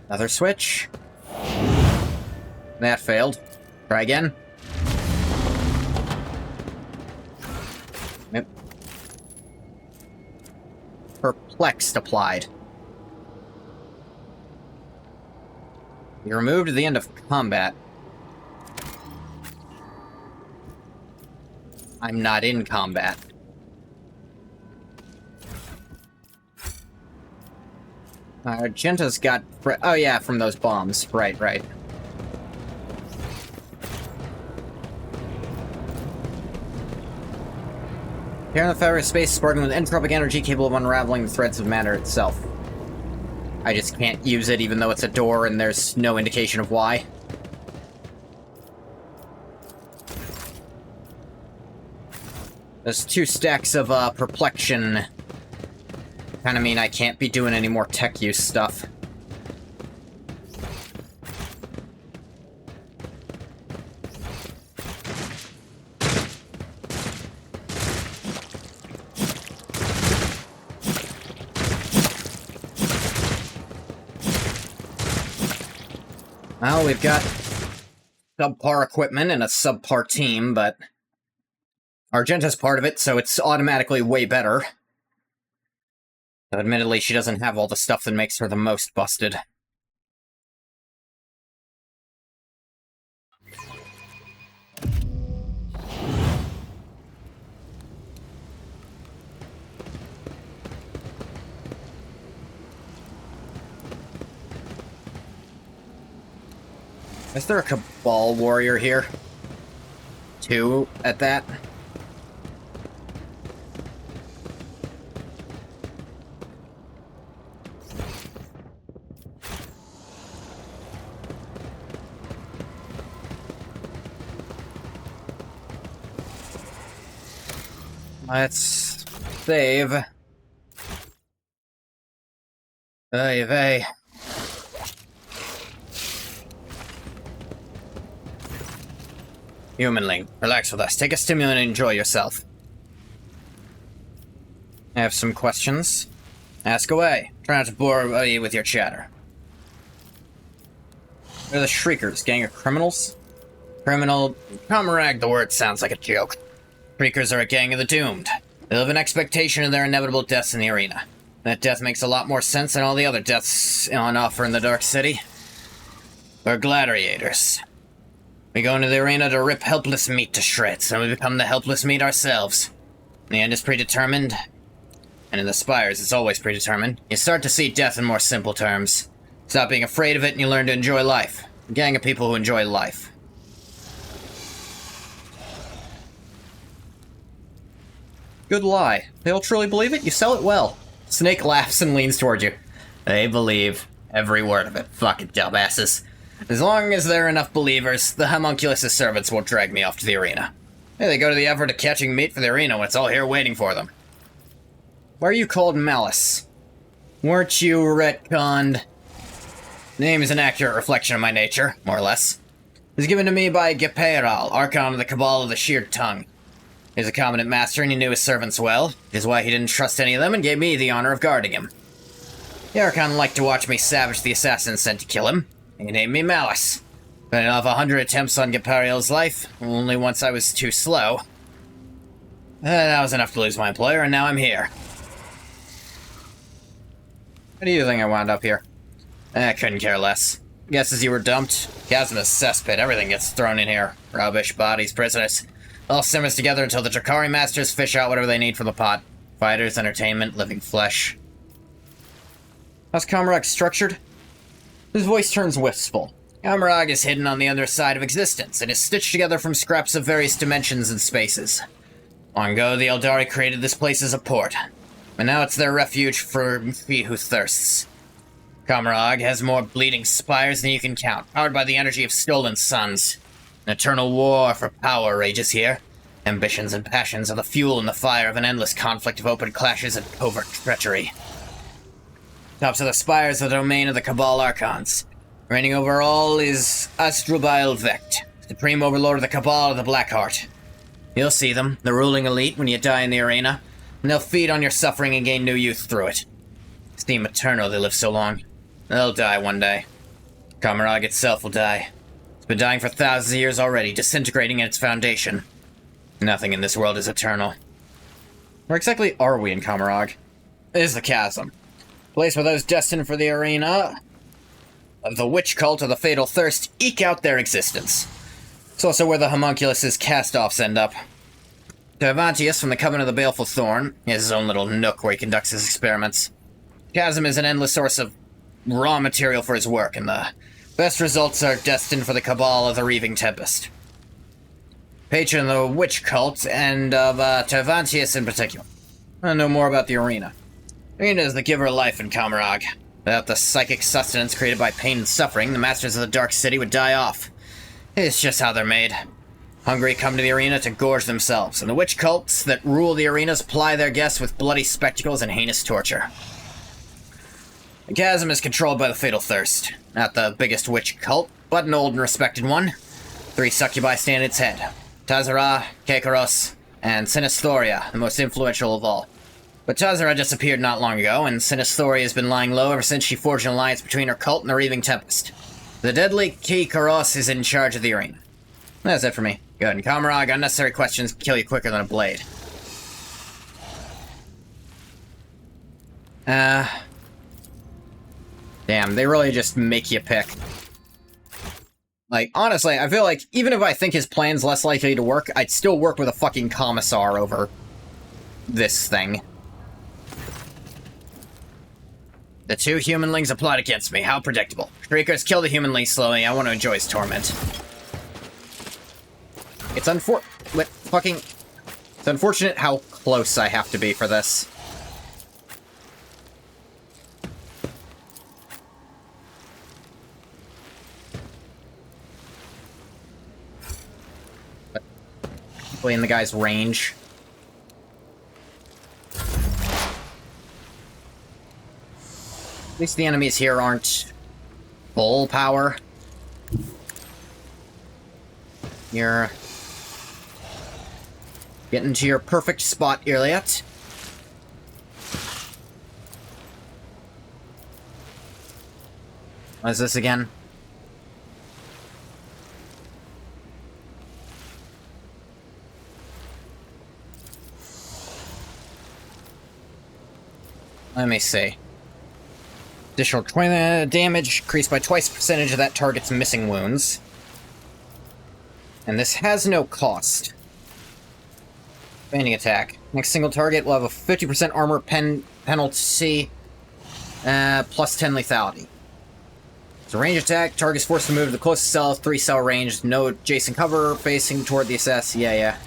Another switch. That failed. Try again. Yep. Perplexed applied. You're removed at the end of combat. I'm not in combat. Genta's got... Oh yeah, from those bombs. Right, right. Here in the fabric of space, sparking with entropic energy capable of unraveling the threads of matter itself. I just can't use it even though it's a door and there's no indication of why. There's 2 stacks of perplexion. Kinda mean I can't be doing any more tech use stuff. Well, we've got subpar equipment and a subpar team, but Argenta's part of it, so it's automatically way better. Though admittedly, she doesn't have all the stuff that makes her the most busted. Is there a Cabal warrior here? 2 at that? Let's save. Vey. Humanling, relax with us. Take a stimulant and enjoy yourself. I have some questions. Ask away. Try not to bore you with your chatter. They're the Shriekers, gang of criminals? Comorragh, the word sounds like a joke. Shriekers are a gang of the doomed. They live in expectation of their inevitable deaths in the arena. That death makes a lot more sense than all the other deaths on offer in the Dark City. We're gladiators. We go into the arena to rip helpless meat to shreds, and we become the helpless meat ourselves. The end is predetermined, and in the Spires it's always predetermined. You start to see death in more simple terms. Stop being afraid of it and you learn to enjoy life. A gang of people who enjoy life. Good lie. They all truly believe it? You sell it well. Snake laughs and leans toward you. They believe every word of it. Fucking dumbasses. As long as there are enough believers, the homunculus' servants won't drag me off to the arena. Hey, they go to the effort of catching meat for the arena when it's all here waiting for them. Why are you called Malice? Weren't you retconned? Name is an accurate reflection of my nature, more or less. It was given to me by Geperal, Archon of the Cabal of the Sheared Tongue. He's a competent master and he knew his servants well. Which is why he didn't trust any of them and gave me the honor of guarding him. The Archon liked to watch me savage the assassins sent to kill him. He named me Malice. But of 100 attempts on Geperil's life, only once I was too slow. That was enough to lose my employer, and now I'm here. How do you think I wound up here? I couldn't care less. Guesses you were dumped? Chasm is cesspit, everything gets thrown in here. Rubbish, bodies, prisoners. All simmers together until the Drakari masters fish out whatever they need from the pot. Fighters, entertainment, living flesh. How's Comorragh structured? His voice turns wistful. Comorragh is hidden on the other side of existence, and is stitched together from scraps of various dimensions and spaces. Long ago, the Eldari created this place as a port, and now it's their refuge for he who thirsts. Comorragh has more bleeding spires than you can count, powered by the energy of stolen suns. An eternal war for power rages here. Ambitions and passions are the fuel and the fire of an endless conflict of open clashes and covert treachery. Tops of the spires are the domain of the Cabal Archons. Reigning over all is Asdrubal Vecht, supreme overlord of the Cabal of the Blackheart. You'll see them, the ruling elite, when you die in the arena, and they'll feed on your suffering and gain new youth through it. Esteem eternal they live so long. They'll die one day. Comorragh itself will die. It's been dying for thousands of years already, disintegrating in its foundation. Nothing in this world is eternal. Where exactly are we in Comorragh? It is the Chasm. Place where those destined for the arena of the witch cult or the fatal thirst eke out their existence. It's also where the homunculus' cast-offs end up. To Avantius from the Coven of the Baleful Thorn, he has his own little nook where he conducts his experiments. Chasm is an endless source of raw material for his work, and the best results are destined for the Cabal of the Reaving Tempest. patron of the witch cult, and of Tervantius in particular. I know more about the arena. Arena is the giver of life in Comorragh. Without the psychic sustenance created by pain and suffering, the masters of the Dark City would die off. It's just how they're made. Hungry come to the arena to gorge themselves, and the witch cults that rule the arenas ply their guests with bloody spectacles and heinous torture. The chasm is controlled by the Fatal Thirst. Not the biggest witch cult, but an old and respected one. 3 succubi stand at its head. Tazara, Kekaros, and Sinisthoria, the most influential of all. But Tazara disappeared not long ago, and Sinisthoria has been lying low ever since she forged an alliance between her cult and the Reaving Tempest. The deadly Kekaros is in charge of the arena. That's it for me. Good. And Comorragh, unnecessary questions kill you quicker than a blade. Damn, they really just make you pick. Like, honestly, I feel like even if I think his plan's less likely to work, I'd still work with a fucking commissar over this thing. The 2 humanlings applied against me. How predictable. Shriekers kill the humanling slowly. I want to enjoy his torment. It's unfortunate how close I have to be for this. In the guy's range. At least the enemies here aren't full power. You're getting to your perfect spot, Iliot. What is this again? Let me see. Additional damage increased by twice the percentage of that target's missing wounds. And this has no cost. Expanding attack. Next single target will have a 50% armor penalty, plus 10 lethality. It's a range attack. Target's forced to move to the closest cell, 3 cell range, no adjacent cover, facing toward the assess. Yeah.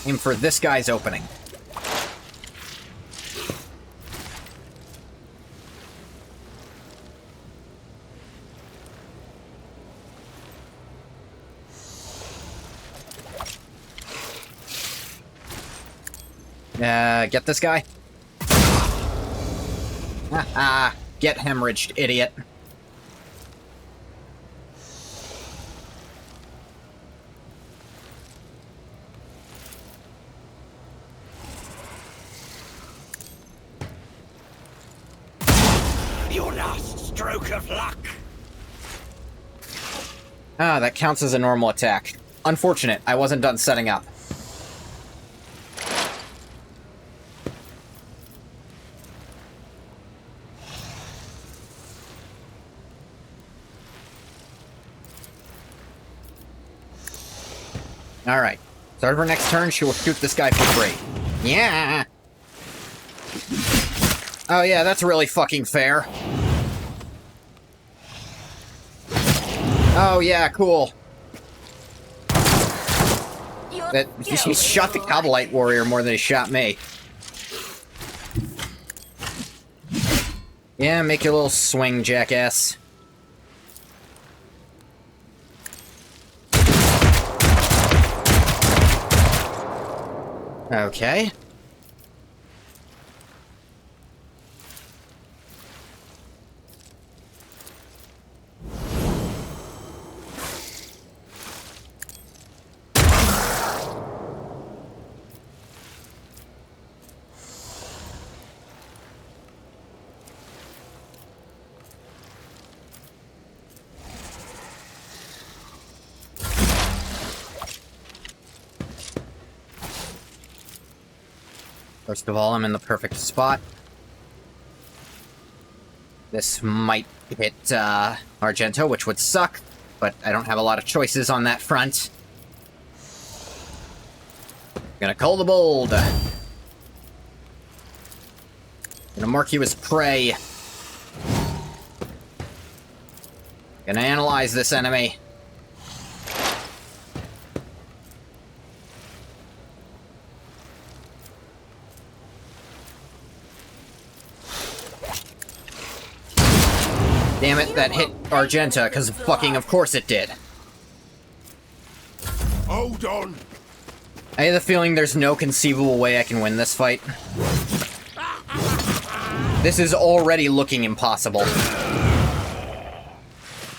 Aim for this guy's opening. Get this guy. Get hemorrhaged, idiot. Your last stroke of luck. That counts as a normal attack. Unfortunate, I wasn't done setting up. Alright. Start of her next turn, she will shoot this guy for free. Yeah! Oh yeah, that's really fucking fair. Oh yeah, cool. He shot the Kabbalite warrior more than he shot me. Yeah, make your little swing, jackass. Okay. First of all, I'm in the perfect spot. This might hit Argento, which would suck, but I don't have a lot of choices on that front. Gonna call the bold. Gonna mark you as prey. Gonna analyze this enemy. Damn it, that hit Argenta, because fucking of course it did. Hold on. I have the feeling there's no conceivable way I can win this fight. This is already looking impossible.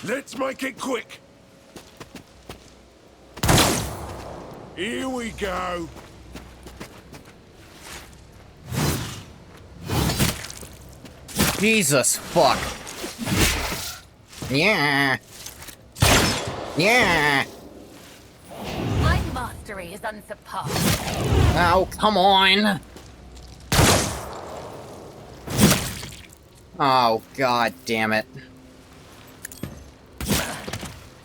Let's make it quick. Here we go. Jesus fuck. Yeah. Yeah. My mastery is unsurpassed. Oh, come on. Oh, god damn it.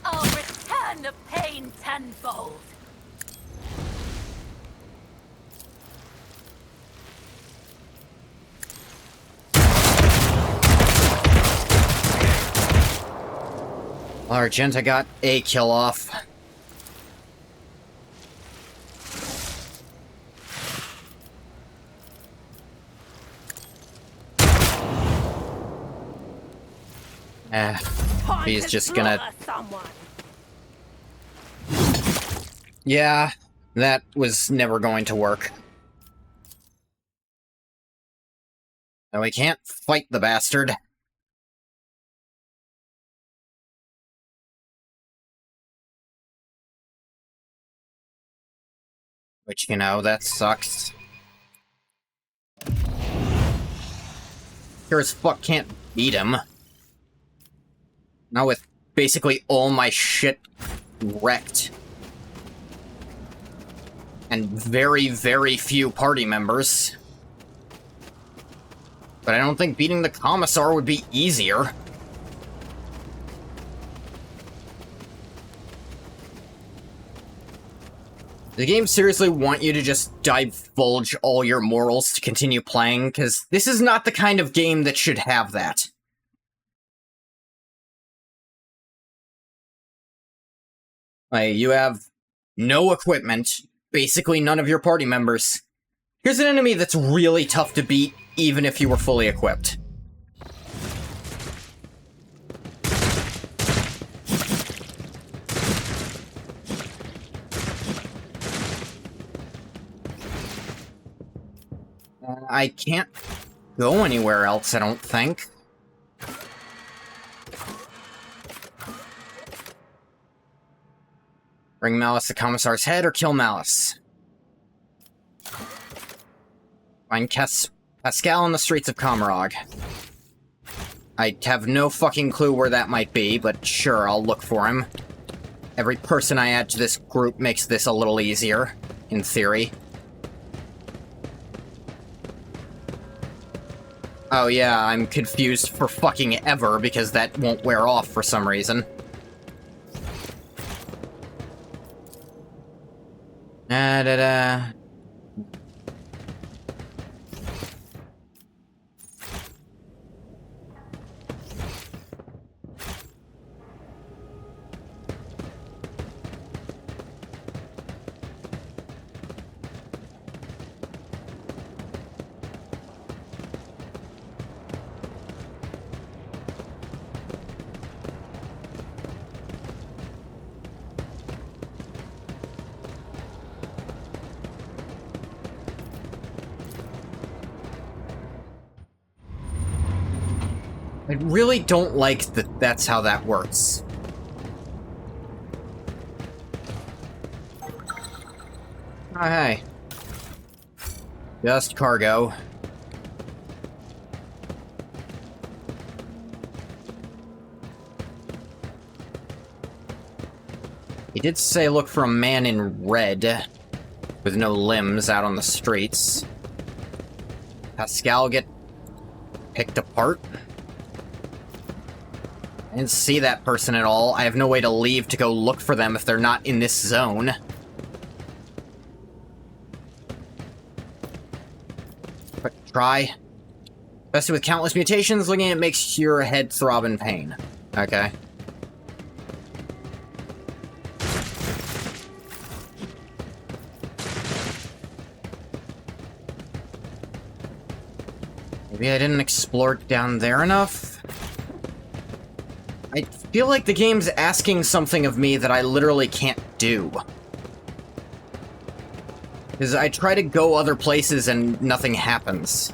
I'll return the pain tenfold. Argenta got a kill off. He's just gonna... Yeah, that was never going to work. And we can't fight the bastard. Which, you know, that sucks. Sure as fuck can't beat him. Not with basically all my shit wrecked. And very, very few party members. But I don't think beating the Commissar would be easier. The game seriously want you to just divulge all your morals to continue playing, because this is not the kind of game that should have that. Like, you have no equipment, basically none of your party members. Here's an enemy that's really tough to beat, even if you were fully equipped. I can't go anywhere else, I don't think. Bring Malice to Commissar's head or kill Malice. Find Pascal on the streets of Comorragh. I have no fucking clue where that might be, but sure, I'll look for him. Every person I add to this group makes this a little easier, in theory. Oh yeah, I'm confused for fucking ever because that won't wear off for some reason. Da-da-da. I really don't like that that's how that works. Oh, hey. Just cargo. He did say look for a man in red with no limbs out on the streets. Pascal get picked apart? I didn't see that person at all. I have no way to leave to go look for them if they're not in this zone. But try. Infested with countless mutations, looking at it makes your head throb in pain. Okay. Maybe I didn't explore down there enough? I feel like the game's asking something of me that I literally can't do. Because I try to go other places and nothing happens.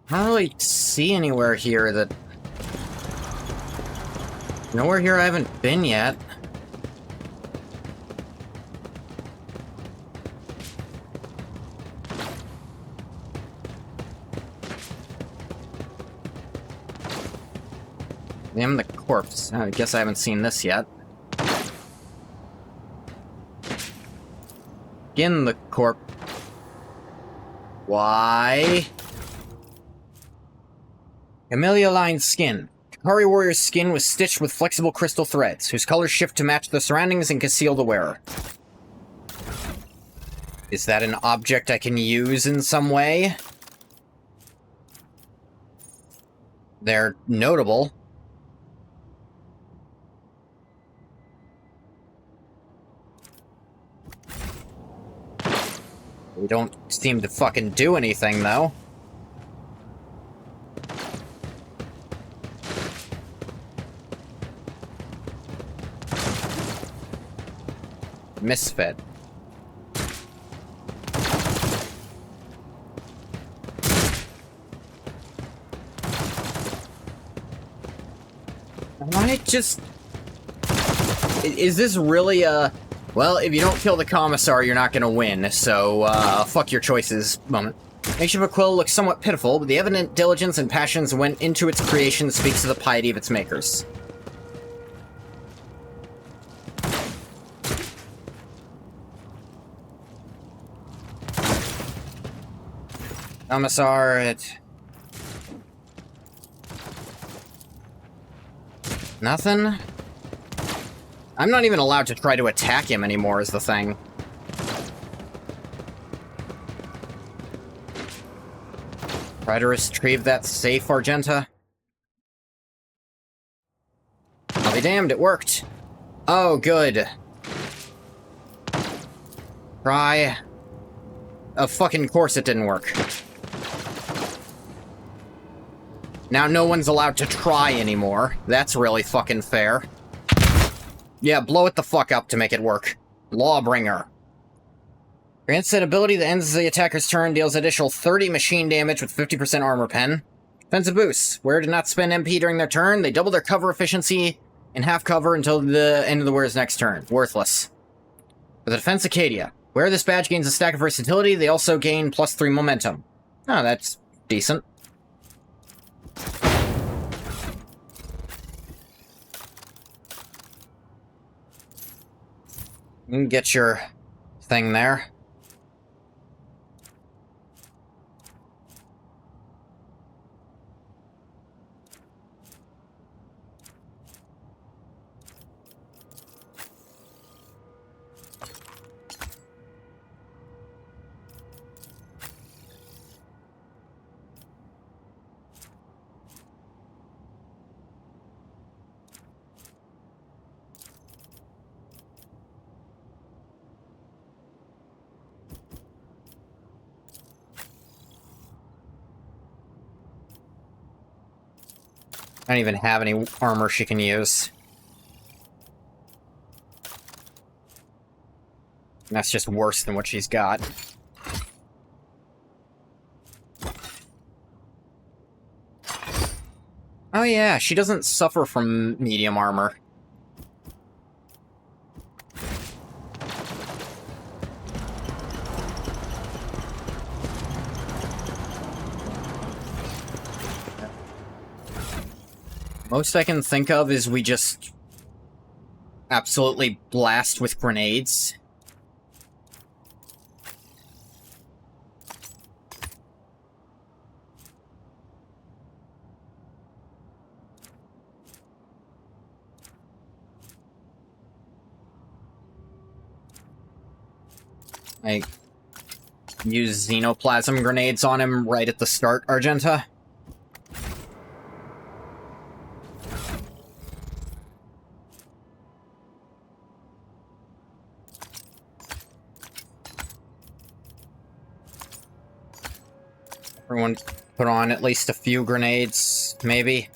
I don't really see anywhere here that... Nowhere here I haven't been yet. Damn the corpse. I guess I haven't seen this yet. Again, the corpse. Why? Camellia-lined skin. Kari warrior's skin was stitched with flexible crystal threads, whose colors shift to match the surroundings and conceal the wearer. Is that an object I can use in some way? They're notable. They don't seem to fucking do anything, though. Misfit. I just... Is this really a... Well, if you don't kill the Commissar, you're not gonna win, so, fuck your choices moment. Makeshift quill looks somewhat pitiful, but the evident diligence and passions went into its creation speaks to the piety of its makers. Commissar, it... Nothing? I'm not even allowed to try to attack him anymore, is the thing. Try to retrieve that safe, Argenta? I'll be damned, it worked. Oh, good. Try... Of fucking course it didn't work. Now no one's allowed to try anymore. That's really fucking fair. Yeah, blow it the fuck up to make it work. Lawbringer. Grants an ability that ends the attacker's turn, deals additional 30 machine damage with 50% armor pen. Defensive boost. Wearer did not spend MP during their turn. They double their cover efficiency in half cover until the end of the wearer's next turn. Worthless. For the defense Acadia. Wearer this badge gains a stack of versatility. They also gain +3 momentum. Oh, that's decent. You can get your thing there. I don't even have any armor she can use. And that's just worse than what she's got. Oh yeah, she doesn't suffer from medium armor. Most I can think of is we just absolutely blast with grenades. I use xenoplasm grenades on him right at the start, Argenta. Everyone put on at least a few grenades, maybe.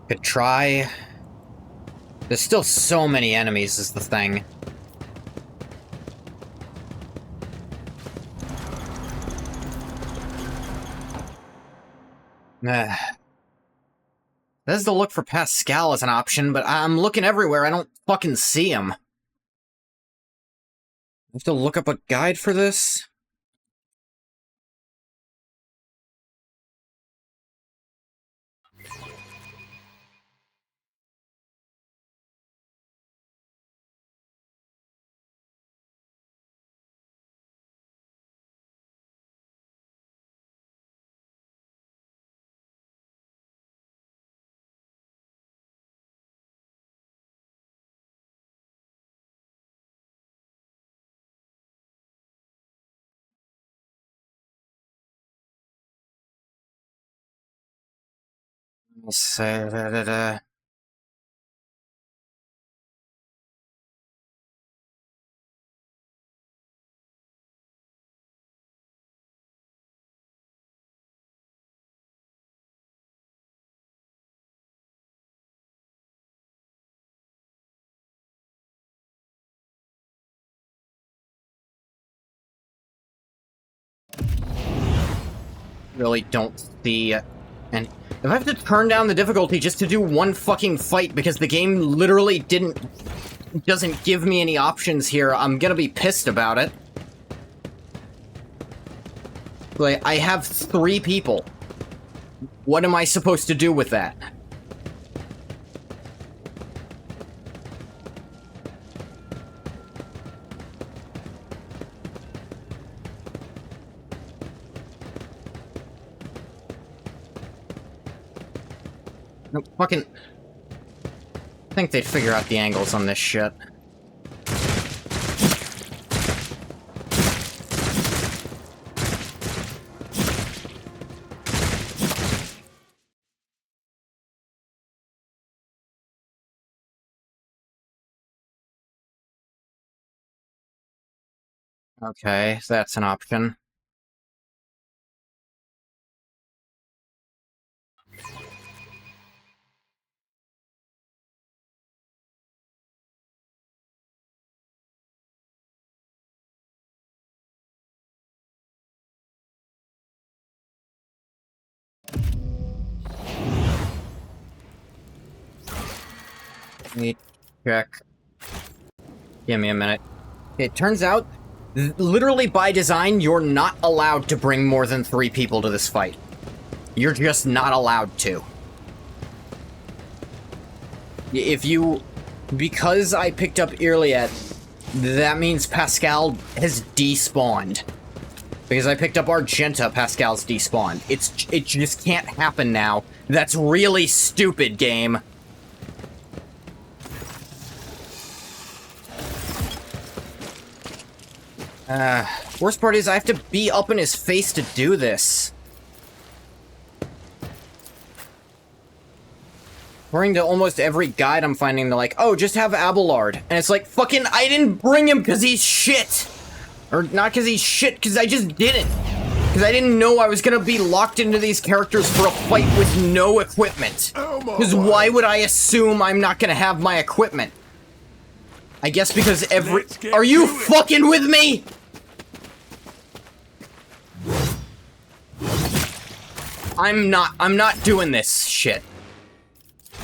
Could try. There's still so many enemies is the thing. There's the look for Pascal as an option, but I'm looking everywhere. I don't fucking see him. I have to look up a guide for this? Let's say really don't see. And if I have to turn down the difficulty just to do one fucking fight because the game literally doesn't give me any options here, I'm gonna be pissed about it. Like, I have 3 people. What am I supposed to do with that? No, fucking... I think they'd figure out the angles on this shit. Okay, so that's an option. Let me check. Give me a minute. It turns out, literally by design, you're not allowed to bring more than 3 people to this fight. You're just not allowed to. If you... Because I picked up Iliad, that means Pascal has despawned. Because I picked up Argenta, Pascal's despawned. It just can't happen now. That's really stupid, game. Worst part is I have to be up in his face to do this. According to almost every guide I'm finding, they're like, oh, just have Abelard. And it's like, fucking, I didn't bring him because he's shit. Or not because he's shit, because I just didn't. Because I didn't know I was going to be locked into these characters for a fight with no equipment. Because why would I assume I'm not going to have my equipment? I guess because every... Are you fucking with me? I'm not doing this shit.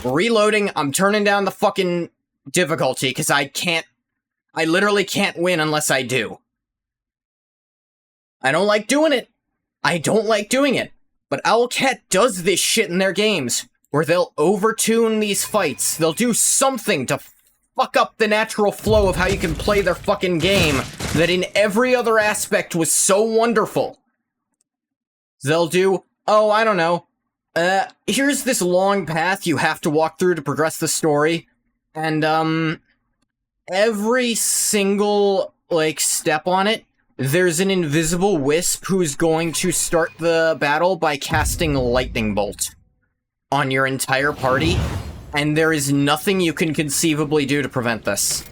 Reloading, I'm turning down the fucking difficulty, because I literally can't win unless I do. I don't like doing it. I don't like doing it. But Owlcat does this shit in their games. where they'll overtune these fights. They'll do something to fuck up the natural flow of how you can play their fucking game that in every other aspect was so wonderful. They'll do, oh, I don't know, here's this long path you have to walk through to progress the story, and, every single, like, step on it, there's an invisible wisp who's going to start the battle by casting lightning bolt on your entire party, and there is nothing you can conceivably do to prevent this.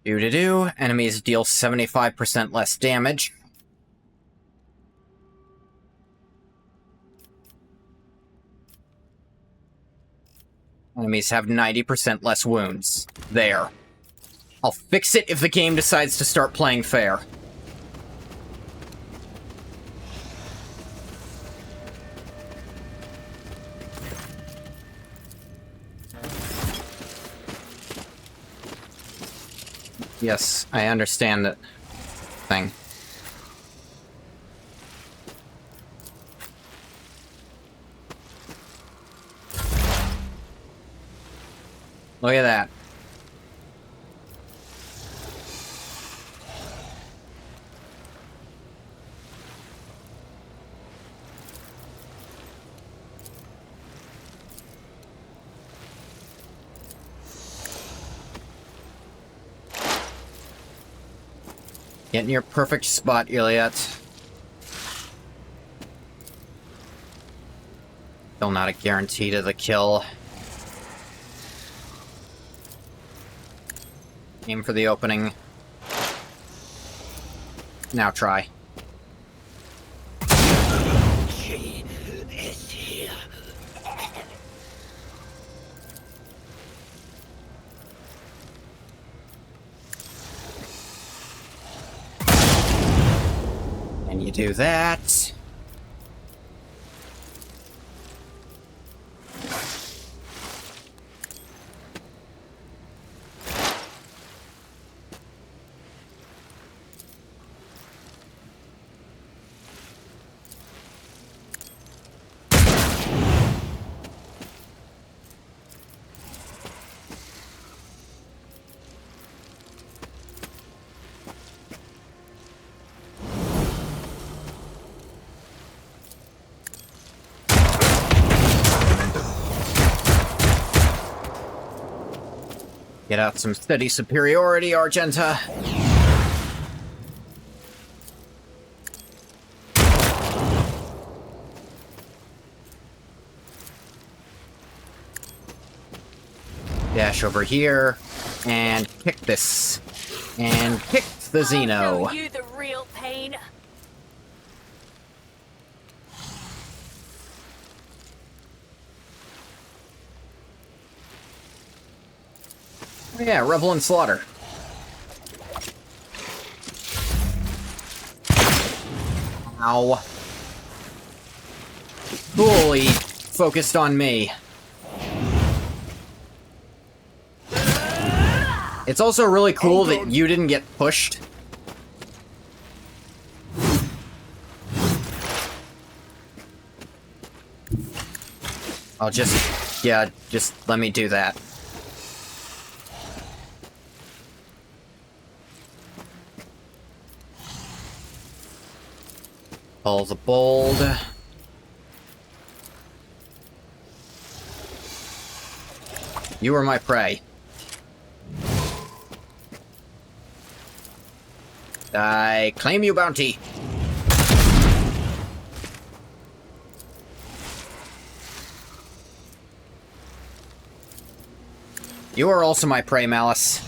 Do-do-do. Enemies deal 75% less damage. Enemies have 90% less wounds. There. I'll fix it if the game decides to start playing fair. Yes, I understand that thing. Look at that. Get in your perfect spot, Iliad. Still not a guarantee to the kill. Aim for the opening. Now try. She is here. And you do that. Get out some steady superiority, Argenta. Dash over here, and kick this. And kick the Xeno. Show you the real pain. Yeah, Revel and Slaughter. Ow. Fully focused on me. It's also really cool that you didn't get pushed. I'll just... yeah, just let me do that. All the bold. You are my prey. I claim you bounty. You are also my prey, Malice.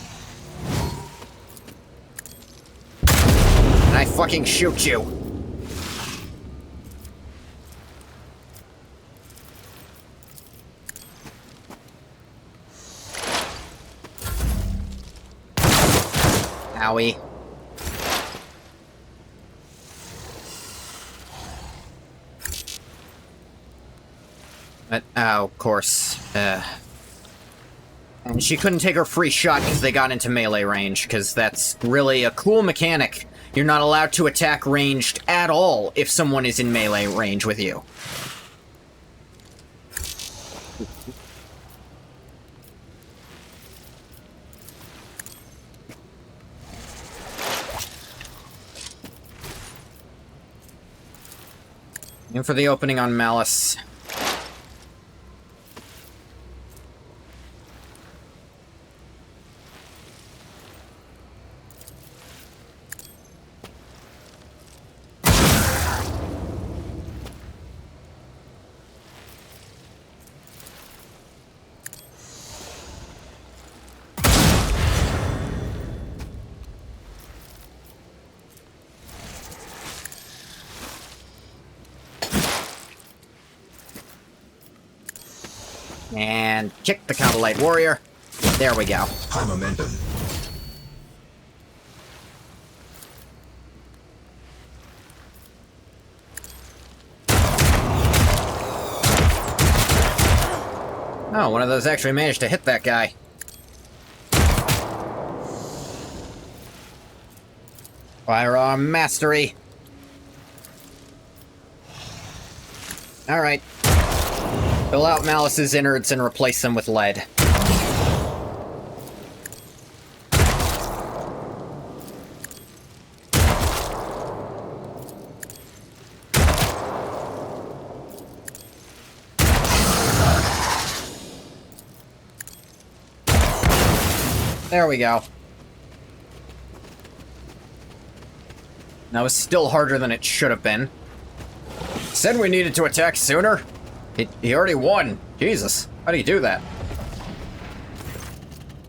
And I fucking shoot you. Owie. But, oh, of course. And she couldn't take her free shot because they got into melee range, because that's really a cool mechanic. You're not allowed to attack ranged at all if someone is in melee range with you. In for the opening on Malice. And kick the Counter-Light Warrior. There we go. High momentum. Oh, one of those actually managed to hit that guy. Firearm mastery. Alright. Fill out Malice's innards and replace them with lead. There we go. That was still harder than it should have been. Said we needed to attack sooner. He already won. Jesus. How do you do that?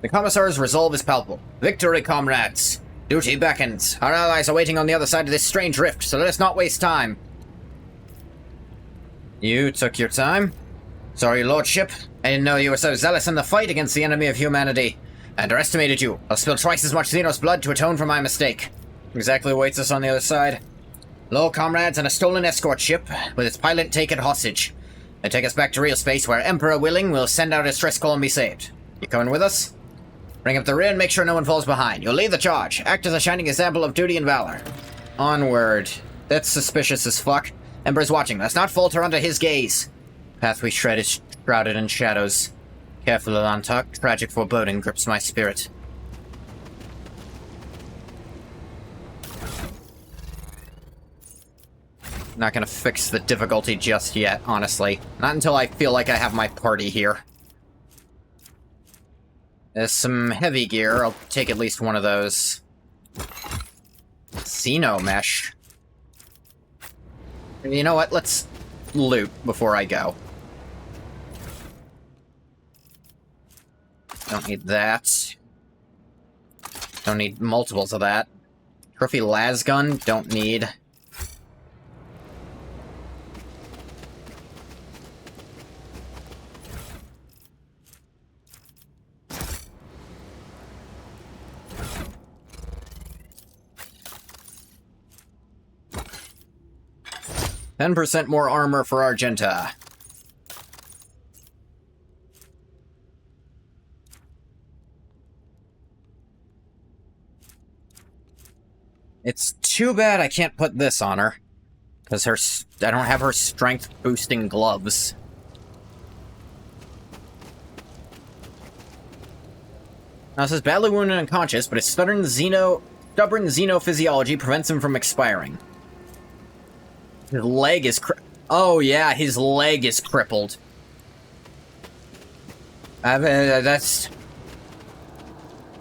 The Commissar's resolve is palpable. Victory, comrades. Duty beckons. Our allies are waiting on the other side of this strange rift, so let us not waste time. You took your time? Sorry, Lordship. I didn't know you were so zealous in the fight against the enemy of humanity. I underestimated you. I'll spill twice as much Xenos blood to atone for my mistake. Exactly waits us on the other side. Lo, comrades, and a stolen escort ship, with its pilot taken hostage. They take us back to real space where, Emperor willing, we'll send out a stress call and be saved. You coming with us? Bring up the rear and make sure no one falls behind. You'll lead the charge. Act as a shining example of duty and valor. Onward. That's suspicious as fuck. Emperor's watching. Let's not falter under his gaze. Path we tread is shrouded in shadows. Careful, Alantok. Tragic foreboding grips my spirit. Not gonna fix the difficulty just yet, honestly. Not until I feel like I have my party here. There's some heavy gear. I'll take at least one of those. Xeno mesh. You know what? Let's loot before I go. Don't need that. Don't need multiples of that. Trophy las gun, don't need. %10 more armor for Argenta. It's too bad I can't put this on her. Because I don't have her strength-boosting gloves. Now, it says badly wounded and unconscious, but his stubborn xenophysiology prevents him from expiring. His leg is oh yeah, his leg is crippled. That's...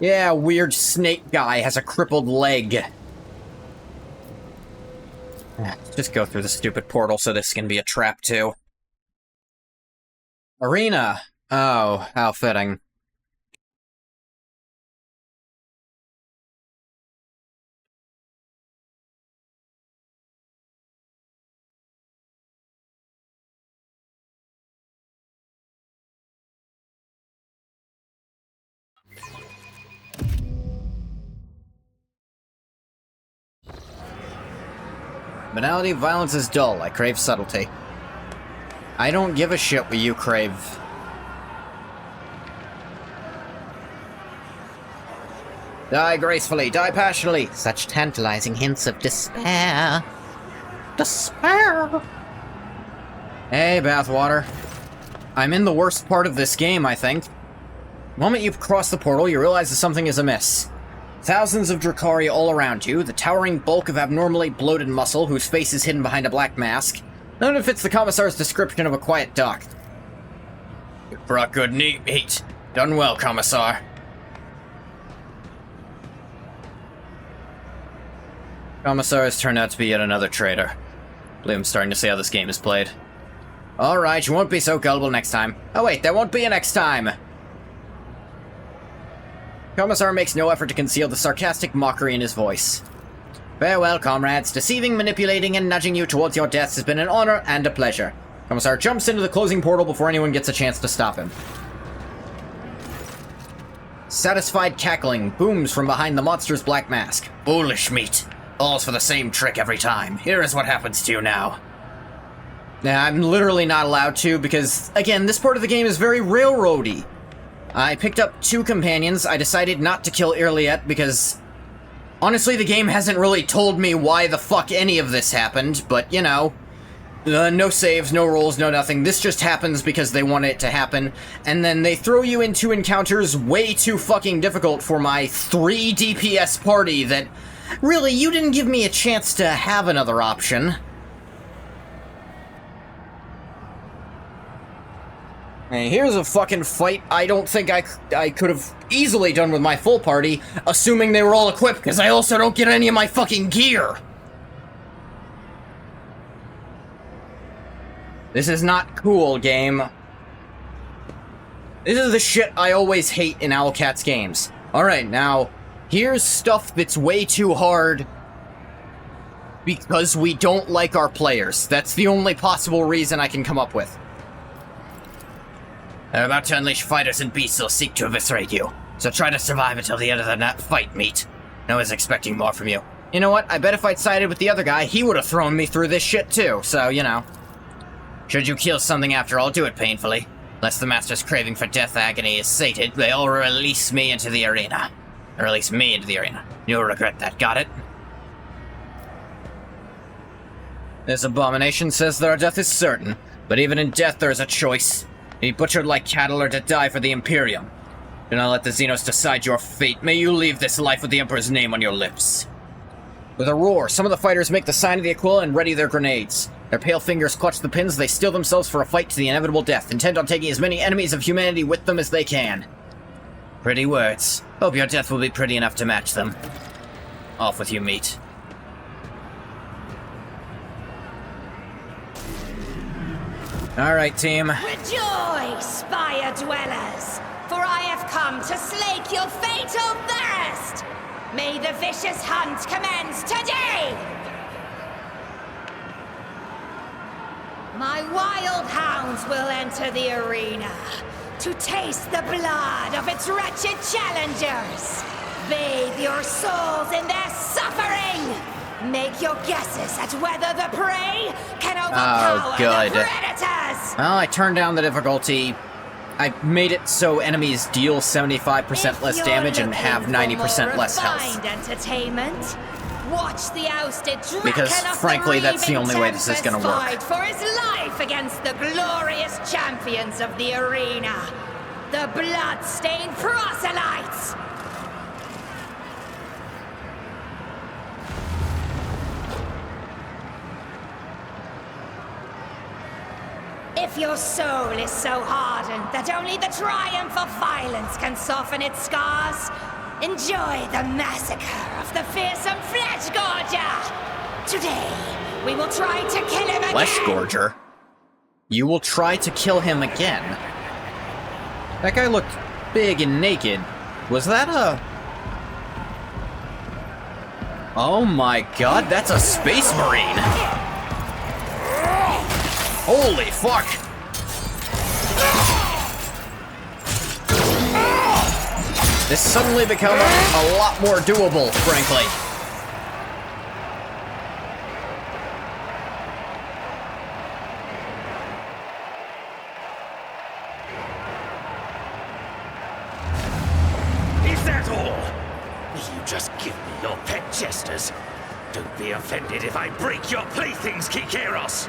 Yeah, weird snake guy has a crippled leg. Just go through the stupid portal so this can be a trap too. Arena. Oh, how fitting. Banality, violence is dull. I crave subtlety. I don't give a shit what you crave. Die gracefully, die passionately. Such tantalizing hints of despair. Despair. Hey, Bathwater. I'm in the worst part of this game, I think. The moment you cross the portal, you realize that something is amiss. Thousands of Drukhari all around you, the towering bulk of abnormally bloated muscle whose face is hidden behind a black mask. None of it fits the Commissar's description of a quiet dock. You brought good meat. Done well, Commissar. Commissar has turned out to be yet another traitor. I believe I'm starting to see how this game is played. Alright, you won't be so gullible next time. Oh wait, there won't be a next time! Commissar makes no effort to conceal the sarcastic mockery in his voice. Farewell, comrades. Deceiving, manipulating, and nudging you towards your deaths has been an honor and a pleasure. Commissar jumps into the closing portal before anyone gets a chance to stop him. Satisfied cackling booms from behind the monster's black mask. Foolish meat. All's for the same trick every time. Here is what happens to you now. Now, I'm literally not allowed to because, again, this part of the game is very railroady. I picked up 2 companions. I decided not to kill Irliet because, honestly, the game hasn't really told me why the fuck any of this happened, but, you know, no saves, no rolls, no nothing. This just happens because they want it to happen, and then they throw you into encounters way too fucking difficult for my 3 DPS party that, really, you didn't give me a chance to have another option. Hey, here's a fucking fight I don't think I could have easily done with my full party, assuming they were all equipped, because I also don't get any of my fucking gear. This is not cool, game. This is the shit I always hate in Owlcat's games. Alright, now, here's stuff that's way too hard because we don't like our players. That's the only possible reason I can come up with. They're about to unleash fighters and beasts who'll seek to eviscerate you. So try to survive until the end of the fight, meat. No one's expecting more from you. You know what? I bet if I'd sided with the other guy, he would have thrown me through this shit too, so, you know. Should you kill something after all, do it painfully. Unless the Master's craving for death agony is sated, they'll release me into the arena. Release me into the arena. You'll regret that, got it? This abomination says that our death is certain, but even in death there is a choice. Be butchered like cattle or to die for the Imperium. Do not let the Xenos decide your fate. May you leave this life with the Emperor's name on your lips. With a roar, some of the fighters make the sign of the Aquila and ready their grenades. Their pale fingers clutch the pins, they steel themselves for a fight to the inevitable death, intent on taking as many enemies of humanity with them as they can. Pretty words. Hope your death will be pretty enough to match them. Off with you, meat. Alright, team. Rejoice, spire dwellers, for I have come to slake your fatal thirst! May the vicious hunt commence today! My wild hounds will enter the arena to taste the blood of its wretched challengers. Bathe your souls in their suffering! Make your guesses at whether the prey can overpower the predators! Well, I turned down the difficulty. I made it so enemies deal 75% less damage and have 90% less health. Entertainment, watch the ousted because, frankly, that's the only way this is gonna work. Fight for his life against the glorious champions of the arena, the blood-stained proselytes! If your soul is so hardened that only the triumph of violence can soften its scars, enjoy the massacre of the fearsome Flesh Gorger! Today, we will try to kill him again! Flesh Gorger? You will try to kill him again? That guy looked big and naked. Was that a... Oh my god, that's a Space Marine! Holy fuck! This suddenly become a lot more doable, frankly. Is that all? jesters. Don't be offended if I break your playthings, Kikeros.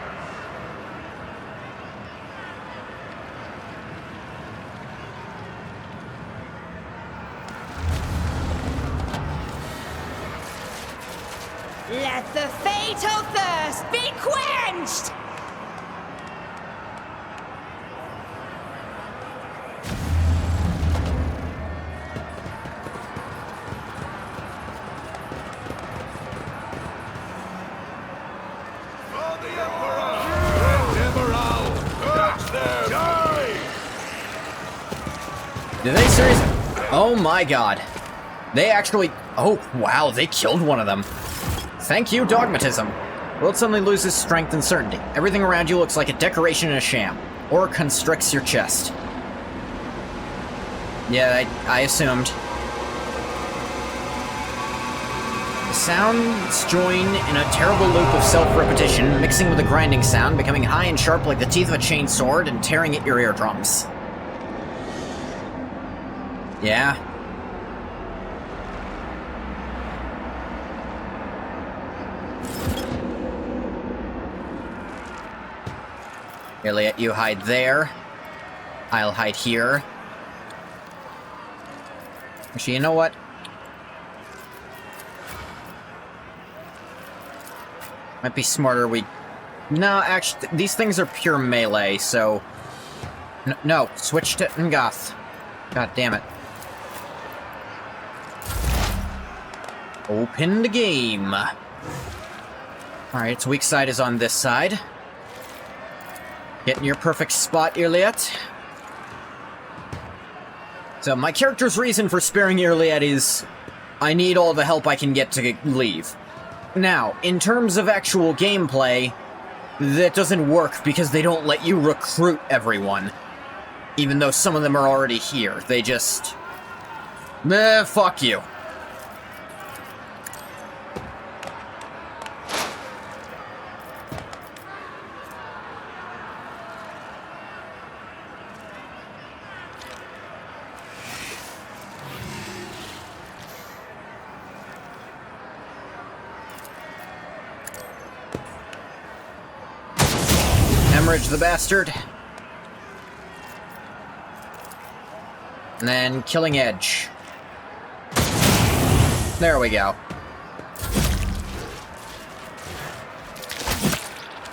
Let the fatal thirst be quenched! Did they seriously? Oh my god. They actually... Oh, wow, they killed one of them. Thank you, dogmatism. World suddenly loses strength and certainty. Everything around you looks like a decoration in a sham. Or constricts your chest. Yeah, I assumed. The sounds join in a terrible loop of self-repetition, mixing with a grinding sound, becoming high and sharp like the teeth of a chained sword, and tearing at your eardrums. Yeah. Iliad, you hide there. I'll hide here. Actually, you know what? Might be smarter we... No, actually, these things are pure melee, so... No, switch to Ngoth. God damn it. Open the game. Alright, its weak side is on this side. Get in your perfect spot, Iliad. So, my character's reason for sparing Iliad is... I need all the help I can get to leave. Now, in terms of actual gameplay, that doesn't work because they don't let you recruit everyone. Even though some of them are already here. They just... fuck you. Hemorrhage the bastard. And then Killing Edge. There we go.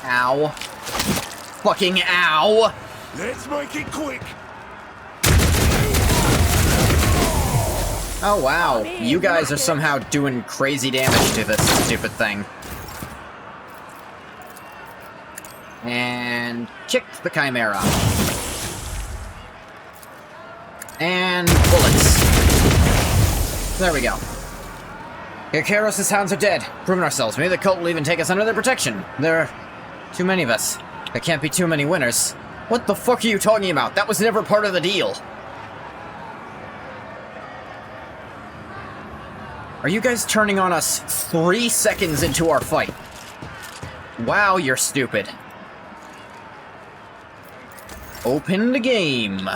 Ow. Fucking ow! Let's make it quick. Oh wow, you guys are somehow doing crazy damage to this stupid thing. And kick the Chimera. And bullets. There we go. Kikeros' hounds are dead. Proving ourselves. Maybe the cult will even take us under their protection. There are too many of us. There can't be too many winners. What the fuck are you talking about? That was never part of the deal. Are you guys turning on us 3 seconds into our fight? Wow, you're stupid. Open the game.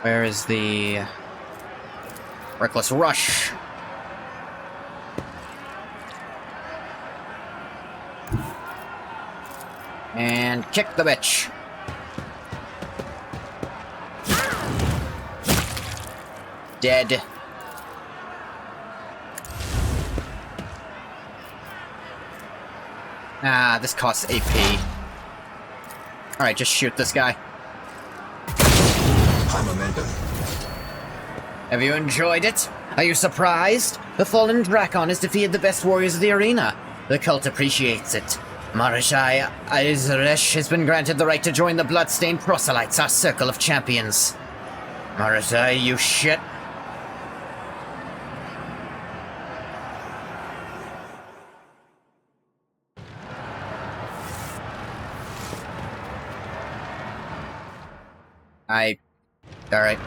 Where is the Reckless Rush? And kick the bitch. Dead. Ah, this costs AP. Alright, just shoot this guy. Have you enjoyed it? Are you surprised? The fallen Drakon has defeated the best warriors of the arena. The cult appreciates it. Marajai Aizaresh has been granted the right to join the Bloodstained Proselytes, our circle of champions. Marajai, you shit. Alright.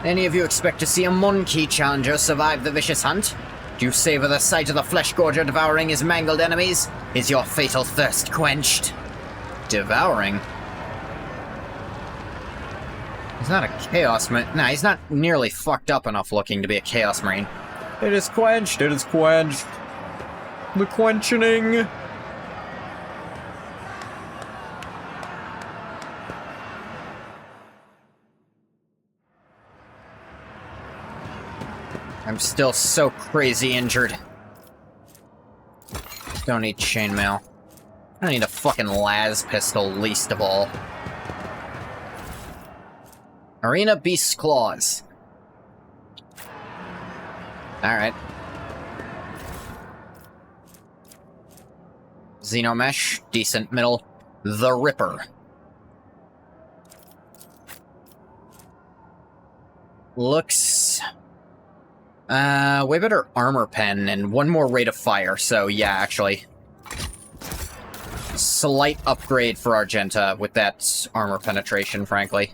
Any of you expect to see a Monkey challenger survive the vicious hunt? Do you savor the sight of the flesh gorger devouring his mangled enemies? Is your fatal thirst quenched? Devouring? He's not a Chaos Marine. Nah, he's not nearly fucked up enough looking to be a Chaos Marine. It is quenched, it is quenched. The quenching. I'm still so crazy injured. Don't need chainmail. I don't need a fucking las pistol, least of all. Arena Beast's Claws. Alright. Xenomesh, decent middle. The Ripper. Looks... way better armor pen and one more rate of fire, so yeah, actually. Slight upgrade for Argenta with that armor penetration, frankly.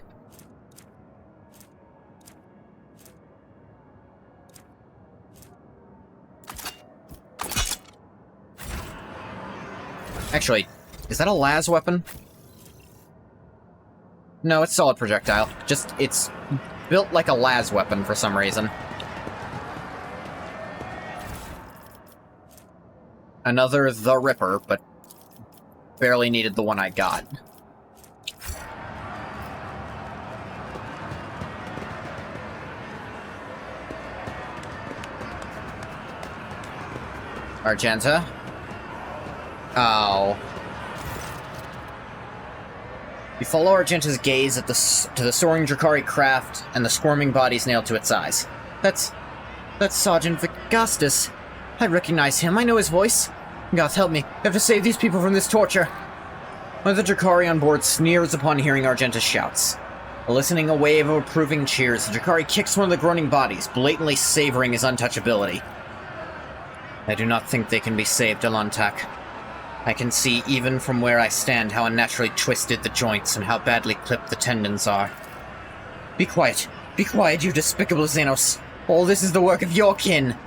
Actually, is that a las weapon? No, it's solid projectile. Just, it's built like a las weapon for some reason. Another The Ripper, but barely needed the one I got. Argenta. Oh. You follow Argenta's gaze at to the soaring Drakari craft and the squirming bodies nailed to its eyes. That's Sergeant Vigustus. I recognize him. I know his voice. Goth, help me. I have to save these people from this torture. One of the Drakari on board sneers upon hearing Argenta's shouts. Eliciting a wave of approving cheers, the Drakari kicks one of the groaning bodies, blatantly savoring his untouchability. I do not think they can be saved, Alantak. I can see, even from where I stand, how unnaturally twisted the joints and how badly clipped the tendons are. Be quiet. Be quiet, you despicable Xenos. All this is the work of your kin.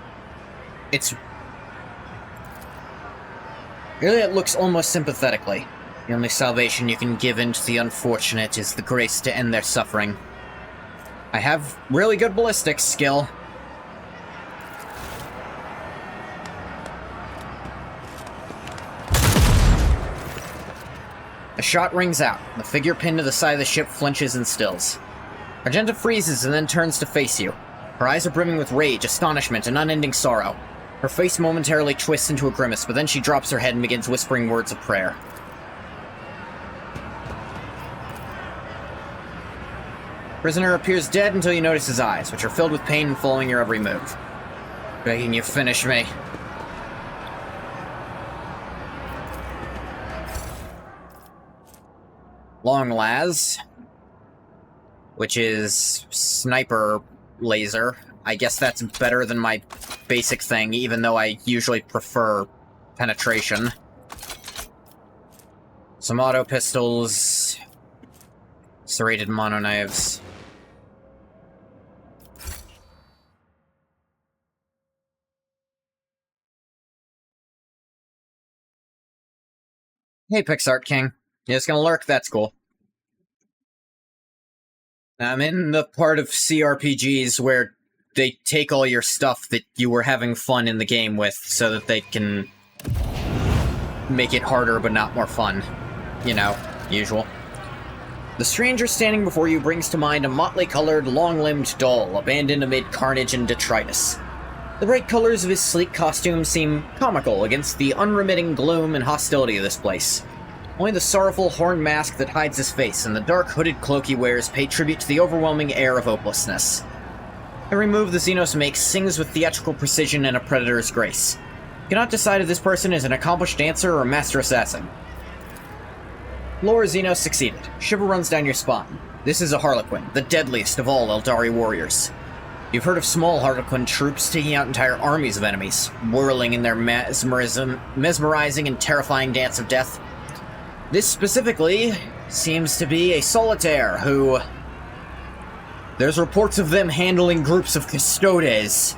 Really, it looks almost sympathetically. The only salvation you can give in to the unfortunate is the grace to end their suffering. I have really good ballistics skill. A shot rings out. The figure pinned to the side of the ship flinches and stills. Argenta freezes and then turns to face you. Her eyes are brimming with rage, astonishment, and unending sorrow. Her face momentarily twists into a grimace, but then she drops her head and begins whispering words of prayer. Prisoner appears dead until you notice his eyes, which are filled with pain and following your every move. Begging you finish me. Long las, which is sniper laser. I guess that's better than my basic thing, even though I usually prefer penetration. Some auto pistols, serrated mono knives. Hey, Pixart King. You're just gonna lurk? That's cool. I'm in the part of CRPGs where they take all your stuff that you were having fun in the game with so that they can make it harder but not more fun. You know, usual. The stranger standing before you brings to mind a motley-colored, long-limbed doll abandoned amid carnage and detritus. The bright colors of his sleek costume seem comical against the unremitting gloom and hostility of this place. Only the sorrowful horn mask that hides his face and the dark hooded cloak he wears pay tribute to the overwhelming air of hopelessness. Every move the Xenos makes sings with theatrical precision and a predator's grace. Cannot decide if this person is an accomplished dancer or a master assassin. Lord Xenos succeeded. Shiver runs down your spine. This is a Harlequin, the deadliest of all Eldari warriors. You've heard of small Harlequin troops taking out entire armies of enemies, whirling in their mesmerizing and terrifying dance of death. This specifically seems to be a solitaire who... There's reports of them handling groups of custodes.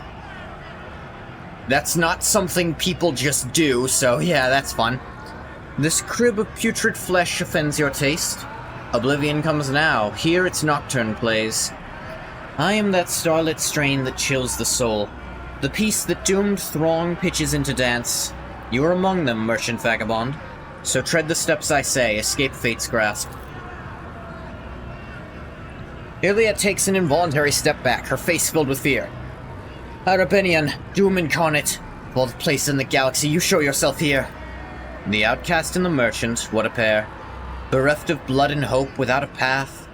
That's not something people just do, so yeah, that's fun. This crib of putrid flesh offends your taste. Oblivion comes now. Here its nocturne plays. I am that starlit strain that chills the soul. The piece that doomed throng pitches into dance. You are among them, merchant vagabond. So tread the steps I say, escape fate's grasp. Iliad takes an involuntary step back, her face filled with fear. Arabenian, doom incarnate. Of all the places in the galaxy, you show yourself here. The outcast and the merchant, what a pair. Bereft of blood and hope, without a path.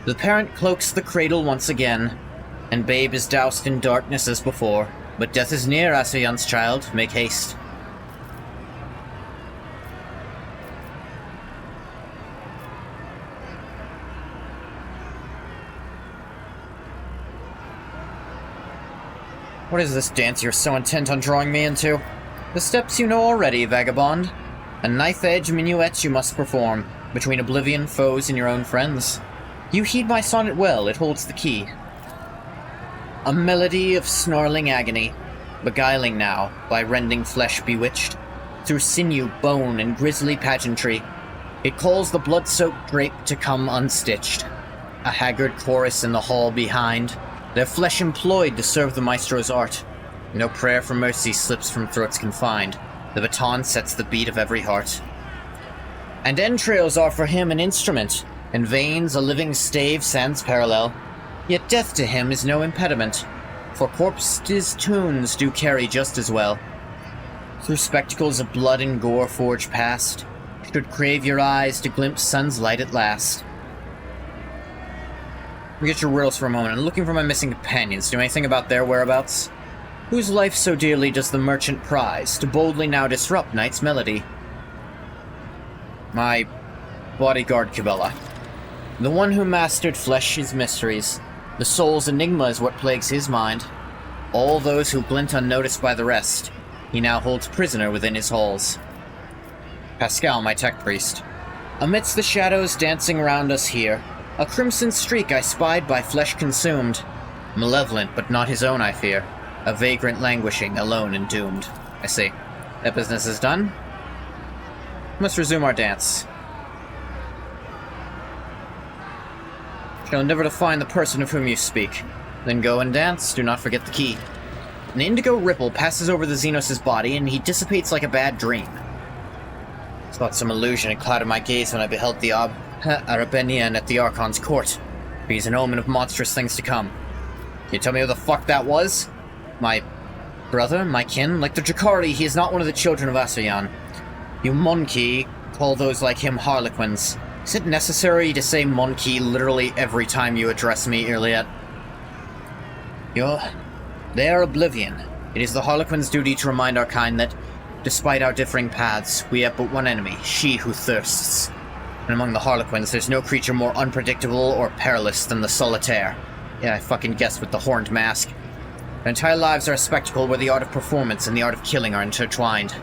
The parent cloaks the cradle once again, and babe is doused in darkness as before. But death is near, Asayan's child. Make haste. What is this dance you're so intent on drawing me into? The steps you know already, vagabond. A knife-edge minuet you must perform, between oblivion, foes, and your own friends. You heed my sonnet well, it holds the key. A melody of snarling agony, beguiling now, by rending flesh bewitched, through sinew, bone, and grisly pageantry. It calls the blood-soaked drape to come unstitched. A haggard chorus in the hall behind, their flesh employed to serve the maestro's art. No prayer for mercy slips from throats confined. The baton sets the beat of every heart. And entrails are for him an instrument, and veins a living stave sans parallel. Yet death to him is no impediment, for corpses' tunes do carry just as well. Through spectacles of blood and gore forged past, should crave your eyes to glimpse sun's light at last. Forget your riddles for a moment. I'm looking for my missing companions. Do anything about their whereabouts? Whose life so dearly does the merchant prize, to boldly now disrupt night's melody? My bodyguard Cabela. The one who mastered flesh's mysteries. The soul's enigma is what plagues his mind. All those who glint unnoticed by the rest, he now holds prisoner within his halls. Pascal, my tech priest. Amidst the shadows dancing around us here, a crimson streak I spied by flesh consumed. Malevolent, but not his own, I fear. A vagrant languishing, alone and doomed. I see. That business is done. Must resume our dance. Shall endeavor to find the person of whom you speak. Then go and dance, do not forget the key. An indigo ripple passes over the Xenos' body, and he dissipates like a bad dream. Thought some illusion had clouded my gaze when I beheld the Arabenian at the Archon's court. He's an omen of monstrous things to come. Can you tell me who the fuck that was? My brother? My kin? Like the Drakari, he is not one of the children of Asayan. You Monkey call those like him Harlequins. Is it necessary to say Monkey literally every time you address me, Iliad? They are Oblivion. It is the Harlequin's duty to remind our kind that, despite our differing paths, we have but one enemy, she who thirsts. And among the Harlequins, there's no creature more unpredictable or perilous than the Solitaire. Yeah, I fucking guessed with the horned mask. Their entire lives are a spectacle where the art of performance and the art of killing are intertwined.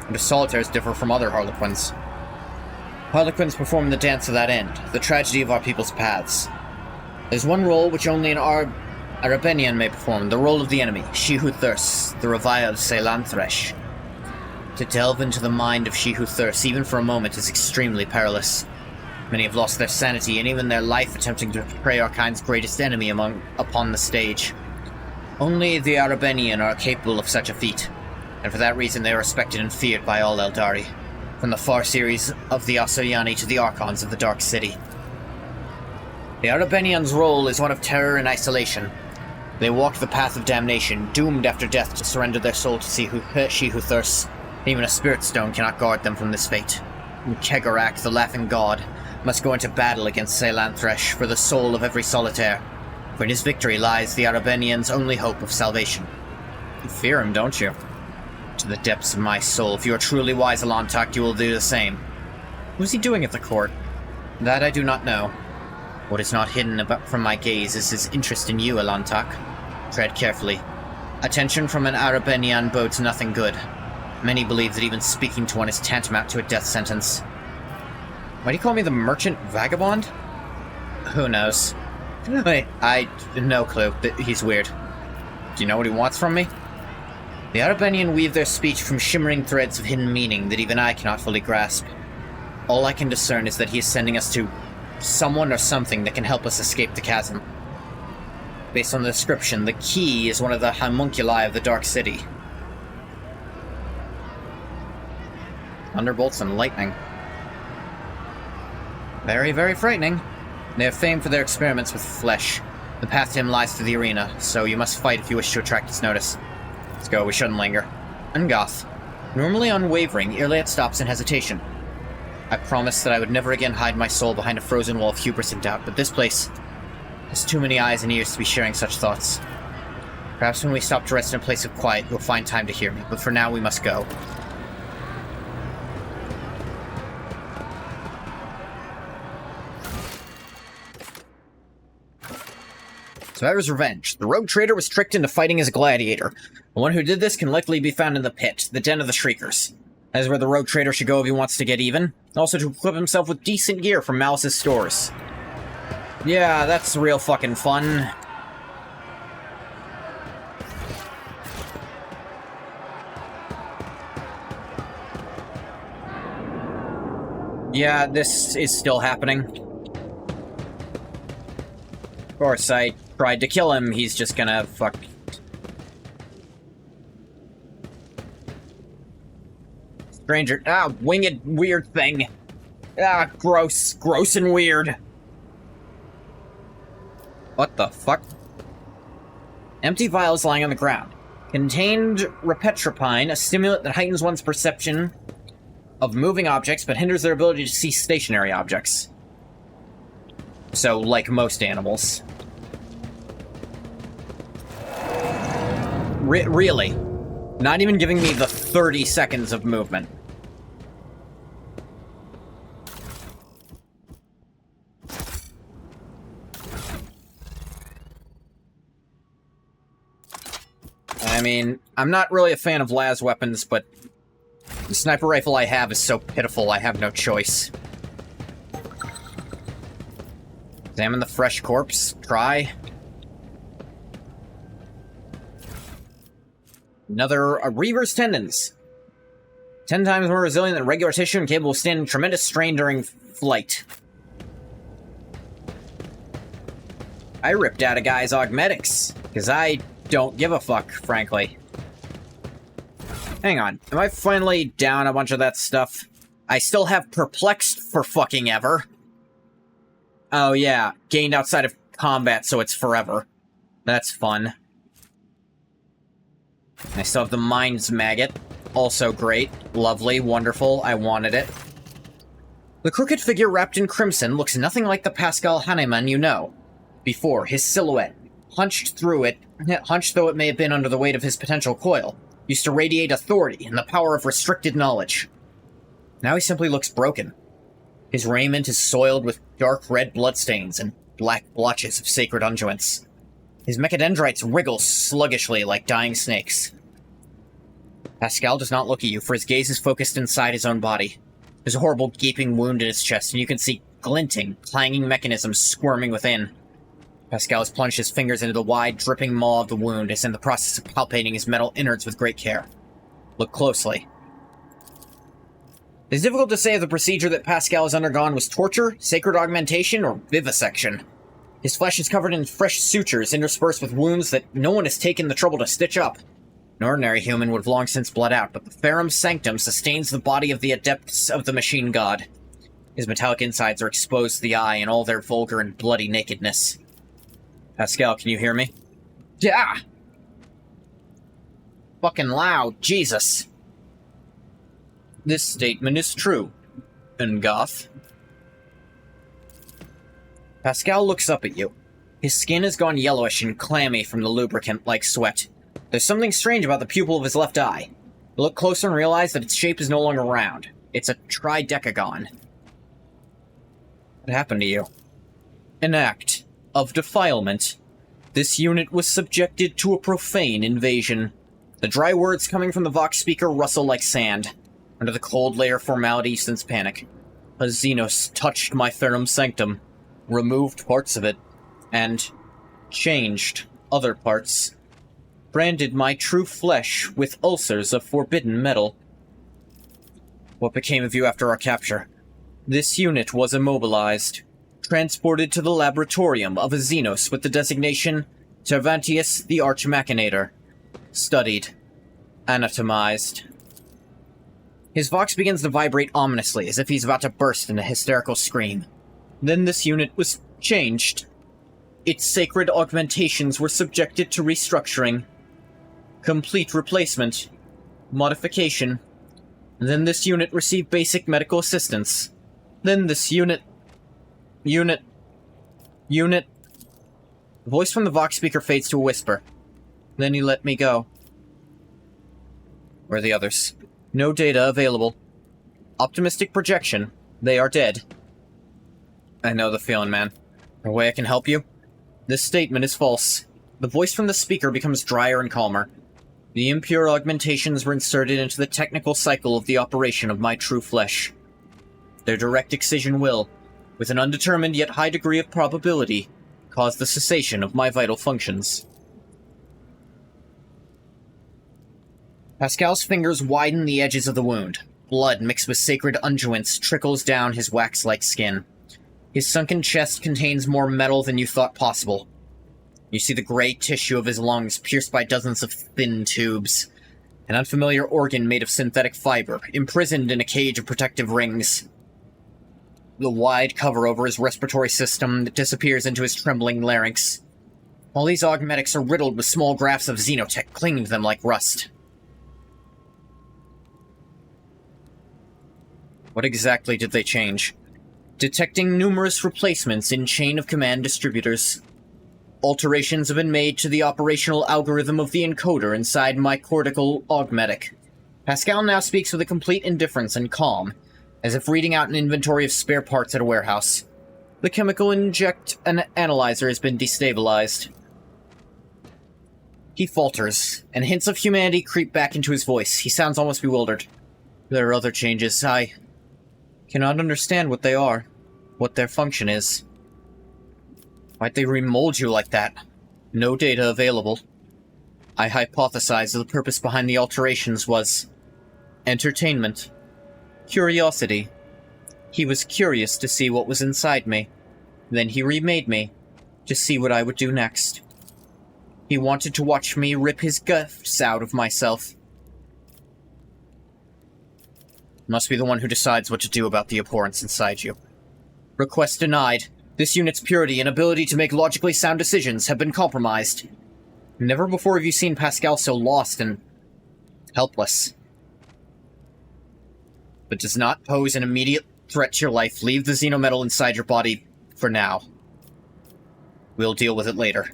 And the Solitaires differ from other Harlequins. Harlequins perform the dance of that end, the tragedy of our people's paths. There's one role which only an Arabenian may perform, the role of the enemy, she who thirsts, the reviled Selanthresh. To delve into the mind of she who thirsts, even for a moment, is extremely perilous. Many have lost their sanity and even their life attempting to portray our kind's greatest enemy upon the stage. Only the Arabenian are capable of such a feat, and for that reason they are respected and feared by all Eldari, from the far series of the Asoyani to the Archons of the Dark City. The Arabenian's role is one of terror and isolation. They walk the path of damnation, doomed after death to surrender their soul to see she who thirsts. Even a spirit stone cannot guard them from this fate. And Kegarak, the laughing god, must go into battle against Selanthresh for the soul of every solitaire. For in his victory lies the Arabenian's only hope of salvation. You fear him, don't you? To the depths of my soul. If you are truly wise, Alantak, you will do the same. What is he doing at the court? That I do not know. What is not hidden from my gaze is his interest in you, Alantak. Tread carefully. Attention from an Arabenian bodes nothing good. Many believe that even speaking to one is tantamount to a death sentence. Why do you call me the merchant vagabond? Who knows? I no clue. He's weird. Do you know what he wants from me? The Arabenian weave their speech from shimmering threads of hidden meaning that even I cannot fully grasp. All I can discern is that he is sending us to someone or something that can help us escape the chasm. Based on the description, the key is one of the homunculi of the Dark City. Thunderbolts and lightning. Very, very frightening. They are famed for their experiments with flesh. The path to him lies through the arena, so you must fight if you wish to attract his notice. Let's go, we shouldn't linger. Ungoth. Normally unwavering, Irliet stops in hesitation. I promised that I would never again hide my soul behind a frozen wall of hubris and doubt, but this place has too many eyes and ears to be sharing such thoughts. Perhaps when we stop to rest in a place of quiet, you'll find time to hear me, but for now we must go. Survivor's Revenge. The rogue trader was tricked into fighting as a gladiator. The one who did this can likely be found in the pit, the den of the Shriekers. That is where the rogue trader should go if he wants to get even. Also to equip himself with decent gear from Malice's stores. Yeah, that's real fucking fun. Yeah, this is still happening. Of course, I tried to kill him, he's just gonna fuck... Stranger... Ah, winged weird thing. Ah, gross. Gross and weird. What the fuck? Empty vials lying on the ground. Contained repetropine, a stimulant that heightens one's perception of moving objects, but hinders their ability to see stationary objects. So, like most animals. Really? Not even giving me the 30 seconds of movement. I mean, I'm not really a fan of las weapons, but the sniper rifle I have is so pitiful I have no choice. Examine the fresh corpse. Try. Another Reaver's tendons. 10 times more resilient than regular tissue and capable of standing tremendous strain during flight. I ripped out a guy's augmetics, because I don't give a fuck, frankly. Hang on, am I finally down a bunch of that stuff? I still have perplexed for fucking ever. Oh yeah, gained outside of combat, so it's forever. That's fun. I still have the Mind's Maggot. Also great. Lovely. Wonderful. I wanted it. The crooked figure wrapped in crimson looks nothing like the Pascal Hahnemann you know. Before, his silhouette, hunched though it may have been under the weight of his potential coil, used to radiate authority and the power of restricted knowledge. Now he simply looks broken. His raiment is soiled with dark red bloodstains and black blotches of sacred unguents. His mechadendrites wriggle sluggishly like dying snakes. Pascal does not look at you, for his gaze is focused inside his own body. There's a horrible gaping wound in his chest, and you can see glinting, clanging mechanisms squirming within. Pascal has plunged his fingers into the wide, dripping maw of the wound, as in the process of palpating his metal innards with great care. Look closely. It's difficult to say if the procedure that Pascal has undergone was torture, sacred augmentation, or vivisection. His flesh is covered in fresh sutures interspersed with wounds that no one has taken the trouble to stitch up. An ordinary human would have long since bled out, but the Ferrum Sanctum sustains the body of the adepts of the machine god. His metallic insides are exposed to the eye in all their vulgar and bloody nakedness. Pascal, can you hear me? Yeah! Fucking loud, Jesus. This statement is true. Ungoth. Pascal looks up at you. His skin has gone yellowish and clammy from the lubricant like sweat. There's something strange about the pupil of his left eye. Look closer and realize that its shape is no longer round. It's a tridecagon. What happened to you? An act of defilement. This unit was subjected to a profane invasion. The dry words coming from the Vox speaker rustle like sand. Under the cold layer of formality since panic. A Xenos touched my ferrum sanctum, removed parts of it, and changed other parts. Branded my true flesh with ulcers of forbidden metal. What became of you after our capture? This unit was immobilized, transported to the laboratorium of a Xenos with the designation Cervantius the Arch-Machinator. Studied. Anatomized. His vox begins to vibrate ominously, as if he's about to burst in a hysterical scream. Then this unit was changed. Its sacred augmentations were subjected to restructuring. Complete replacement. Modification. Then this unit received basic medical assistance. Then this unit... The voice from the Vox speaker fades to a whisper. Then he let me go. Where are the others? No data available. Optimistic projection. They are dead. I know the feeling, man. A way I can help you? This statement is false. The voice from the speaker becomes drier and calmer. The impure augmentations were inserted into the technical cycle of the operation of my true flesh. Their direct excision will, with an undetermined yet high degree of probability, cause the cessation of my vital functions. Pascal's fingers widen the edges of the wound. Blood mixed with sacred unguents trickles down his wax-like skin. His sunken chest contains more metal than you thought possible. You see the gray tissue of his lungs pierced by dozens of thin tubes. An unfamiliar organ made of synthetic fiber, imprisoned in a cage of protective rings. The wide cover over his respiratory system that disappears into his trembling larynx. All these augmetics are riddled with small grafts of xenotech clinging to them like rust. What exactly did they change? Detecting numerous replacements in chain of command distributors. Alterations have been made to the operational algorithm of the encoder inside my cortical augmetic. Pascal now speaks with a complete indifference and calm, as if reading out an inventory of spare parts at a warehouse. The chemical inject and analyzer has been destabilized. He falters, and hints of humanity creep back into his voice. He sounds almost bewildered. There are other changes. I cannot understand what they are, what their function is. Why'd they remold you like that? No data available. I hypothesized the purpose behind the alterations was entertainment. Curiosity. He was curious to see what was inside me. Then he remade me, to see what I would do next. He wanted to watch me rip his guts out of myself. Must be the one who decides what to do about the abhorrence inside you. Request denied. This unit's purity and ability to make logically sound decisions have been compromised. Never before have you seen Pascal so lost and helpless. But does not pose an immediate threat to your life. Leave the xenometal inside your body for now. We'll deal with it later.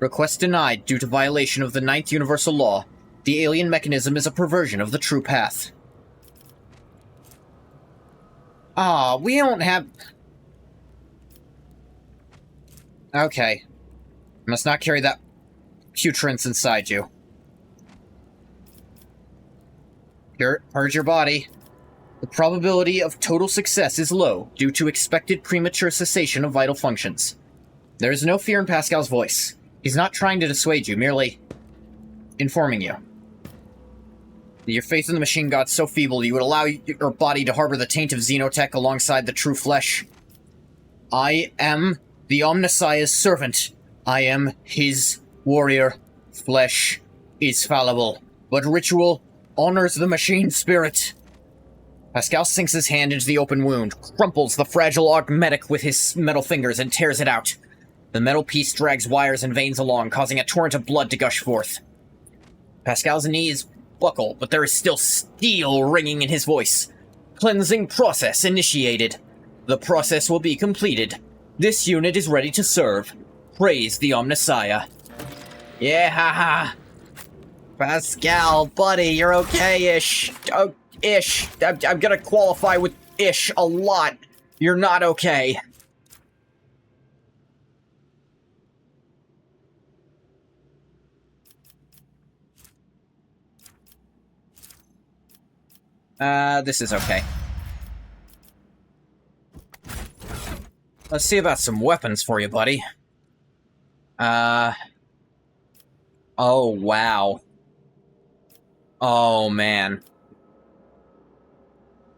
Request denied due to violation of the 9th universal law. The alien mechanism is a perversion of the true path. We don't have... Okay. Must not carry that putrance inside you. Purge your body. The probability of total success is low due to expected premature cessation of vital functions. There is no fear in Pascal's voice. He's not trying to dissuade you, merely informing you. Your faith in the machine god's so feeble you would allow your body to harbor the taint of xenotech alongside the true flesh. I am the Omnissiah's servant. I am his warrior. Flesh is fallible, but ritual honors the machine spirit. Pascal sinks his hand into the open wound, crumples the fragile augmetic with his metal fingers, and tears it out. The metal piece drags wires and veins along, causing a torrent of blood to gush forth. Pascal's knees buckle, but there is still steel ringing in his voice. Cleansing process initiated. The process will be completed. This unit is ready to serve. Praise the Omnissiah. Yeah, haha. Pascal, buddy, you're okay-ish. Oh, ish. I'm gonna qualify with ish a lot. You're not okay. This is okay. Let's see about some weapons for you, buddy. Oh, wow. Oh, man.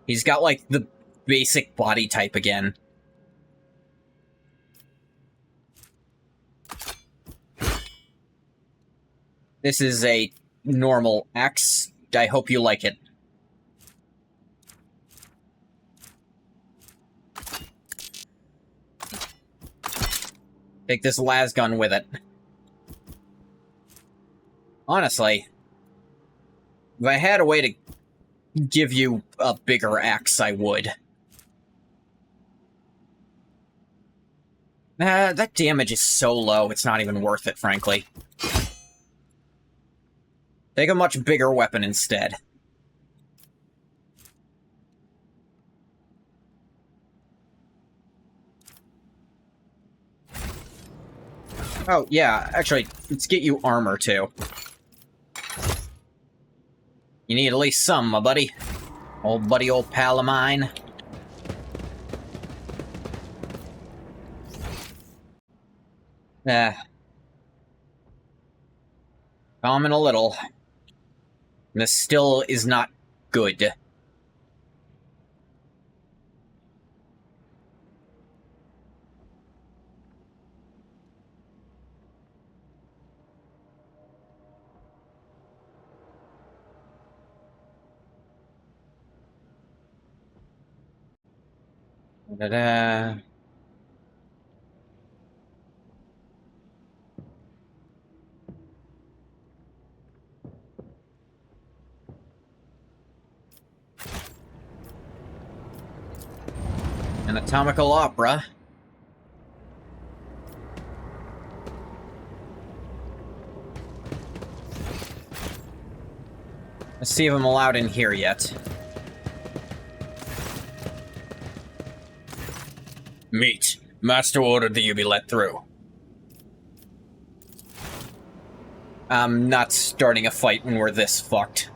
He's got, like, the basic body type again. This is a normal axe. I hope you like it. Take this lasgun with it. Honestly, if I had a way to give you a bigger axe, I would. That damage is so low, it's not even worth it, frankly. Take a much bigger weapon instead. Oh, yeah, actually, let's get you armor, too. You need at least some, my buddy. Old pal of mine. Common a little. This still is not good. Da-da. Anatomical opera. Let's see if I'm allowed in here yet. Meet. Master ordered that you be let through. I'm not starting a fight when we're this fucked.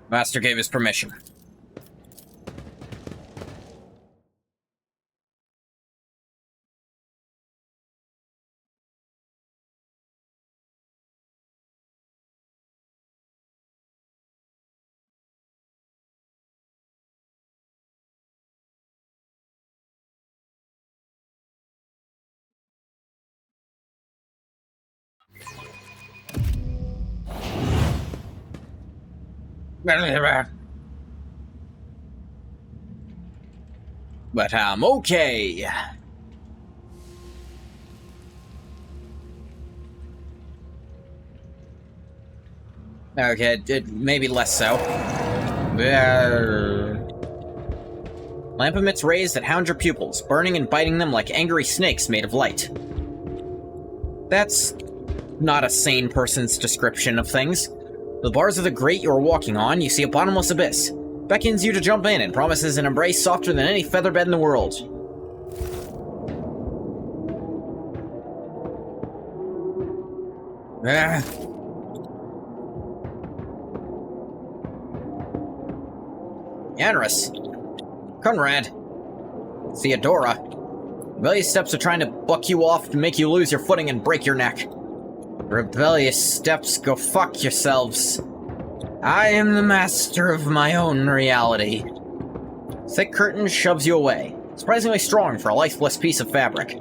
Master gave his permission. But I'm okay. Okay, maybe less so. Lamp emits rays that hound your pupils, burning and biting them like angry snakes made of light. That's not a sane person's description of things. The bars of the grate you are walking on, you see a bottomless abyss. Beckons you to jump in and promises an embrace softer than any featherbed in the world. Yanris. Conrad. Theodora. Rebellious steps are trying to buck you off to make you lose your footing and break your neck. Rebellious steps, go fuck yourselves. I am the master of my own reality. Thick curtain shoves you away, surprisingly strong for a lifeless piece of fabric.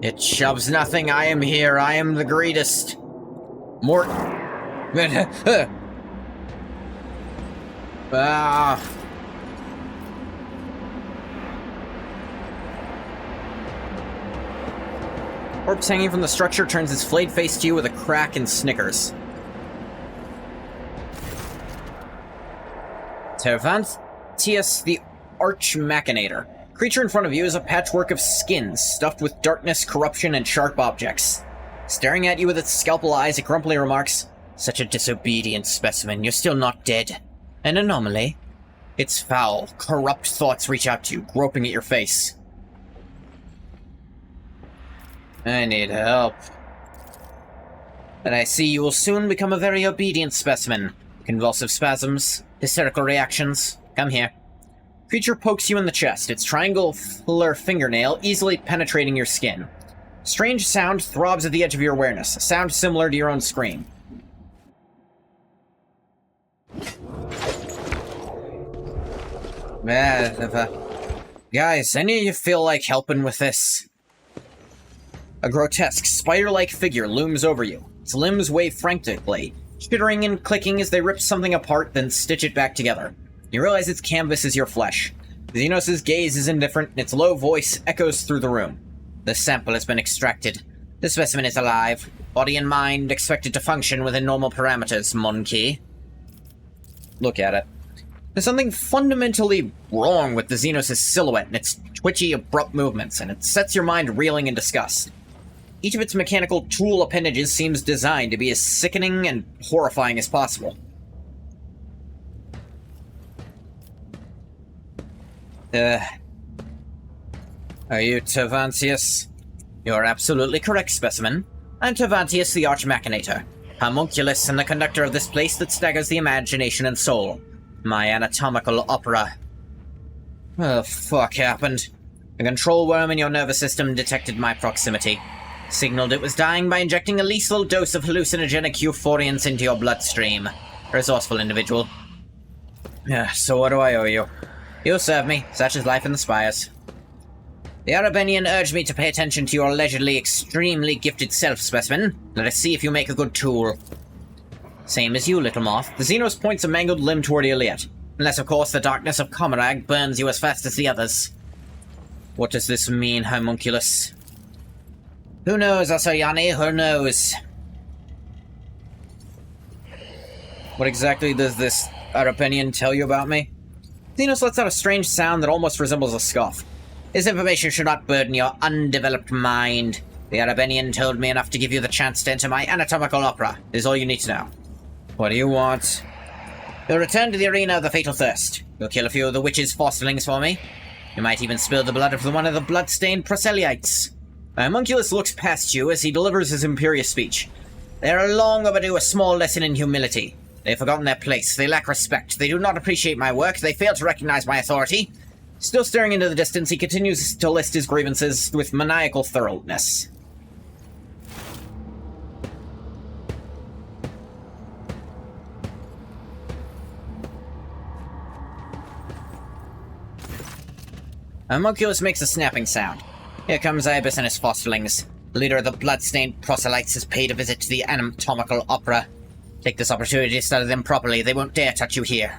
It shoves nothing, I am here, I am the greatest. Mort... Corpse hanging from the structure turns its flayed face to you with a crack and snickers. Tervantius the Arch Machinator. Creature in front of you is a patchwork of skins, stuffed with darkness, corruption, and sharp objects. Staring at you with its scalpel eyes, it grumpily remarks, "Such a disobedient specimen, you're still not dead. An anomaly." Its foul, corrupt thoughts reach out to you, groping at your face. "I need help. But I see you will soon become a very obedient specimen. Convulsive spasms, hysterical reactions. Come here." Creature pokes you in the chest, its triangular fingernail easily penetrating your skin. Strange sound throbs at the edge of your awareness, a sound similar to your own scream. Guys, any of you feel like helping with this? A grotesque, spider-like figure looms over you. Its limbs wave frantically, chittering and clicking as they rip something apart, then stitch it back together. You realize its canvas is your flesh. Xenos' gaze is indifferent, and its low voice echoes through the room. "The sample has been extracted. The specimen is alive. Body and mind expected to function within normal parameters, Monkey." Look at it. There's something fundamentally wrong with the Xenos' silhouette and its twitchy, abrupt movements, and it sets your mind reeling in disgust. Each of its mechanical tool appendages seems designed to be as sickening and horrifying as possible. Are you Tervantius? You're absolutely correct, specimen. I'm Tervantius the Arch-Machinator, homunculus and the conductor of this place that staggers the imagination and soul. My anatomical opera. Oh, fuck happened. The control worm in your nervous system detected my proximity. Signaled it was dying by injecting a lethal dose of hallucinogenic euphorians into your bloodstream. Resourceful individual. So what do I owe you? You'll serve me, such as life in the spires. The Arabenian urged me to pay attention to your allegedly extremely gifted self-specimen. Let us see if you make a good tool. Same as you, little moth. The Xenos points a mangled limb toward Iliad. Unless, of course, the darkness of Comorragh burns you as fast as the others. What does this mean, homunculus? Who knows, Asoyani? Who knows? What exactly does this Arapenian tell you about me? Xenos lets out a strange sound that almost resembles a scoff. This information should not burden your undeveloped mind. The Arabenian told me enough to give you the chance to enter my anatomical opera. Is all you need to know. What do you want? You'll return to the arena of the Fatal Thirst. You'll kill a few of the witch's fosterlings for me. You might even spill the blood of one of the blood-stained proselytes. The homunculus looks past you as he delivers his imperious speech. They are long overdue a small lesson in humility. They have forgotten their place. They lack respect. They do not appreciate my work. They fail to recognize my authority. Still staring into the distance, he continues to list his grievances with maniacal thoroughness. Homunculus makes a snapping sound. Here comes Ibis and his fosterlings. The leader of the blood-stained proselytes has paid a visit to the anatomical opera. Take this opportunity to study them properly. They won't dare touch you here.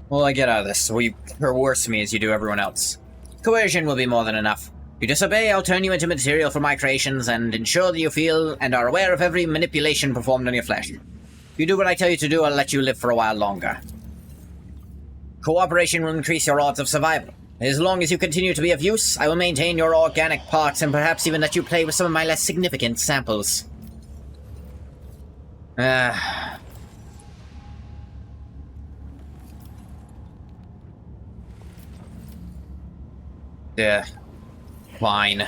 What will I get out of this? Will you coerce me as you do everyone else? Coercion will be more than enough. If you disobey, I'll turn you into material for my creations and ensure that you feel and are aware of every manipulation performed on your flesh. If you do what I tell you to do, I'll let you live for a while longer. Cooperation will increase your odds of survival. As long as you continue to be of use, I will maintain your organic parts and perhaps even let you play with some of my less significant samples. Yeah, fine.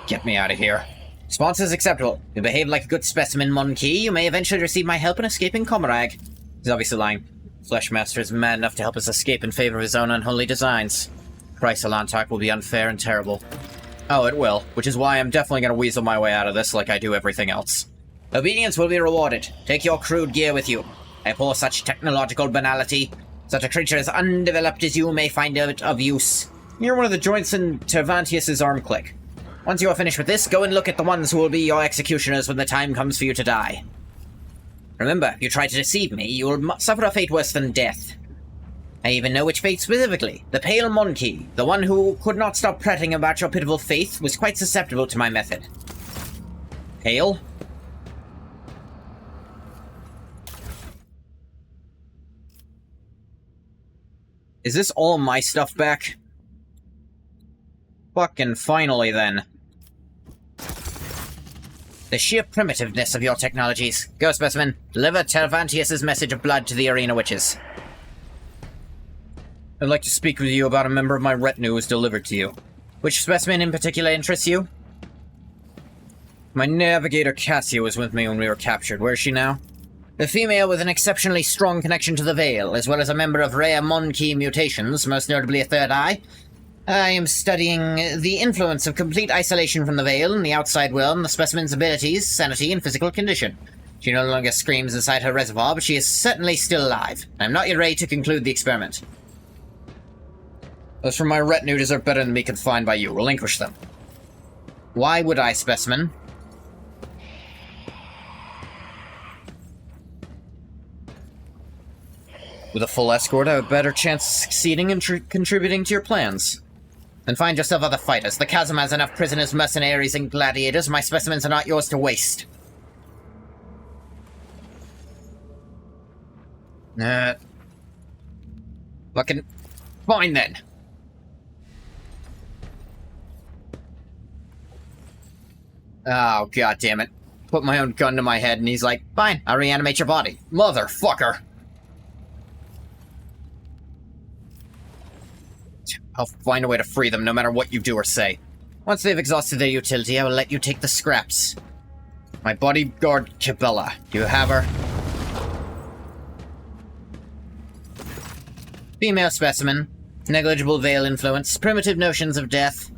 Get me out of here. Response is acceptable. You behave like a good specimen, Monkey. You may eventually receive my help in escaping Comorragh. He's obviously lying. Fleshmaster is mad enough to help us escape in favor of his own unholy designs. Price Alantak will be unfair and terrible. Oh, it will, which is why I'm definitely going to weasel my way out of this like I do everything else. Obedience will be rewarded. Take your crude gear with you. I abhor such technological banality. Such a creature as undeveloped as you may find it of use. You're one of the joints in Tervantius' arm click. Once you are finished with this, go and look at the ones who will be your executioners when the time comes for you to die. Remember, if you try to deceive me, you will suffer a fate worse than death. I even know which fate specifically. The Pale Monkey, the one who could not stop prating about your pitiful faith, was quite susceptible to my method. Hail? Is this all my stuff back? Fucking finally, then. The sheer primitiveness of your technologies. Go, specimen. Deliver Tervantius' message of blood to the arena witches. I'd like to speak with you about a member of my retinue who was delivered to you. Which specimen in particular interests you? My navigator Cassia was with me when we were captured. Where is she now? The female with an exceptionally strong connection to the Veil, as well as a member of rare Monkey mutations, most notably a third eye. I am studying the influence of complete isolation from the Veil and the outside world on the specimen's abilities, sanity, and physical condition. She no longer screams inside her reservoir, but she is certainly still alive. I'm not yet ready to conclude the experiment. Those from my retinue deserve better than me confined by you. Relinquish them. Why would I, specimen? With a full escort, I have a better chance of succeeding and contributing to your plans. Then find yourself other fighters. The chasm has enough prisoners, mercenaries, and gladiators. My specimens are not yours to waste. Fucking fine then. Oh, god damn it. Put my own gun to my head and he's like, fine, I'll reanimate your body. Motherfucker. I'll find a way to free them, no matter what you do or say. Once they've exhausted their utility, I will let you take the scraps. My bodyguard, Cabela. Do you have her? Female specimen. Negligible veil influence. Primitive notions of death.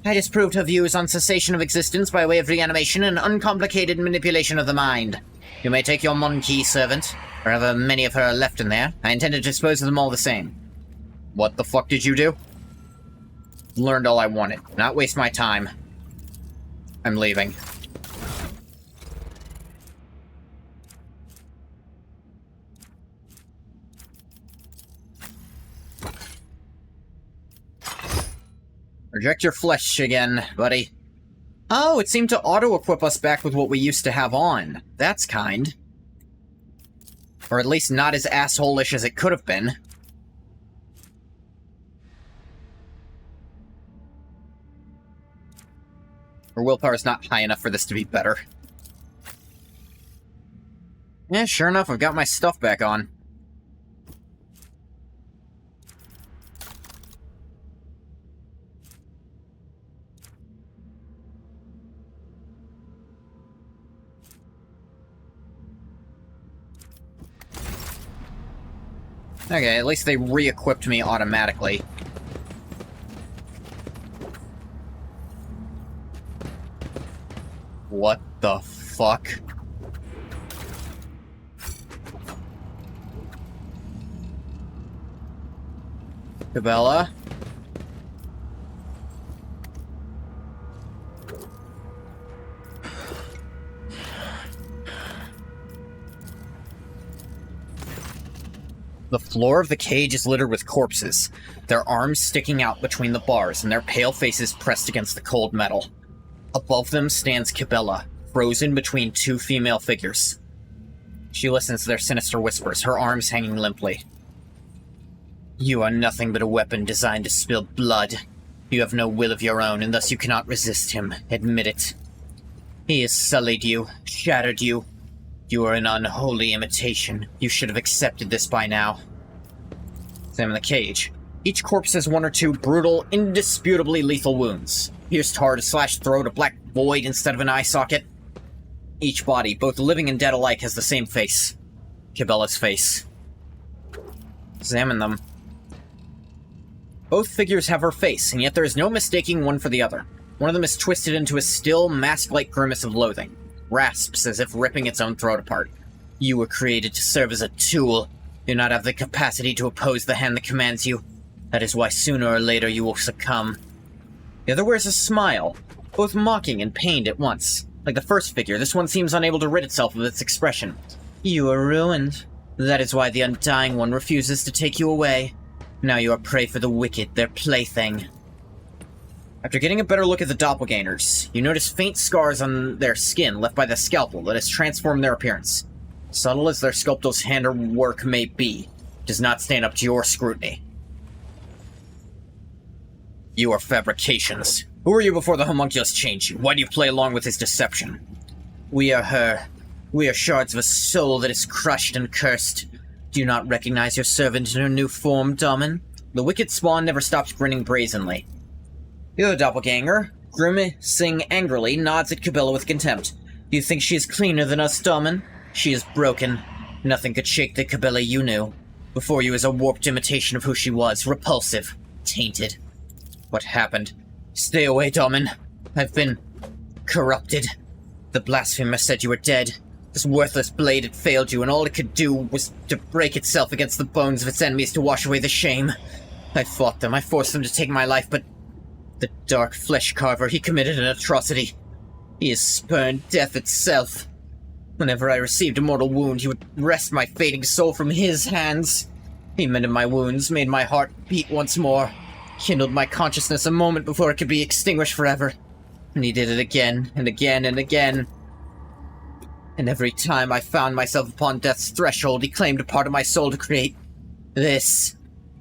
I disproved her views on cessation of existence by way of reanimation and uncomplicated manipulation of the mind. You may take your Monkey servant, or however many of her are left in there. I intend to dispose of them all the same. What the fuck did you do? Learned all I wanted. Not waste my time. I'm leaving. Reject your flesh again, buddy. Oh, it seemed to auto-equip us back with what we used to have on. That's kind. Or at least not as asshole-ish as it could have been. Or willpower's not high enough for this to be better. Yeah, sure enough, I've got my stuff back on. Okay, at least they re-equipped me automatically. What the fuck? Cabela? The floor of the cage is littered with corpses, their arms sticking out between the bars and their pale faces pressed against the cold metal. Above them stands Cabela, frozen between two female figures. She listens to their sinister whispers, her arms hanging limply. You are nothing but a weapon designed to spill blood. You have no will of your own, and thus you cannot resist him. Admit it. He has sullied you, shattered you. You are an unholy imitation. You should have accepted this by now. Examine the cage. Each corpse has one or two brutal, indisputably lethal wounds. Pierced heart, a slashed throat, a black void instead of an eye socket. Each body, both living and dead alike, has the same face. Cabela's face. Examine them. Both figures have her face, and yet there is no mistaking one for the other. One of them is twisted into a still, mask-like grimace of loathing. Rasps as if ripping its own throat apart. You were created to serve as a tool. You do not have the capacity to oppose the hand that commands you. That is why sooner or later you will succumb. The other wears a smile, both mocking and pained at once. Like the first figure, this one seems unable to rid itself of its expression. You are ruined. That is why the Undying One refuses to take you away. Now you are prey for the wicked, their plaything. After getting a better look at the doppelgangers, you notice faint scars on their skin left by the scalpel that has transformed their appearance. Subtle as their sculptor's handiwork may be, it does not stand up to your scrutiny. You are fabrications. Who were you before the homunculus changed you? Why do you play along with his deception? We are her. We are shards of a soul that is crushed and cursed. Do you not recognize your servant in her new form, Domin? The wicked spawn never stops grinning brazenly. The other doppelganger, grimacing angrily, nods at Cabela with contempt. Do you think she is cleaner than us, Domin? She is broken. Nothing could shake the Cabela you knew. Before you is a warped imitation of who she was, repulsive, tainted. What happened? Stay away, Domin. I've been corrupted. The blasphemer said you were dead. This worthless blade had failed you, and all it could do was to break itself against the bones of its enemies to wash away the shame. I fought them. I forced them to take my life, but the dark flesh carver, he committed an atrocity. He has spurned death itself. Whenever I received a mortal wound, he would wrest my fading soul from his hands. He mended my wounds, made my heart beat once more, kindled my consciousness a moment before it could be extinguished forever. And he did it again, and again, and again. And every time I found myself upon death's threshold, he claimed a part of my soul to create this.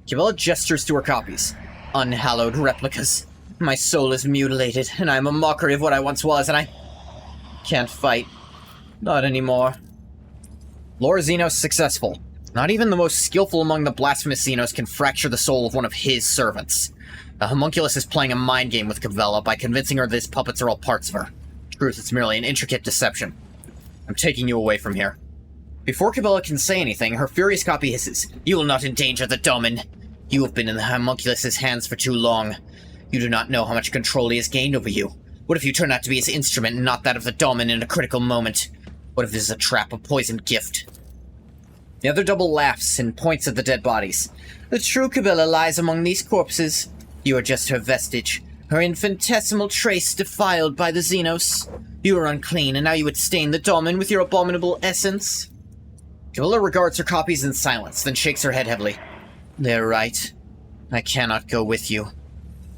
Cabela gestures to her copies. Unhallowed replicas. My soul is mutilated, and I am a mockery of what I once was, and I can't fight. Not anymore. Lore Xenos successful. Not even the most skillful among the blasphemous Xenos can fracture the soul of one of his servants. The homunculus is playing a mind game with Cabela by convincing her that his puppets are all parts of her. Truth, it's merely an intricate deception. I'm taking you away from here. Before Cabela can say anything, her furious copy hisses. You will not endanger the Domin. You have been in the homunculus's hands for too long. You do not know how much control he has gained over you. What if you turn out to be his instrument and not that of the Domin in a critical moment? What if this is a trap, a poisoned gift? The other double laughs and points at the dead bodies. The true Cabela lies among these corpses. You are just her vestige, her infinitesimal trace defiled by the Xenos. You are unclean, and now you would stain the Domin with your abominable essence. Cabela regards her copies in silence, then shakes her head heavily. They're right. I cannot go with you.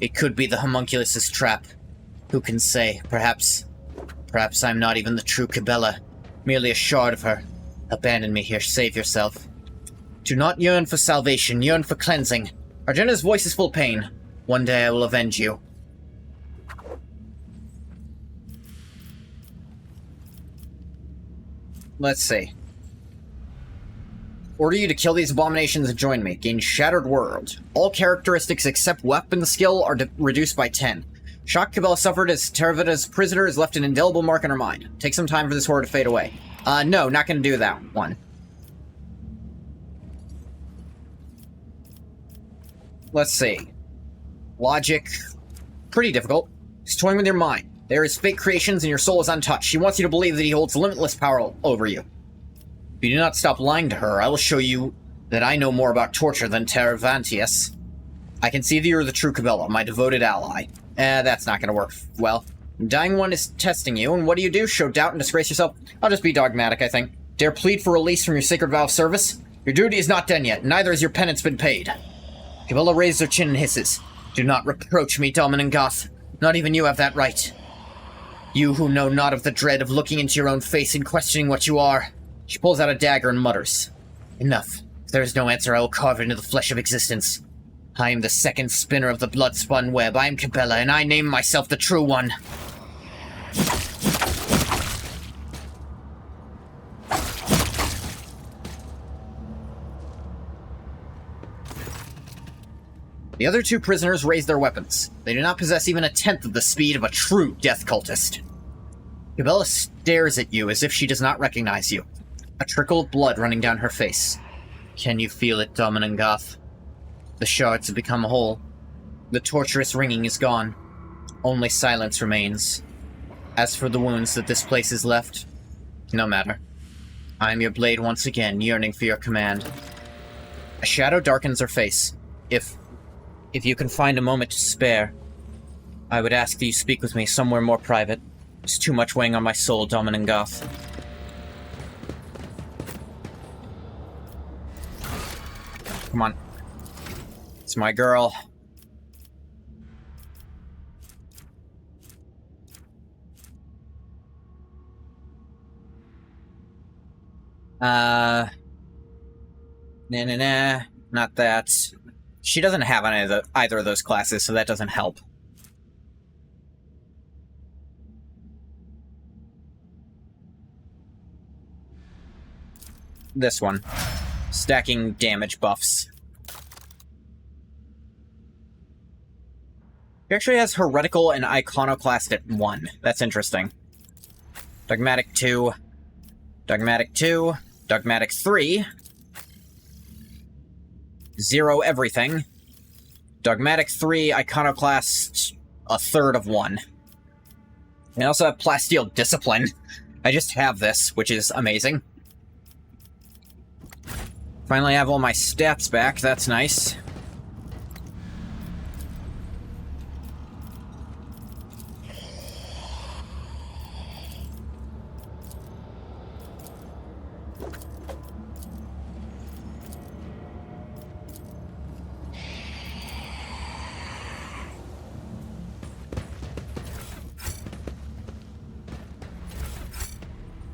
It could be the homunculus's trap. Who can say? Perhaps I'm not even the true Cabela, merely a shard of her. Abandon me here, save yourself. Do not yearn for salvation, yearn for cleansing. Argena's voice is full of pain. One day I will avenge you. Let's see. Order you to kill these abominations and join me. Gain Shattered World. All characteristics except weapon skill are reduced by 10. Shock Cabela suffered as Terravita's prisoner has left an indelible mark in her mind. Take some time for this horror to fade away. No, not gonna do that one. Let's see. Logic. Pretty difficult. He's toying with your mind. They are his fake creations and your soul is untouched. He wants you to believe that he holds limitless power over you. If you do not stop lying to her, I will show you that I know more about torture than Terravantius. I can see that you're the true Cabela, my devoted ally. That's not gonna work well. Dying One is testing you, and what do? Show doubt and disgrace yourself? I'll just be dogmatic, I think. Dare plead for release from your sacred vow of service? Your duty is not done yet, neither has your penance been paid. Cabela raises her chin and hisses. Do not reproach me, Domin Goth. Not even you have that right. You who know not of the dread of looking into your own face and questioning what you are. She pulls out a dagger and mutters. Enough. If there is no answer, I will carve it into the flesh of existence. I am the second spinner of the blood-spun web. I am Cabela, and I name myself the True One. The other two prisoners raise their weapons. They do not possess even a tenth of the speed of a true death cultist. Cabela stares at you as if she does not recognize you. A trickle of blood running down her face. Can you feel it, Domin Goth? The shards have become whole. The torturous ringing is gone. Only silence remains. As for the wounds that this place has left, no matter. I am your blade once again, yearning for your command. A shadow darkens her face. If you can find a moment to spare, I would ask that you speak with me somewhere more private. There's too much weighing on my soul, Domin Goth. Come on. It's my girl. Nah, not that. She doesn't have either of those classes, so that doesn't help. This one. Stacking damage buffs. He actually has Heretical and Iconoclast at 1. That's interesting. Dogmatic 2. Dogmatic 2. Dogmatic 3. 0 everything. Dogmatic 3, Iconoclast, a third of 1. I also have Plasteel Discipline. I just have this, which is amazing. Finally have all my stats back, that's nice.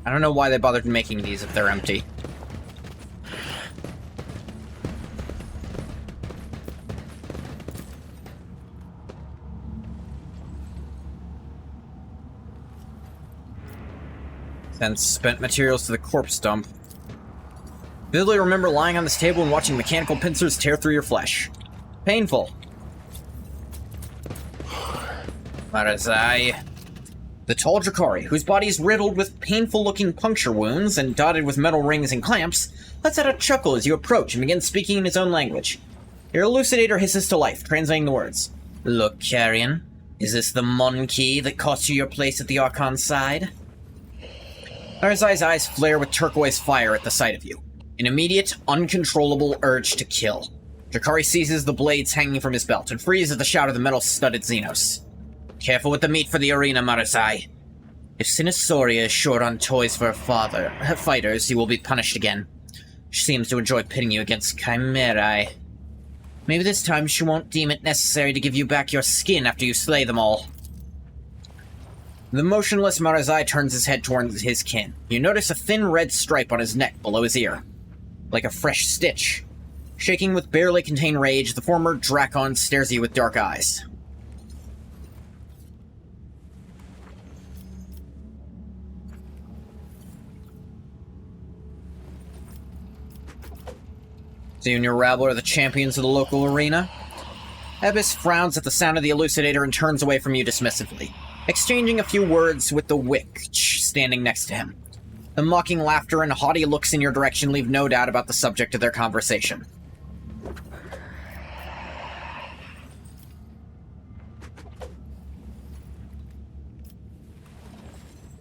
I don't know why they bothered making these if they're empty. Send spent materials to the corpse dump. Vividly remember lying on this table and watching mechanical pincers tear through your flesh. Painful. Marazai. The tall Drakari, whose body is riddled with painful-looking puncture wounds and dotted with metal rings and clamps, lets out a chuckle as you approach and begins speaking in his own language. Your elucidator hisses to life, translating the words. Look, Carrion, is this the Mon key that cost you your place at the Archon's side? Marazai's eyes flare with turquoise fire at the sight of you. An immediate, uncontrollable urge to kill. Drakari seizes the blades hanging from his belt and frees at the shout of the metal-studded Xenos. Careful with the meat for the arena, Marazai. If Sinisauria is short on toys for her fighters, he will be punished again. She seems to enjoy pitting you against Comorragh. Maybe this time she won't deem it necessary to give you back your skin after you slay them all. The motionless Marazai turns his head towards his kin. You notice a thin red stripe on his neck below his ear. Like a fresh stitch. Shaking with barely contained rage, the former Drakon stares at you with dark eyes. So you and your rabble are the champions of the local arena? Ebis frowns at the sound of the elucidator and turns away from you dismissively, exchanging a few words with the witch standing next to him. The mocking laughter and haughty looks in your direction leave no doubt about the subject of their conversation.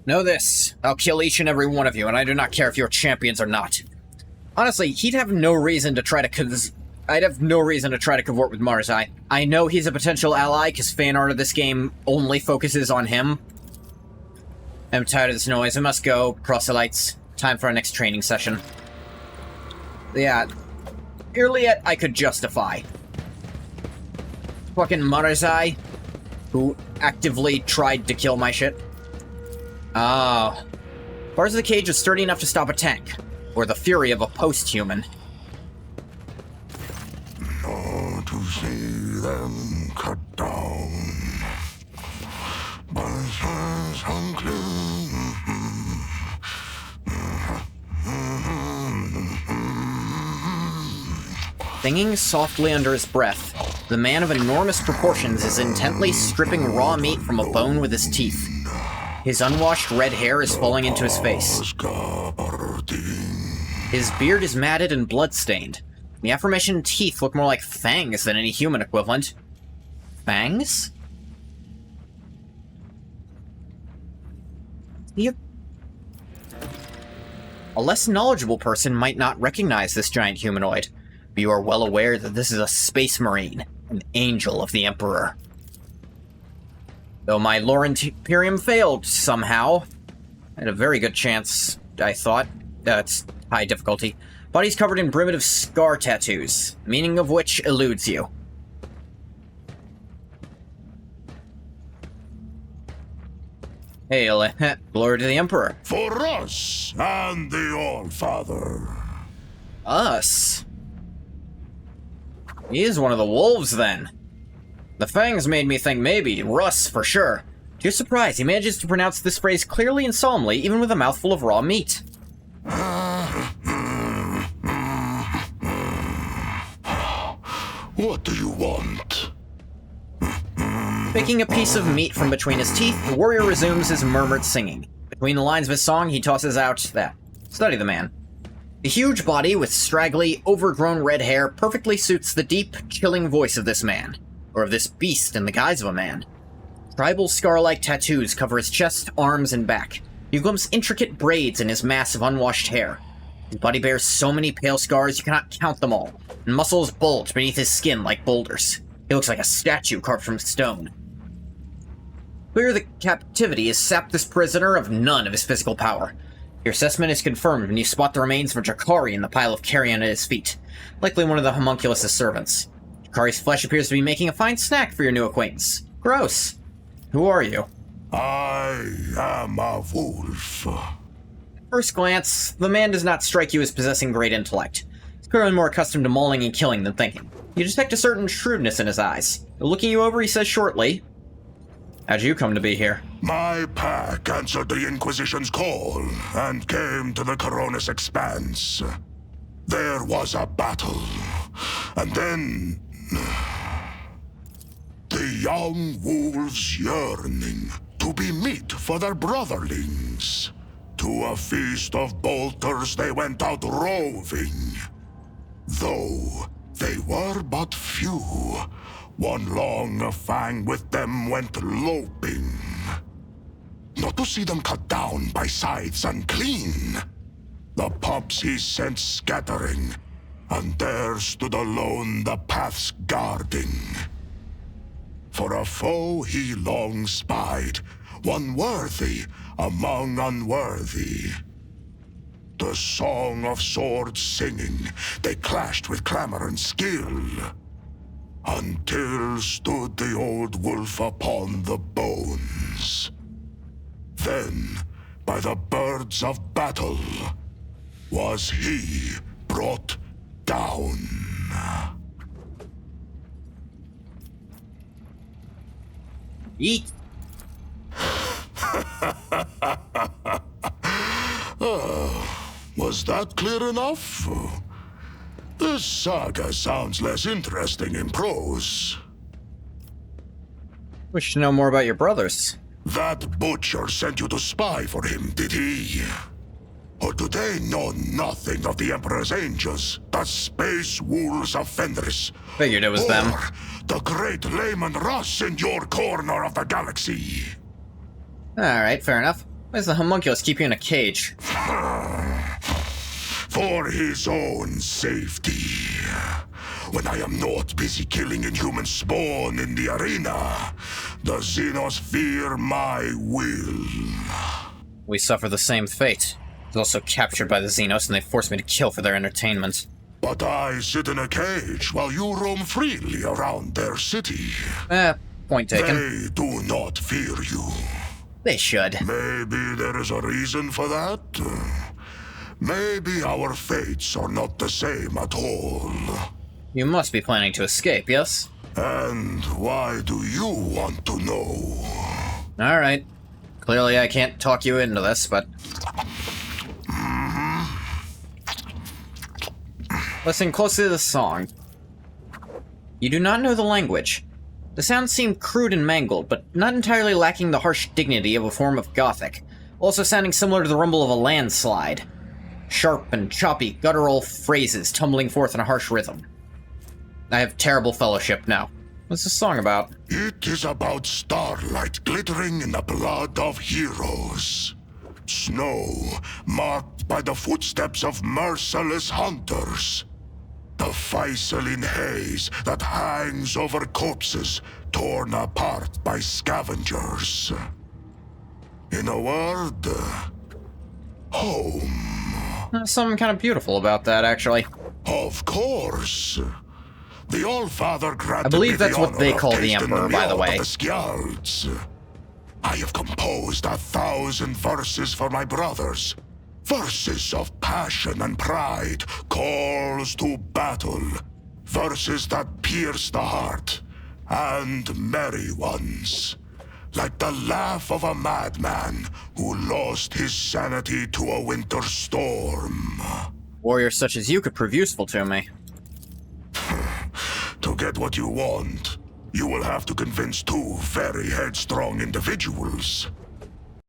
Know this, I'll kill each and every one of you, and I do not care if you're champions or not. Honestly, he'd have no reason to try to I'd have no reason to try to cavort with Marazai. I know he's a potential ally, because fan art of this game only focuses on him. I'm tired of this noise. I must go, proselytes. Time for our next training session. Yeah, Irliet I could justify. Fucking Marazai, who actively tried to kill my shit. Ah. Bars of the cage is sturdy enough to stop a tank, or the fury of a post-human. Nor to see them cut down. Buzzers Singing softly under his breath, the man of enormous proportions is intently stripping raw meat from a bone with his teeth. His unwashed red hair is falling into his face. His beard is matted and blood-stained. The aforementioned teeth look more like fangs than any human equivalent. Fangs? A less knowledgeable person might not recognize this giant humanoid, but you are well aware that this is a space marine, an angel of the Emperor. Though my lore Imperium failed somehow, I had a very good chance, I thought. It's high difficulty. Body's covered in primitive scar tattoos, meaning of which eludes you. Hail, glory to the Emperor. For us and the All-Father. Us? He is one of the wolves, then. The fangs made me think maybe Russ, for sure. To your surprise, he manages to pronounce this phrase clearly and solemnly, even with a mouthful of raw meat. What do you want? Picking a piece of meat from between his teeth, the warrior resumes his murmured singing. Between the lines of his song, he tosses out that. Study the man. The huge body with straggly, overgrown red hair perfectly suits the deep, chilling voice of this man, or of this beast in the guise of a man. Tribal scar-like tattoos cover his chest, arms, and back. You glimpse intricate braids in his mass of unwashed hair. His body bears so many pale scars you cannot count them all, and muscles bulge beneath his skin like boulders. He looks like a statue carved from stone. Clear the captivity has sapped this prisoner of none of his physical power. Your assessment is confirmed when you spot the remains of a Drakari in the pile of carrion at his feet, likely one of the homunculus' servants. Drakari's flesh appears to be making a fine snack for your new acquaintance. Gross. Who are you? I am a wolf. At first glance, the man does not strike you as possessing great intellect. He's clearly more accustomed to mauling and killing than thinking. You detect a certain shrewdness in his eyes. Looking you over, he says shortly, "How'd you come to be here?" My pack answered the Inquisition's call and came to the Coronis Expanse. There was a battle, and then the young wolves yearning to be meat for their brotherlings. To a feast of bolters they went out roving. Though they were but few, one long fang with them went loping. Not to see them cut down by scythes and clean. The pups he sent scattering, and there stood alone the paths guarding. For a foe he long spied, one worthy among unworthy. The song of swords singing, they clashed with clamor and skill, until stood the old wolf upon the bones. Then, by the birds of battle, was he brought down. Eat. Was that clear enough? This saga sounds less interesting in prose. Wish to know more about your brothers. That butcher sent you to spy for him, did he? Or do they know nothing of the Emperor's angels, the space wolves of Fenris? Figured it was them. Or the great Layman Russ in your corner of the galaxy? Alright, fair enough. Why does the homunculus keep you in a cage? For his own safety. When I am not busy killing inhuman spawn in the arena, the Xenos fear my will. We suffer the same fate. I was also captured by the Xenos, and they forced me to kill for their entertainment. But I sit in a cage while you roam freely around their city. Point taken. They do not fear you. They should. Maybe there is a reason for that. Maybe our fates are not the same at all. You must be planning to escape, yes? And why do you want to know? Alright. Clearly I can't talk you into this, but... Listen closely to the song. You do not know the language. The sounds seem crude and mangled, but not entirely lacking the harsh dignity of a form of Gothic, also sounding similar to the rumble of a landslide. Sharp and choppy, guttural phrases tumbling forth in a harsh rhythm. I have terrible fellowship now. What's this song about? It is about starlight glittering in the blood of heroes. Snow marked by the footsteps of merciless hunters. The Faisalin haze that hangs over corpses torn apart by scavengers. In a word, home. There's something kind of beautiful about that, actually. Of course. The All-Father granted I believe me that's the what they honor of call the tasting Emperor, by the milk way. of the Skjalds. I have composed 1,000 verses for my brothers. Verses of passion and pride, calls to battle. Verses that pierce the heart, and merry ones. Like the laugh of a madman who lost his sanity to a winter storm. Warriors such as you could prove useful to me. To get what you want, you will have to convince two very headstrong individuals.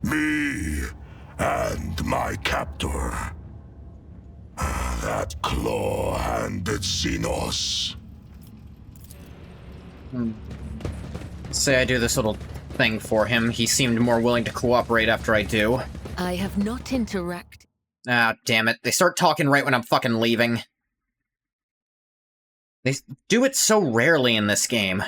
Me and my captor. That claw-handed Xenos. Say I do this little thing for him. He seemed more willing to cooperate after I do. I have not interacted. Ah, damn it. They start talking right when I'm fucking leaving. They do it so rarely in this game.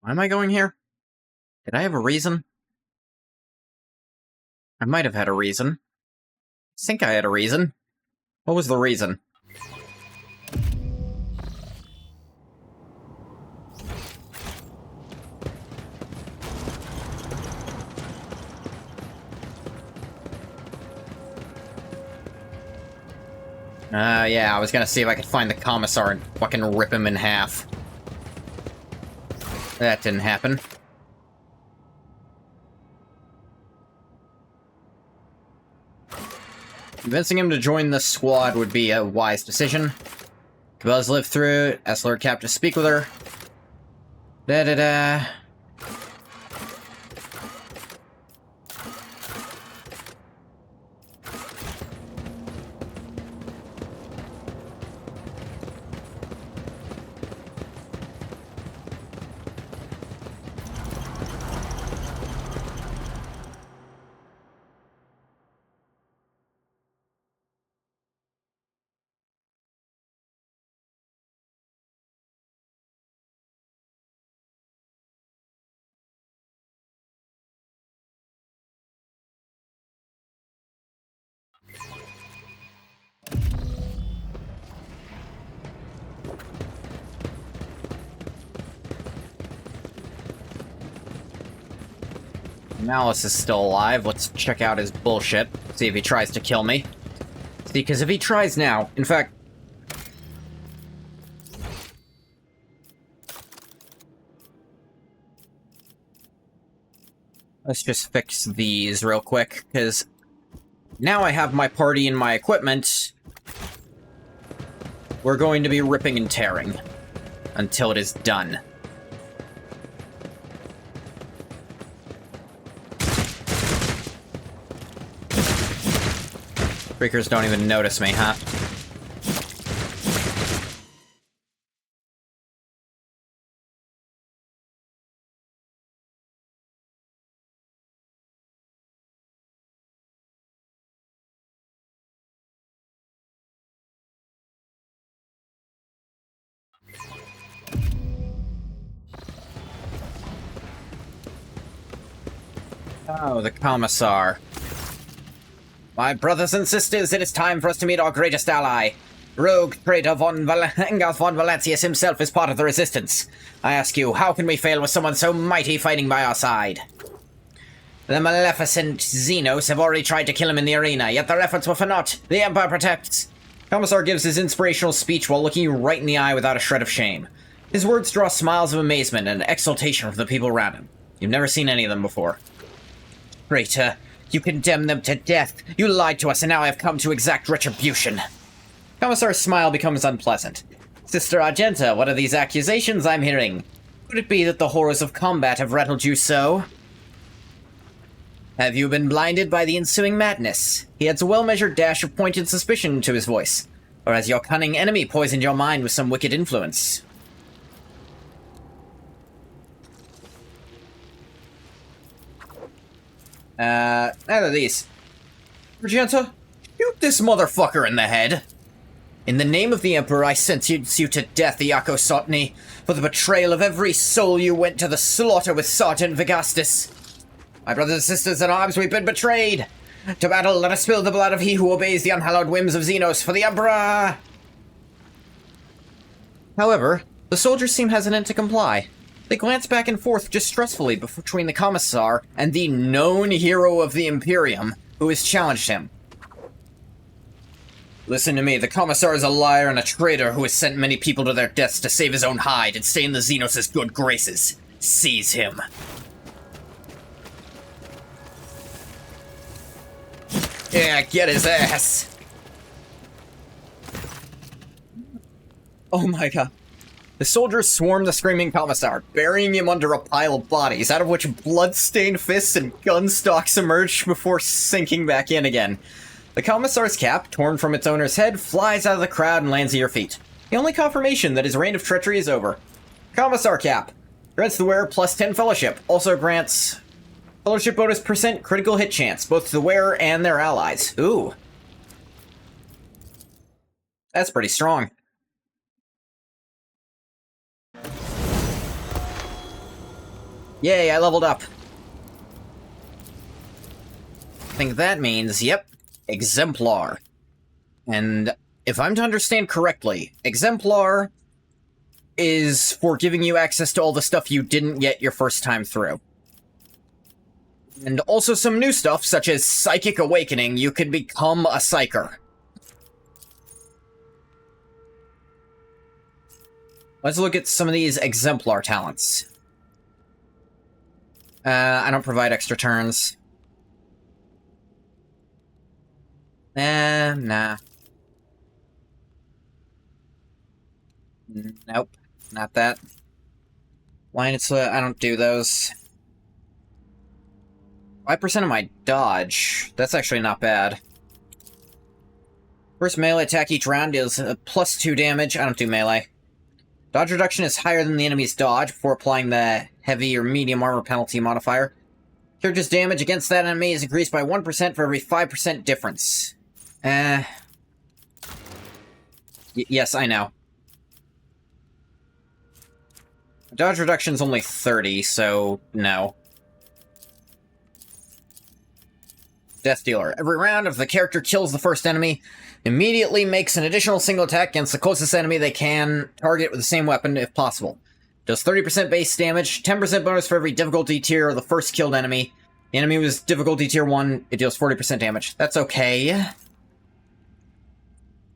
Why am I going here? Did I have a reason? I might have had a reason. I think I had a reason. What was the reason? Yeah, I was gonna see if I could find the Commissar and fucking rip him in half. That didn't happen. Convincing him to join the squad would be a wise decision. Cabela's lived through it. Asked Lord Cap to speak with her. Da-da-da. Malice is still alive. Let's check out his bullshit. See if he tries to kill me. See, because if he tries now... In fact... Let's just fix these real quick, because... Now I have my party and my equipment. We're going to be ripping and tearing. Until it is done. Freakers don't even notice me, huh? Oh, the Commissar. My brothers and sisters, it is time for us to meet our greatest ally. Rogue traitor Engelf von Valentius himself is part of the Resistance. I ask you, how can we fail with someone so mighty fighting by our side? The maleficent Xenos have already tried to kill him in the arena, yet their efforts were for naught. The Empire protects. Commissar gives his inspirational speech while looking you right in the eye without a shred of shame. His words draw smiles of amazement and exultation from the people around him. You've never seen any of them before. Traitor, you condemned them to death. You lied to us, and now I have come to exact retribution. Commissar's smile becomes unpleasant. Sister Argenta, what are these accusations I'm hearing? Could it be that the horrors of combat have rattled you so? Have you been blinded by the ensuing madness? He adds a well-measured dash of pointed suspicion to his voice. Or has your cunning enemy poisoned your mind with some wicked influence? Neither of these. Argenta, shoot this motherfucker in the head. In the name of the Emperor, I sentence you to death, Iako Sotni, for the betrayal of every soul you went to the slaughter with Sergeant Vigastus. My brothers and sisters in arms, we've been betrayed. To battle, let us spill the blood of he who obeys the unhallowed whims of Xenos for the Emperor! However, the soldiers seem hesitant to comply. They glance back and forth distrustfully between the Commissar and the known hero of the Imperium, who has challenged him. Listen to me, the Commissar is a liar and a traitor who has sent many people to their deaths to save his own hide and stay in the Xenos' good graces. Seize him. Yeah, get his ass! Oh my god. The soldiers swarm the screaming Commissar, burying him under a pile of bodies, out of which blood-stained fists and gun stocks emerge before sinking back in again. The Commissar's cap, torn from its owner's head, flies out of the crowd and lands at your feet. The only confirmation that his reign of treachery is over. Commissar cap. Grants the wearer plus 10 fellowship. Also grants fellowship bonus % critical hit chance, both to the wearer and their allies. Ooh. That's pretty strong. Yay, I leveled up. I think that means, yep, Exemplar. And if I'm to understand correctly, Exemplar is for giving you access to all the stuff you didn't get your first time through. And also some new stuff, such as Psychic Awakening. You can become a Psyker. Let's look at some of these Exemplar talents. I don't provide extra turns. Nah. Nope, not that. Line I don't do those. 5% of my dodge. That's actually not bad. First melee attack each round deals plus 2 damage. I don't do melee. Dodge reduction is higher than the enemy's dodge before applying the heavy or medium armor penalty modifier. Character's damage against that enemy is increased by 1% for every 5% difference. Yes, I know. Dodge reduction's only 30, so no. Death Dealer. Every round, if the character kills the first enemy, immediately makes an additional single attack against the closest enemy they can target with the same weapon, if possible. Does 30% base damage, 10% bonus for every difficulty tier of the first killed enemy. The enemy was difficulty tier 1, it deals 40% damage. That's okay.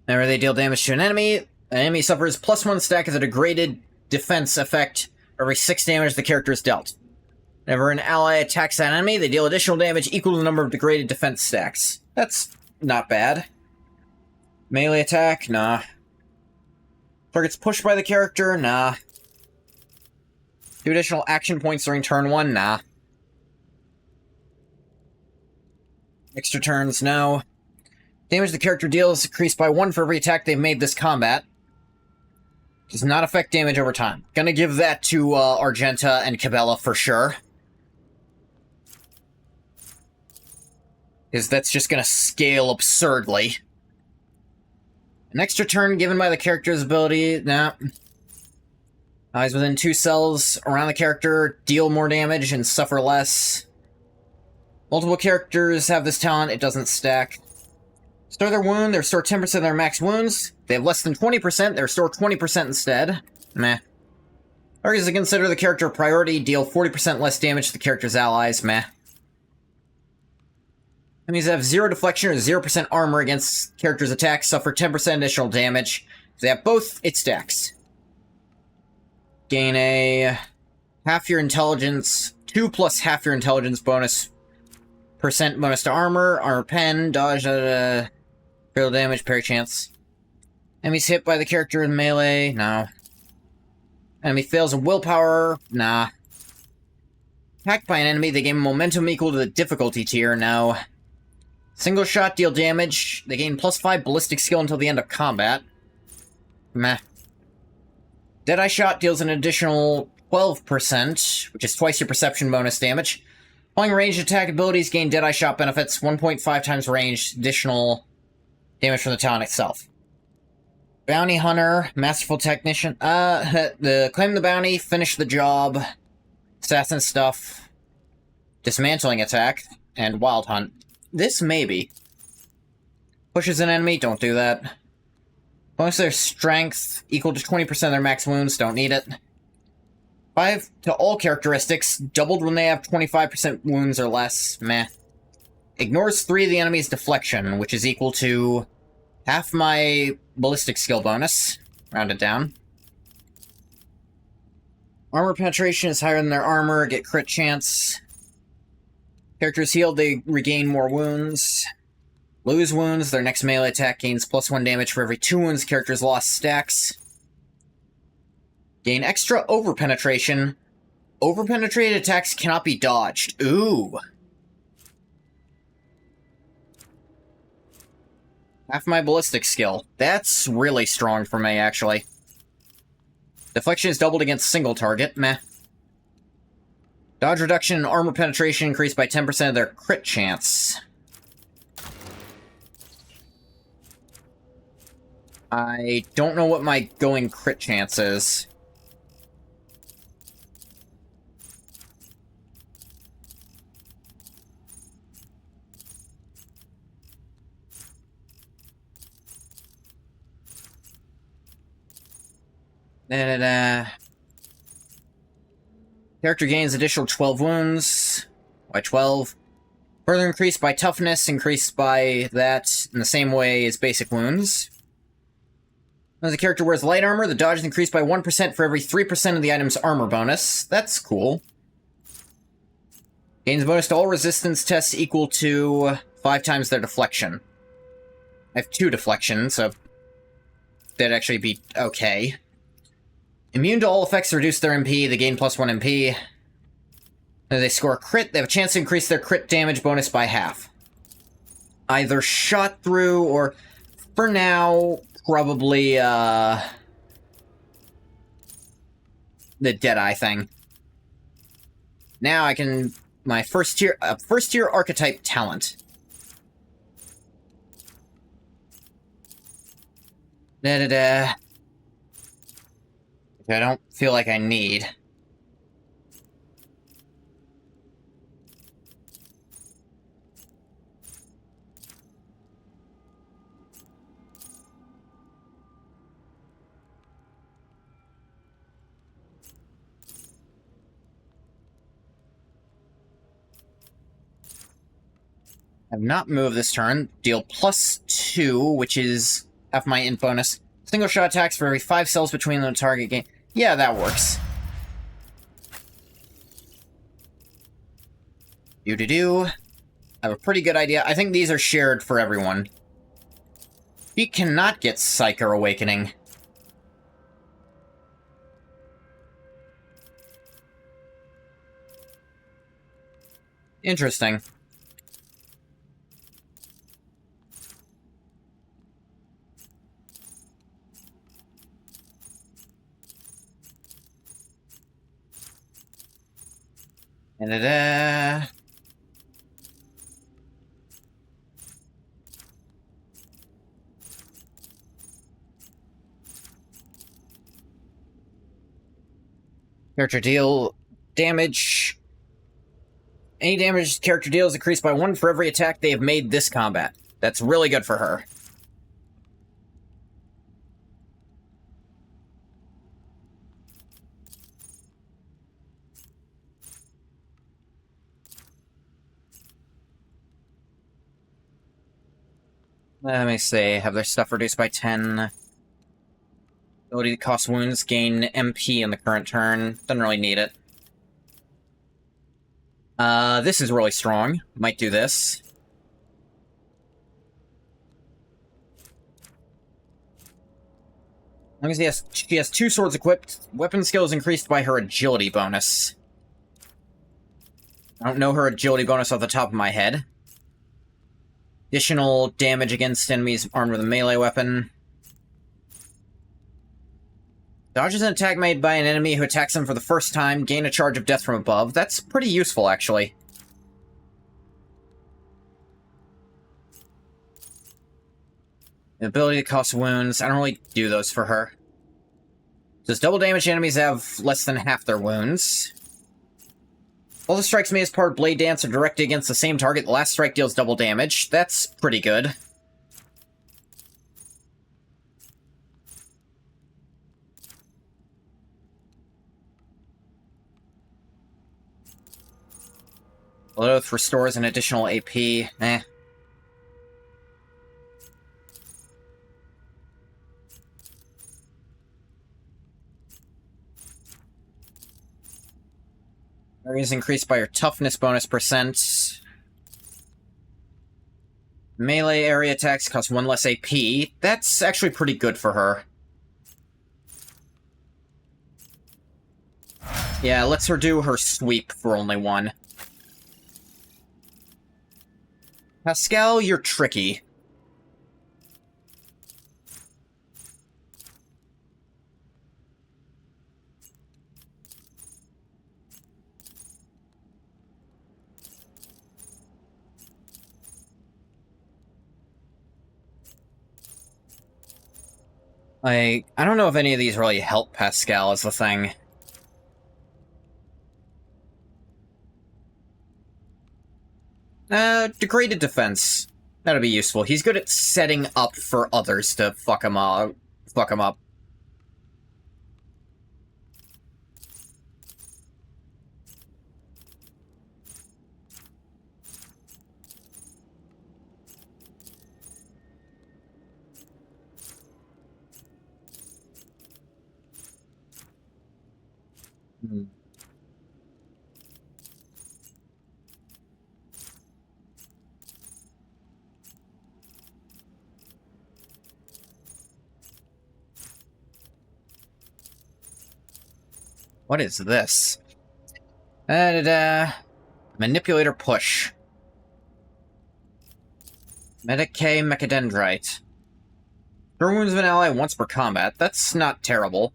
Whenever they deal damage to an enemy suffers plus 1 stack of the degraded defense effect for every 6 damage the character is dealt. Whenever an ally attacks that enemy, they deal additional damage equal to the number of degraded defense stacks. That's not bad. Melee attack? Nah. Targets pushed by the character? Nah. 2 additional action points during turn 1? Nah. Extra turns? No. Damage the character deals increased by 1 for every attack they've made this combat. Does not affect damage over time. Gonna give that to Argenta and Cabela for sure. Because that's just gonna scale absurdly. An extra turn given by the character's ability, nah. Eyes within 2 cells around the character deal more damage and suffer less. Multiple characters have this talent, it doesn't stack. Restore their wound, they restore 10% of their max wounds. They have less than 20%, they restore 20% instead. Meh. Targets that consider the character a priority deal 40% less damage to the character's allies. Meh. Enemies that have 0 deflection or 0% armor against character's attacks suffer 10% additional damage. If they have both, it stacks. Gain a half your intelligence, 2 plus half your intelligence bonus. % bonus to armor pen, dodge, critical damage, parry chance. Enemies hit by the character in melee, no. Enemy fails in willpower, nah. attacked by an enemy, they gain momentum equal to the difficulty tier. Now, single shot deal damage. They gain +5 ballistic skill until the end of combat. Meh. Deadeye shot deals an additional 12%, which is twice your perception bonus damage. Following ranged attack abilities gain Deadeye shot benefits, 1.5 times range, additional damage from the talent itself. Bounty Hunter, Masterful Technician. Claim the bounty, finish the job, assassin stuff, dismantling attack, and wild hunt. This maybe. Pushes an enemy, don't do that. Bonus their strength, equal to 20% of their max wounds, don't need it. 5 to all characteristics, doubled when they have 25% wounds or less, meh. Ignores 3 of the enemy's deflection, which is equal to half my ballistic skill bonus, rounded down. Armor penetration is higher than their armor, get crit chance. Characters healed, they regain more wounds. Lose wounds, their next melee attack gains +1 damage for every 2 wounds characters lost stacks. Gain extra over-penetration. Over-penetrated attacks cannot be dodged. Ooh. Half my ballistic skill. That's really strong for me, actually. Deflection is doubled against single target. Meh. Dodge reduction and armor penetration increased by 10% of their crit chance. I don't know what my going crit chance is. Character gains additional 12 wounds by 12. Further increased by toughness, increased by that in the same way as basic wounds. As the character wears light armor, the dodge is increased by 1% for every 3% of the item's armor bonus. That's cool. Gains bonus to all resistance tests equal to 5 times their deflection. I have 2 deflections, so that'd actually be okay. Immune to all effects to reduce their MP, they gain +1 MP. If they score a crit, they have a chance to increase their crit damage bonus by half. Either shot through, or for now, probably, the Deadeye thing. Now I can, my first tier archetype talent. Which I don't feel like I need. I've not moved this turn. Deal +2, which is half my int bonus. Single shot attacks for every 5 cells between the target gain. Yeah, that works. I have a pretty good idea. I think these are shared for everyone. He cannot get Psyker Awakening. Interesting. Character deal damage. Any damage character deals increased by 1 for every attack they have made this combat. That's really good for her. Let me see. Have their stuff reduced by 10. Ability to cost wounds, gain MP in the current turn. Doesn't really need it. This is really strong. Might do this. As long as she has 2 swords equipped, weapon skill is increased by her agility bonus. I don't know her agility bonus off the top of my head. Additional damage against enemies armed with a melee weapon. Dodges an attack made by an enemy who attacks them for the first time. Gain a charge of death from above. That's pretty useful, actually. The ability to cause wounds. I don't really do those for her. Does double damage enemies have less than half their wounds? All the strikes made as part of Blade Dance are directed against the same target. The last strike deals double damage. That's pretty good. Oath restores an additional AP. Eh. Area is increased by your toughness bonus percent. Melee area attacks cost 1 less AP. That's actually pretty good for her. Yeah, let's her do her sweep for only 1. Pascal, you're tricky. I don't know if any of these really help Pascal is the thing. Degraded defense. That'll be useful. He's good at setting up for others to fuck him up. What is this? Manipulator push. Medicae Mechadendrite. Cure wounds of an ally once per combat. That's not terrible.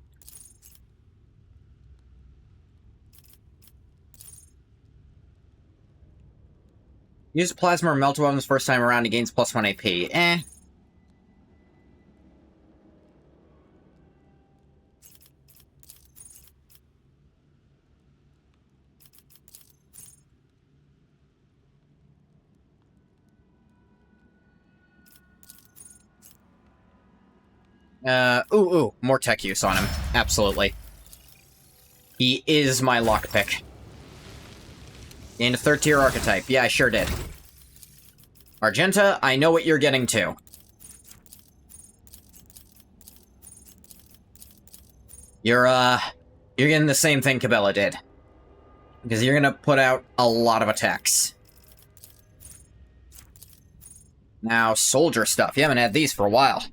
Use plasma or melt weapons first time around, he gains +1 AP. Eh. More tech use on him. Absolutely. He is my lockpick. Gained a 3rd tier archetype. Yeah, I sure did. Argenta, I know what you're getting to. You're getting the same thing Cabela did. Because you're gonna put out a lot of attacks. Now, soldier stuff. You haven't had these for a while.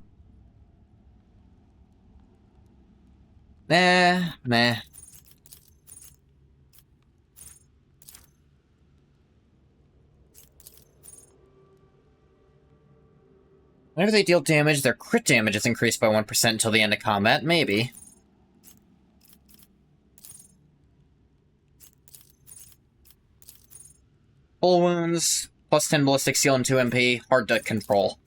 Meh. Whenever they deal damage, their crit damage is increased by 1% until the end of combat. Maybe. Full wounds, +10 ballistic seal and 2 MP, hard to control.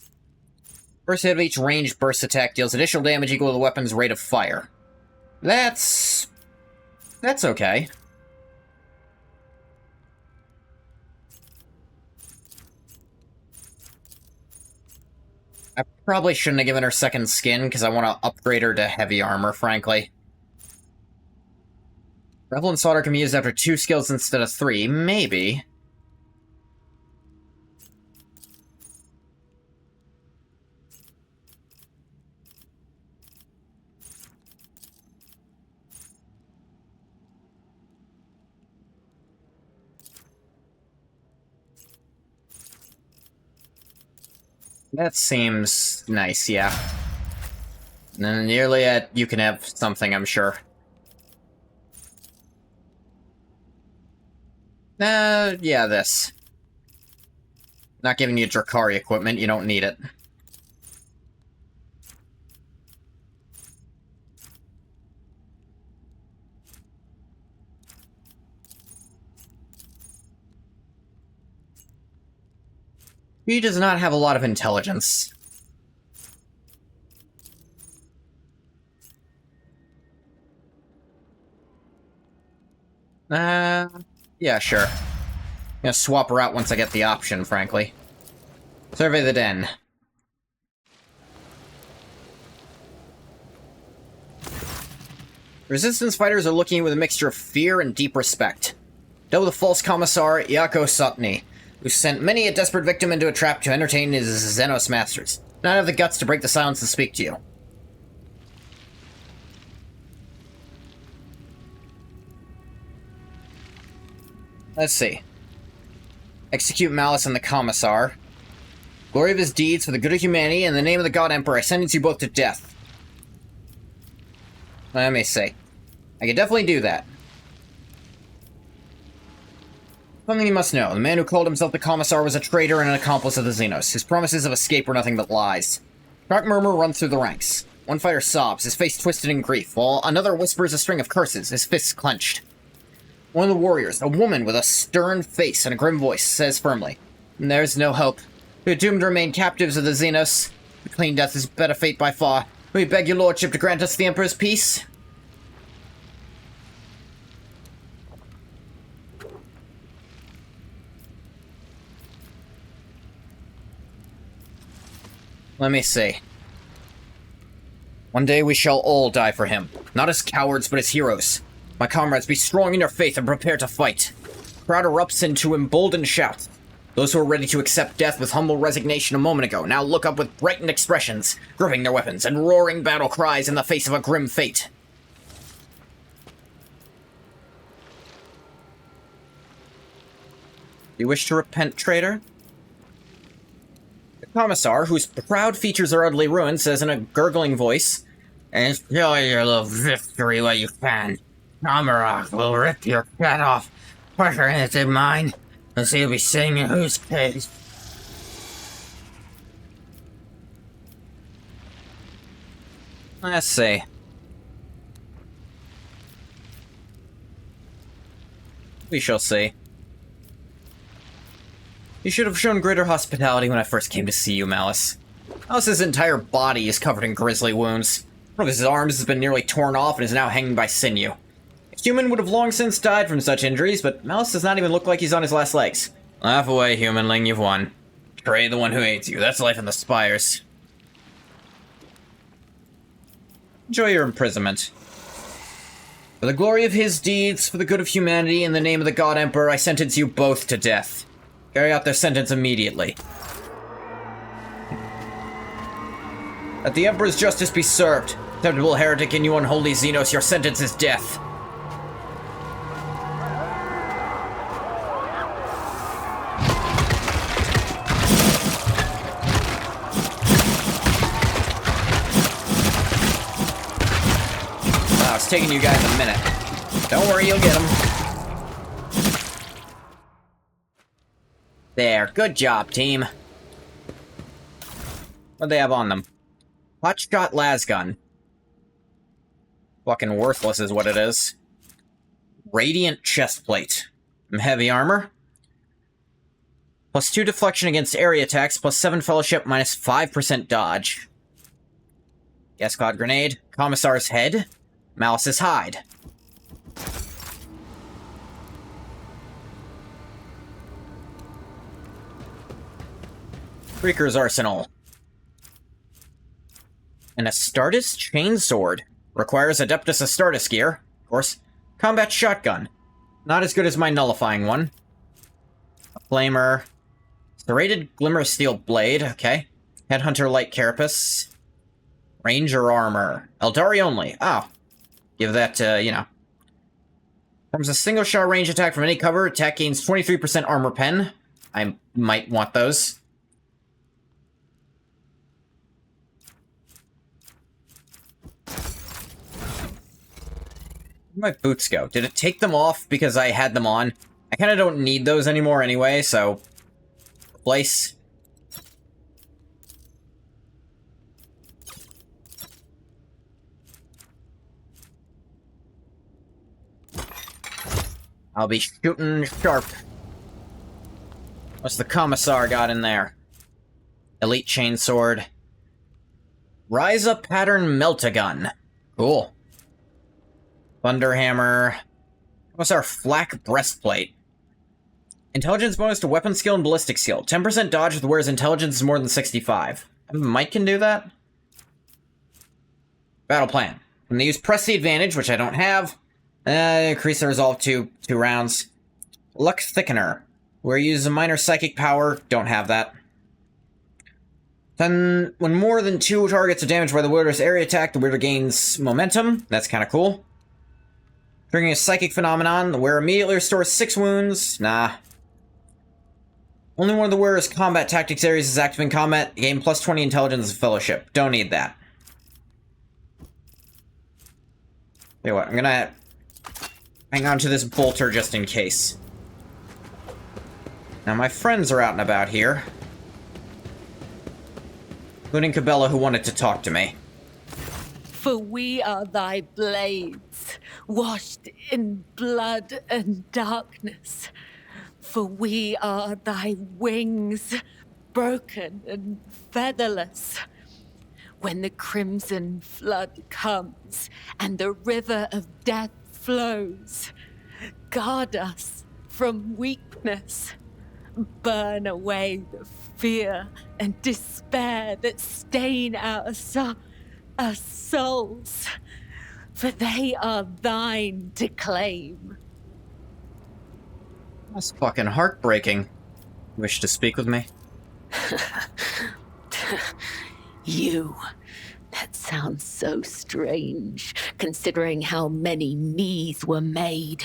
First hit of each ranged burst attack deals additional damage equal to the weapon's rate of fire. That's okay. I probably shouldn't have given her second skin, because I want to upgrade her to heavy armor, frankly. Revel and Slaughter can be used after 2 skills instead of 3. Maybe. That seems nice, yeah. And then nearly you can have something, I'm sure. Yeah, this. Not giving you Drakari equipment, you don't need it. He does not have a lot of intelligence. Yeah, sure. I'm gonna swap her out once I get the option, frankly. Survey the den. Resistance fighters are looking with a mixture of fear and deep respect. Dealt with the false commissar, Yako Sotny, who sent many a desperate victim into a trap to entertain his Xenos masters. Not have the guts to break the silence and speak to you. Let's see. Execute malice on the commissar. Glory of his deeds for the good of humanity, in the name of the God Emperor, I sentence you both to death. Let me see. I can definitely do that. Something you must know. The man who called himself the Commissar was a traitor and an accomplice of the Xenos. His promises of escape were nothing but lies. Dark murmur runs through the ranks. One fighter sobs, his face twisted in grief, while another whispers a string of curses, his fists clenched. One of the warriors, a woman with a stern face and a grim voice, says firmly, "There's no hope. We are doomed to remain captives of the Xenos. A clean death is better fate by far. We beg your lordship to grant us the Emperor's peace." Let me see. One day we shall all die for him. Not as cowards, but as heroes. My comrades, be strong in your faith and prepare to fight. The crowd erupts into emboldened shouts. Those who were ready to accept death with humble resignation a moment ago now look up with brightened expressions, gripping their weapons and roaring battle cries in the face of a grim fate. You wish to repent, traitor? The Commissar, whose proud features are utterly ruined, says in a gurgling voice, "Enjoy your little victory while you can. Comorragh will rip your head off, quicker than it did mine, and so you'll be sitting in whose cage?" Let's see. We shall see. You should have shown greater hospitality when I first came to see you, Malice. Malice's entire body is covered in grisly wounds. One of his arms has been nearly torn off and is now hanging by sinew. A human would have long since died from such injuries, but Malice does not even look like he's on his last legs. Laugh away, humanling, you've won. Betray the one who hates you. That's life in the spires. Enjoy your imprisonment. For the glory of his deeds, for the good of humanity, in the name of the God Emperor, I sentence you both to death. Carry out their sentence immediately. Let the Emperor's justice be served. Contemptible heretic and you unholy Xenos, your sentence is death. Wow, it's taking you guys a minute. Don't worry, you'll get them. There, good job, team. What do they have on them? Hotshot lasgun. Fucking worthless is what it is. Radiant chestplate. Heavy armor. +2 deflection against area attacks, +7 fellowship, -5% dodge. Gas cloud grenade. Commissar's head. Malice's hide. Freaker's arsenal. An Astartes chainsword. Requires Adeptus Astartes gear. Of course. Combat shotgun. Not as good as my nullifying one. A flamer. Serrated glimmer steel blade. Okay. Headhunter light carapace. Ranger armor. Eldari only. Oh. Give that, you know. Forms a single shot range attack from any cover. Attack gains 23% armor pen. I might want those. Where'd my boots go? Did it take them off because I had them on? I kind of don't need those anymore anyway, so... Place. I'll be shooting sharp. What's the Commissar got in there? Elite Chainsword. Rise Up Pattern Melt-A-Gun. Cool. Thunderhammer. What's our Flak Breastplate? Intelligence bonus to weapon skill and ballistic skill. 10% dodge with whereas intelligence is more than 65. Mike can do that? Battle plan. I'm gonna use Press the Advantage, which I don't have. Increase the resolve to 2 rounds. Luck Thickener. Where you use a minor psychic power. Don't have that. Then, when more than 2 targets are damaged by the wielder's area attack, the wielder gains momentum. That's kind of cool. Triggering a psychic phenomenon. The wearer immediately restores 6 wounds. Nah. Only one of the wearer's combat tactics areas is active in combat. Gain plus 20 intelligence and fellowship. Don't need that. Tell you what, I'm gonna hang on to this bolter just in case. Now my friends are out and about here. Including Cabela, who wanted to talk to me. For we are thy blades, washed in blood and darkness. For we are thy wings, broken and featherless. When the crimson flood comes and the river of death flows, guard us from weakness. Burn away the fear and despair that stain our souls, for they are thine to claim. That's fucking heartbreaking. Wish to speak with me? You. That sounds so strange, considering how many me's were made.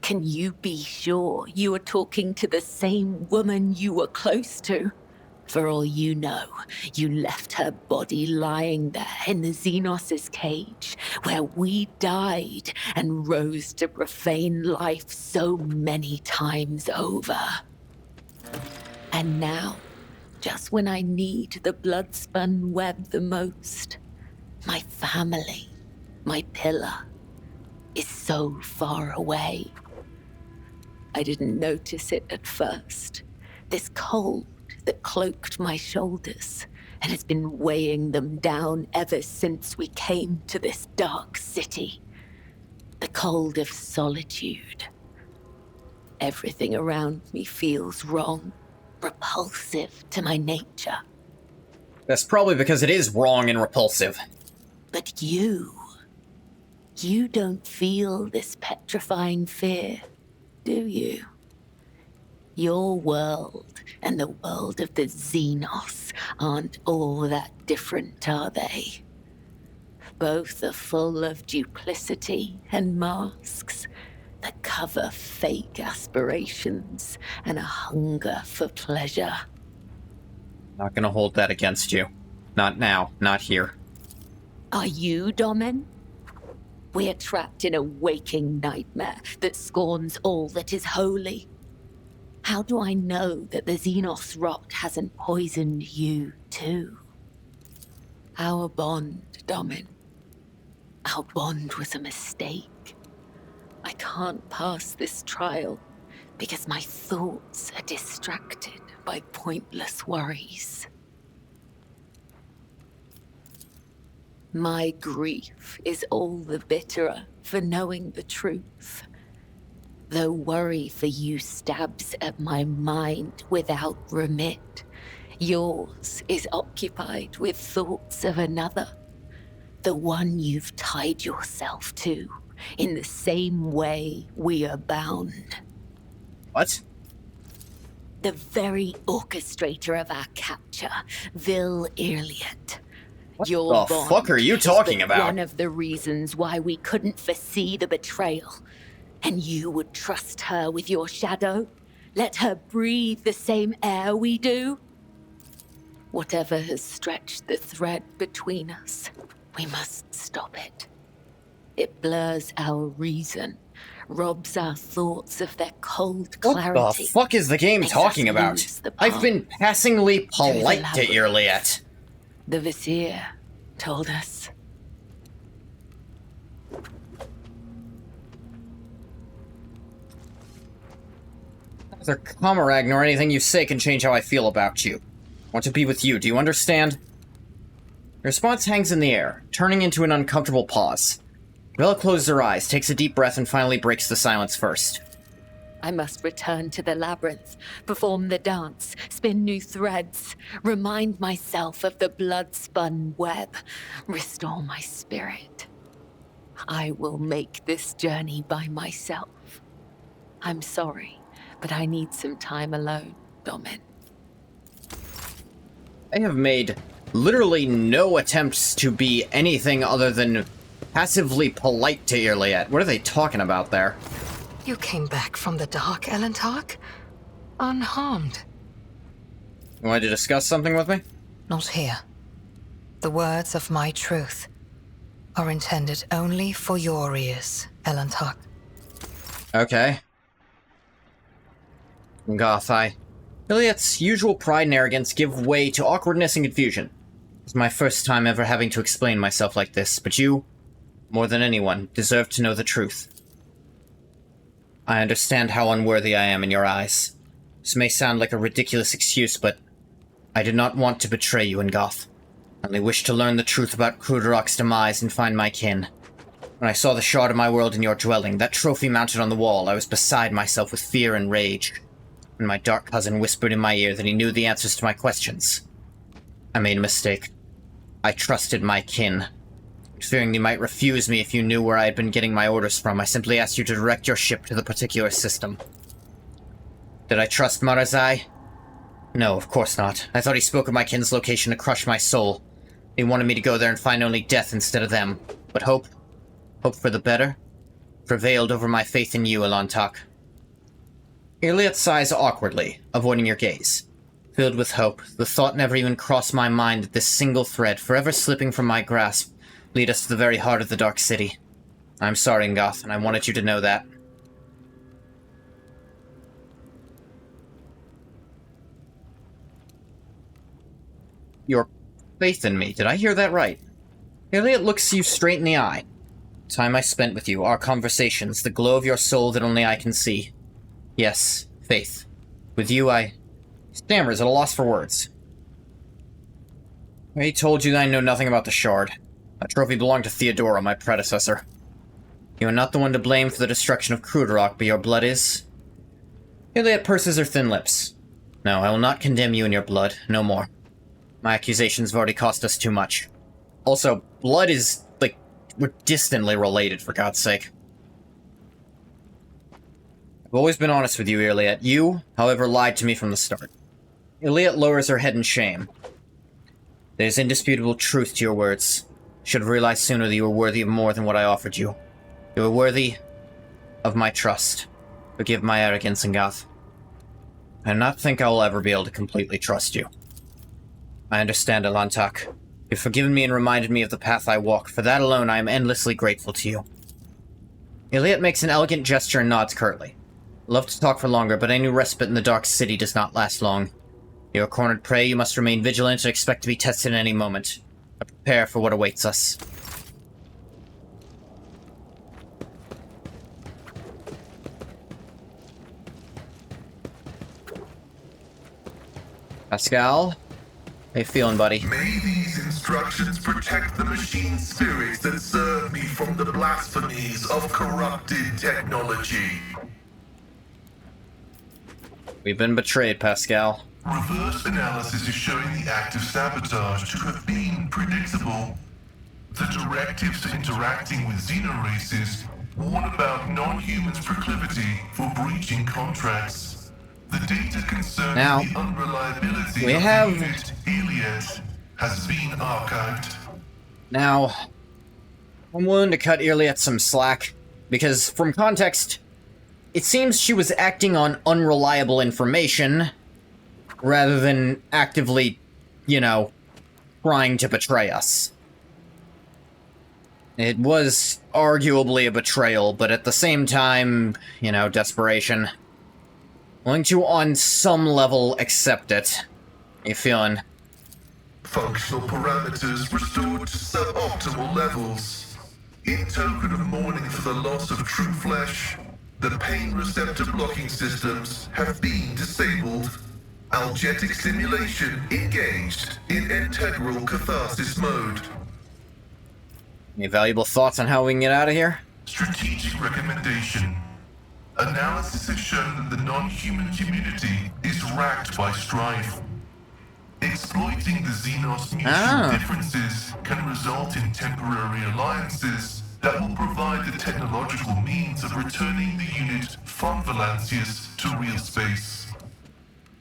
Can you be sure you are talking to the same woman you were close to? For all you know, you left her body lying there in the Xenos' cage, where we died and rose to profane life so many times over. And now, just when I need the blood-spun web the most, my family, my pillar, is so far away. I didn't notice it at first. This cold that cloaked my shoulders and has been weighing them down ever since we came to this dark city. The cold of solitude. Everything around me feels wrong, repulsive to my nature. That's probably because it is wrong and repulsive. But you don't feel this petrifying fear, do you? Your world and the world of the Xenos aren't all that different, are they? Both are full of duplicity and masks that cover fake aspirations and a hunger for pleasure. Not gonna hold that against you. Not now, not here. Are you, Domin? We're trapped in a waking nightmare that scorns all that is holy. How do I know that the Xenos rot hasn't poisoned you, too? Our bond, Domin. Our bond was a mistake. I can't pass this trial because my thoughts are distracted by pointless worries. My grief is all the bitterer for knowing the truth. Though worry for you stabs at my mind without remit, yours is occupied with thoughts of another, the one you've tied yourself to, in the same way we are bound. What? The very orchestrator of our capture, Vil Irliet. What the fuck are you talking about? One of the reasons why we couldn't foresee the betrayal. And you would trust her with your shadow? Let her breathe the same air we do? Whatever has stretched the thread between us, we must stop it. It blurs our reason robs our thoughts of their cold What clarity. the fuck is the game makes talking us about? lose the I've path been passingly polite to labyrinth. Irliet. The Vizier told us. Neither Comorragh nor anything you say can change how I feel about you. I want to be with you, do you understand? Your response hangs in the air, turning into an uncomfortable pause. Bella closes her eyes, takes a deep breath, and finally breaks the silence first. I must return to the labyrinth, perform the dance, spin new threads, remind myself of the blood-spun web, restore my spirit. I will make this journey by myself. I'm sorry, but I need some time alone, Domin. I have made literally no attempts to be anything other than passively polite to Irliet. What are they talking about there? You came back from the dark, Elentark? Unharmed. You wanted to discuss something with me? Not here. The words of my truth are intended only for your ears, Elentark. Okay. Goth, Irliet's usual pride and arrogance give way to awkwardness and confusion. It's my first time ever having to explain myself like this, but you, more than anyone, deserve to know the truth. I understand how unworthy I am in your eyes. This may sound like a ridiculous excuse, but I did not want to betray you in Goth. I only wished to learn the truth about Comorragh's demise and find my kin. When I saw the shard of my world in your dwelling, that trophy mounted on the wall, I was beside myself with fear and rage. When my dark cousin whispered in my ear that he knew the answers to my questions, I made a mistake. I trusted my kin. Fearing you might refuse me if you knew where I had been getting my orders from, I simply asked you to direct your ship to the particular system. Did I trust Marazai? No, of course not. I thought he spoke of my kin's location to crush my soul. He wanted me to go there and find only death instead of them. But hope for the better, prevailed over my faith in you, Elantak. Irliet sighs awkwardly, avoiding your gaze. Filled with hope, the thought never even crossed my mind that this single thread, forever slipping from my grasp, lead us to the very heart of the Dark City. I'm sorry, Ngoth, and I wanted you to know that. Your faith in me, did I hear that right? Irliet looks you straight in the eye. Time I spent with you, our conversations, the glow of your soul that only I can see. Yes, faith. With you, I stammers at a loss for words. I told you that I know nothing about the shard. That trophy belonged to Theodora, my predecessor. You are not the one to blame for the destruction of Comorragh, but your blood is... Irliet purses her thin lips. No, I will not condemn you in your blood, no more. My accusations have already cost us too much. Also, blood is, like, we're distantly related, for God's sake. I've always been honest with you, Irliet. You, however, lied to me from the start. Irliet lowers her head in shame. There's indisputable truth to your words. Should have realized sooner that you were worthy of more than what I offered you. You were worthy of my trust. Forgive my arrogance, Ngoth. I do not think I will ever be able to completely trust you. I understand, Elantak. You've forgiven me and reminded me of the path I walk. For that alone, I am endlessly grateful to you. Irliet makes an elegant gesture and nods curtly. Love to talk for longer, but any respite in the Dark City does not last long. You are cornered prey, you must remain vigilant and expect to be tested at any moment. But prepare for what awaits us. Pascal? How you feeling, buddy? May these instructions protect the machine spirits that serve me from the blasphemies of corrupted technology. We've been betrayed, Pascal. Reverse analysis is showing the act of sabotage to have been predictable. The directives to interacting with xenoraces warn about non-humans' proclivity for breaching contracts. The data concerning Now, the unreliability we of have... the unit Iliad has been archived. Now, I'm willing to cut Irliet some slack, because from context, it seems she was acting on unreliable information, rather than actively, you know, trying to betray us. It was arguably a betrayal, but at the same time, you know, desperation. Willing to, on some level, accept it. You feeling? Functional parameters restored to suboptimal levels. In token of mourning for the loss of true flesh, the pain receptor blocking systems have been disabled. Algetic stimulation engaged in integral catharsis mode. Any valuable thoughts on how we can get out of here? Strategic recommendation. Analysis has shown that the non-human community is racked by strife. Exploiting the Xenos mutual differences can result in temporary alliances that will provide the technological means of returning the unit from Valancius to real space.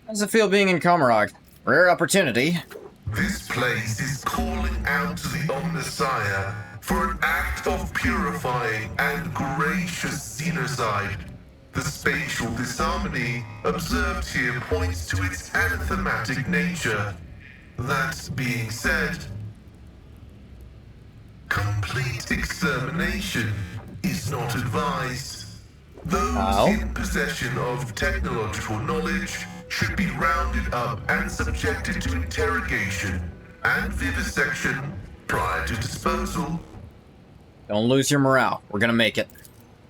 How does it feel being in Comorragh? Rare opportunity. This place is calling out to the Omnissiah for an act of purifying and gracious xenocide. The spatial disharmony observed here points to its anathematic nature. That being said, complete extermination is not advised. Those in possession of technological knowledge should be rounded up and subjected to interrogation and vivisection prior to disposal. Don't lose your morale. We're gonna make it.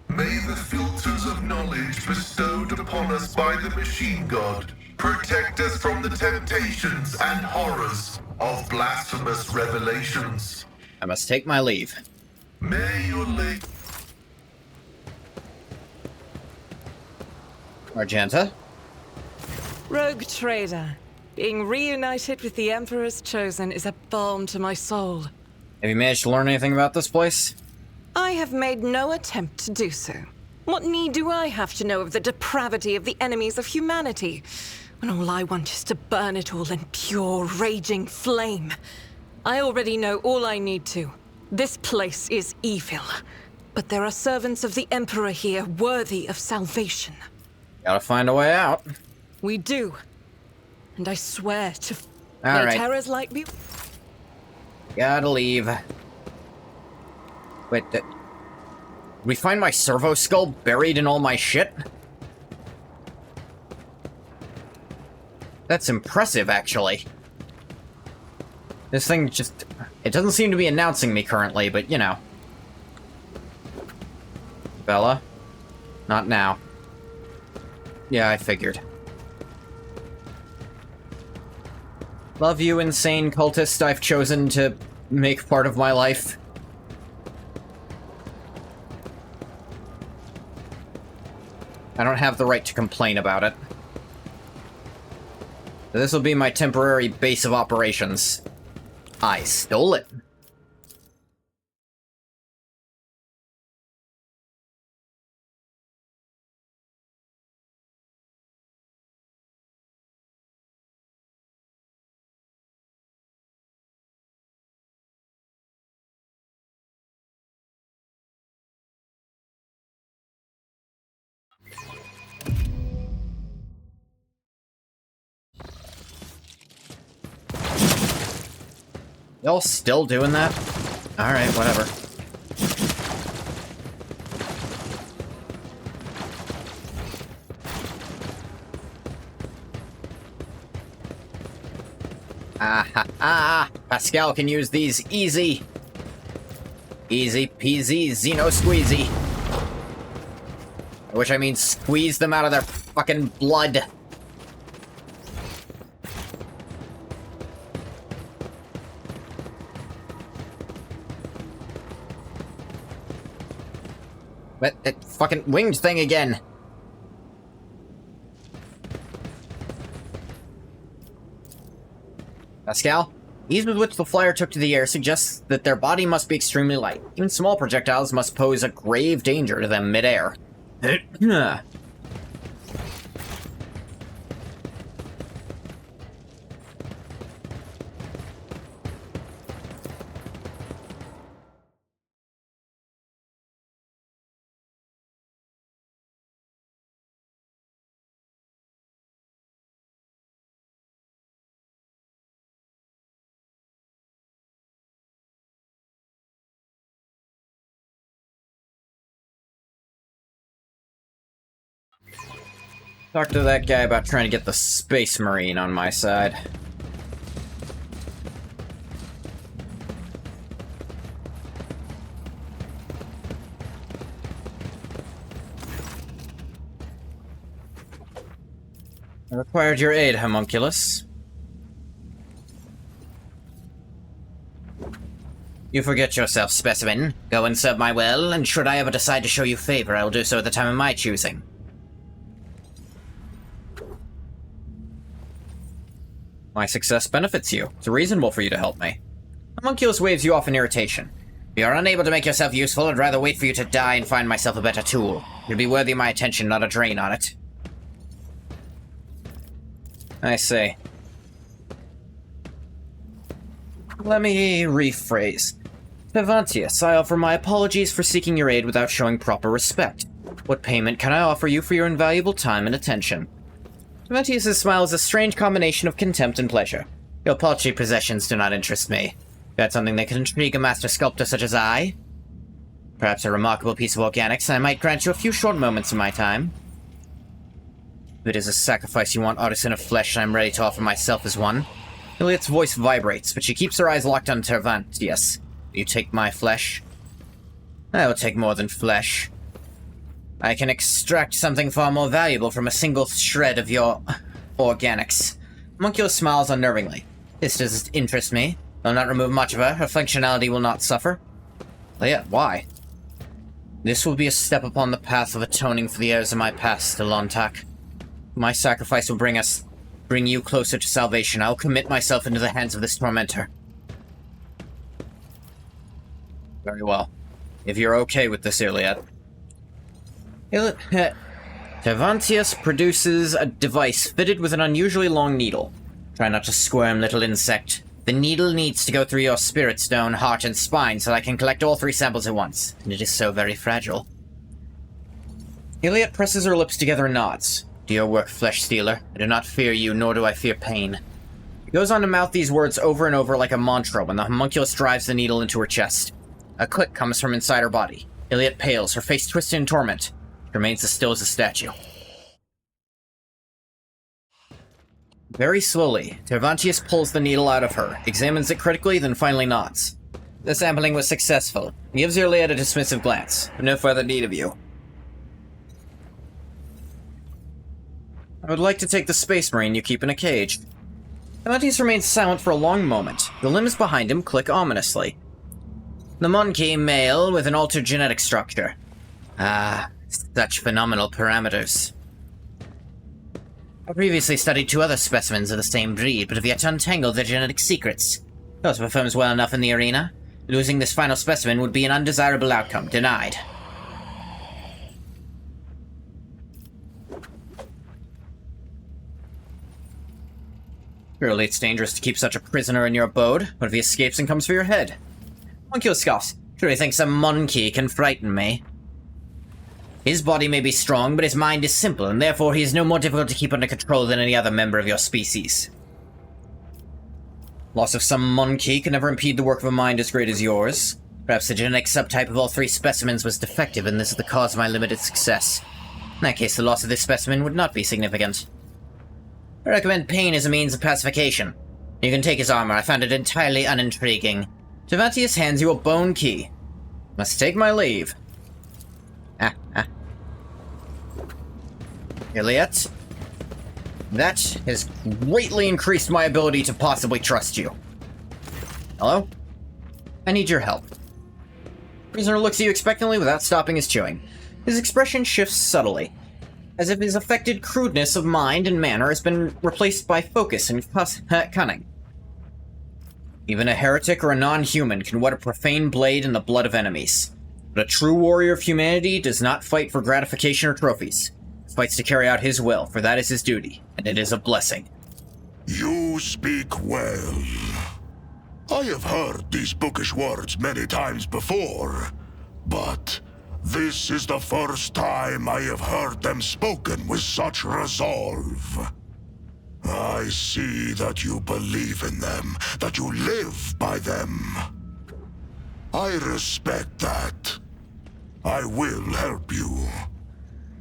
May the filters of knowledge bestowed upon us by the machine god protect us from the temptations and horrors of blasphemous revelations. I must take my leave. May your late... Argenta? Rogue trader. Being reunited with the Emperor's Chosen is a balm to my soul. Have you managed to learn anything about this place? I have made no attempt to do so. What need do I have to know of the depravity of the enemies of humanity, when all I want is to burn it all in pure, raging flame? I already know all I need to. This place is evil, but there are servants of the Emperor here worthy of salvation. Gotta find a way out. We do. And I swear to... All right. terrors like me... Gotta leave. Wait, did we find my servo skull buried in all my shit? That's impressive, actually. This thing just... It doesn't seem to be announcing me currently, but, you know. Bella? Not now. Yeah, I figured. Love you, insane cultist I've chosen to make part of my life. I don't have the right to complain about it. This will be my temporary base of operations. I stole it. Y'all still doing that? Alright, whatever. Pascal can use these easy. Easy peasy Xeno squeezy. Which I mean squeeze them out of their fucking blood. But that fucking winged thing again. Pascal, ease with which the flyer took to the air suggests that their body must be extremely light. Even small projectiles must pose a grave danger to them mid-air. Talk to that guy about trying to get the Space Marine on my side. I required your aid, homunculus. You forget yourself, specimen. Go and serve my well, and should I ever decide to show you favor, I will do so at the time of my choosing. My success benefits you. It's reasonable for you to help me. Homunculus waves you off in irritation. If you are unable to make yourself useful, I'd rather wait for you to die and find myself a better tool. You'd be worthy of my attention, not a drain on it. I see. Let me rephrase. Vivantius, I offer my apologies for seeking your aid without showing proper respect. What payment can I offer you for your invaluable time and attention? Vivantius' smile is a strange combination of contempt and pleasure. Your paltry possessions do not interest me. That's something that can intrigue a master sculptor such as I. Perhaps a remarkable piece of organics, and I might grant you a few short moments of my time. If it is a sacrifice you want, artisan of flesh, I am ready to offer myself as one. Iliad's voice vibrates, but she keeps her eyes locked on Tervantius. You take my flesh? I will take more than flesh. I can extract something far more valuable from a single shred of your organics. Homunculus smiles unnervingly. This does interest me. I'll not remove much of her. Her functionality will not suffer. Yet, why? This will be a step upon the path of atoning for the errors of my past, Alontak. My sacrifice will bring you closer to salvation. I'll commit myself into the hands of this tormentor. Very well. If you're okay with this, Iliad. Tervantius produces a device fitted with an unusually long needle. Try not to squirm, little insect. The needle needs to go through your spirit stone, heart, and spine so that I can collect all 3 samples at once. And it is so very fragile. Iliad presses her lips together and nods. Do your work, flesh stealer. I do not fear you, nor do I fear pain. He goes on to mouth these words over and over like a mantra when the homunculus drives the needle into her chest. A click comes from inside her body. Iliad pales, her face twisted in torment. She remains as still as a statue. Very slowly, Tervantius pulls the needle out of her, examines it critically, then finally nods. The sampling was successful. He gives Iliad a dismissive glance. No further need of you. I would like to take the Space Marine you keep in a cage. Tervantius remains silent for a long moment. The limbs behind him click ominously. The monkey male with an altered genetic structure. Ah, such phenomenal parameters. I previously studied 2 other specimens of the same breed, but have yet to untangle their genetic secrets. Yours performs well enough in the arena. Losing this final specimen would be an undesirable outcome. Denied. Surely it's dangerous to keep such a prisoner in your abode. What if he escapes and comes for your head? Homunculus scoffs. Sure he thinks a monkey can frighten me. His body may be strong, but his mind is simple, and therefore he is no more difficult to keep under control than any other member of your species. Loss of some monkey can never impede the work of a mind as great as yours. Perhaps the genetic subtype of all 3 specimens was defective, and this is the cause of my limited success. In that case, the loss of this specimen would not be significant. I recommend pain as a means of pacification. You can take his armor. I found it entirely unintriguing. Tervantius hands you a bone key. Must take my leave. Iliad, that has greatly increased my ability to possibly trust you. Hello? I need your help. Prisoner looks at you expectantly without stopping his chewing. His expression shifts subtly, as if his affected crudeness of mind and manner has been replaced by focus and cunning. Even a heretic or a non-human can whet a profane blade in the blood of enemies. But a true warrior of humanity does not fight for gratification or trophies. He fights to carry out his will, for that is his duty, and it is a blessing. You speak well. I have heard these bookish words many times before, but this is the first time I have heard them spoken with such resolve. I see that you believe in them, that you live by them. I respect that. I will help you.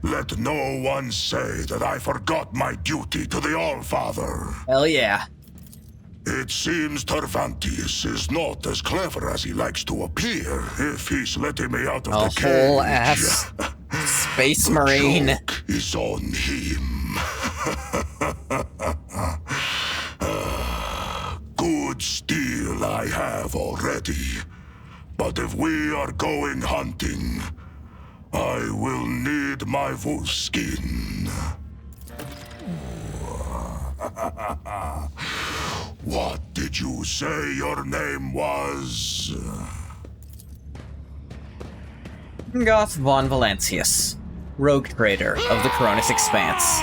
Let no one say that I forgot my duty to the Allfather. Hell yeah. It seems Tervantius is not as clever as he likes to appear if he's letting me out of the cage. A whole ass space marine. The joke is on him. Good steel I have already. But if we are going hunting, I will need my wolf skin. What did you say your name was? Goth von Valancius, rogue trader of the Cronus Expanse.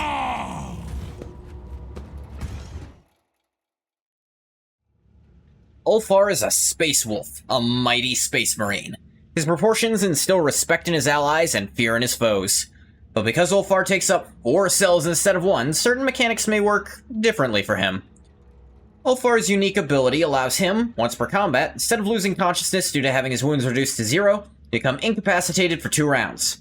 Ulfar is a space wolf, a mighty space marine. His proportions instill respect in his allies and fear in his foes. But because Ulfar takes up 4 cells instead of 1, certain mechanics may work differently for him. Ulfar's unique ability allows him, once per combat, instead of losing consciousness due to having his wounds reduced to 0, to become incapacitated for 2 rounds.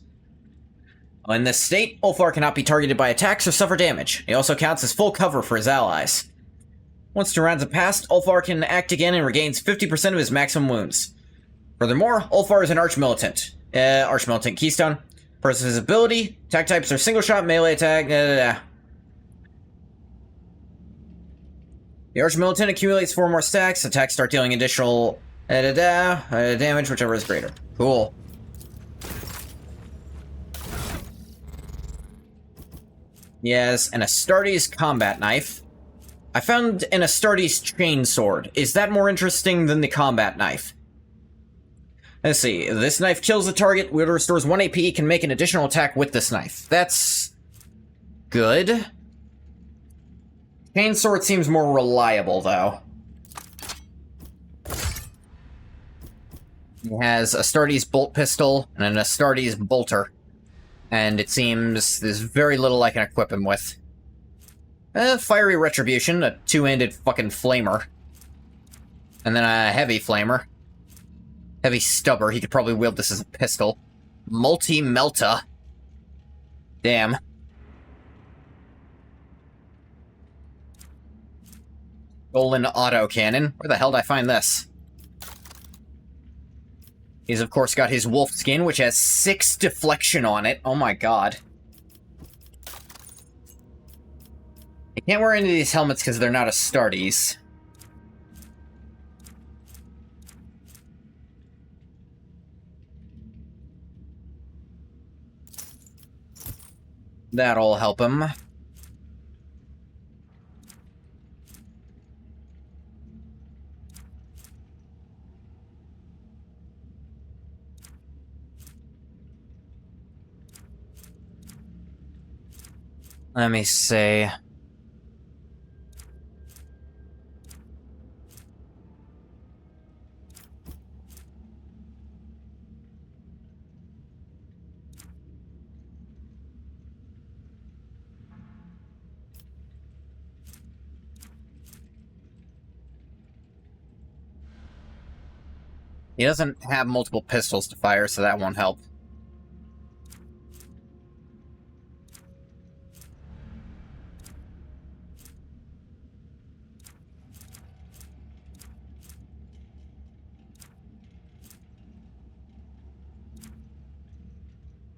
In this state, Ulfar cannot be targeted by attacks or suffer damage. He also counts as full cover for his allies. Once 2 rounds have passed, Ulfar can act again and regains 50% of his maximum wounds. Furthermore, Ulfar is an Archmilitant. Archmilitant Keystone. First his ability, attack types are single shot, melee attack, The Archmilitant accumulates 4 more stacks, attacks start dealing additional damage, whichever is greater. Cool. He has an Astartes combat knife. I found an Astartes chainsword. Is that more interesting than the combat knife? Let's see. This knife kills the target. Wielder restores 1 AP. Can make an additional attack with this knife. That's good. Chainsword seems more reliable, though. He has Astartes bolt pistol and an Astartes bolter. And it seems there's very little I can equip him with. Fiery Retribution, a 2-handed fucking flamer. And then a heavy flamer. Heavy stubber, he could probably wield this as a pistol. Multi-melta. Damn. Golden autocannon. Where the hell did I find this? He's of course got his wolf skin, which has 6 deflection on it. Oh my god. I can't wear any of these helmets because they're not Astartes. That'll help him. Let me see. He doesn't have multiple pistols to fire, so that won't help.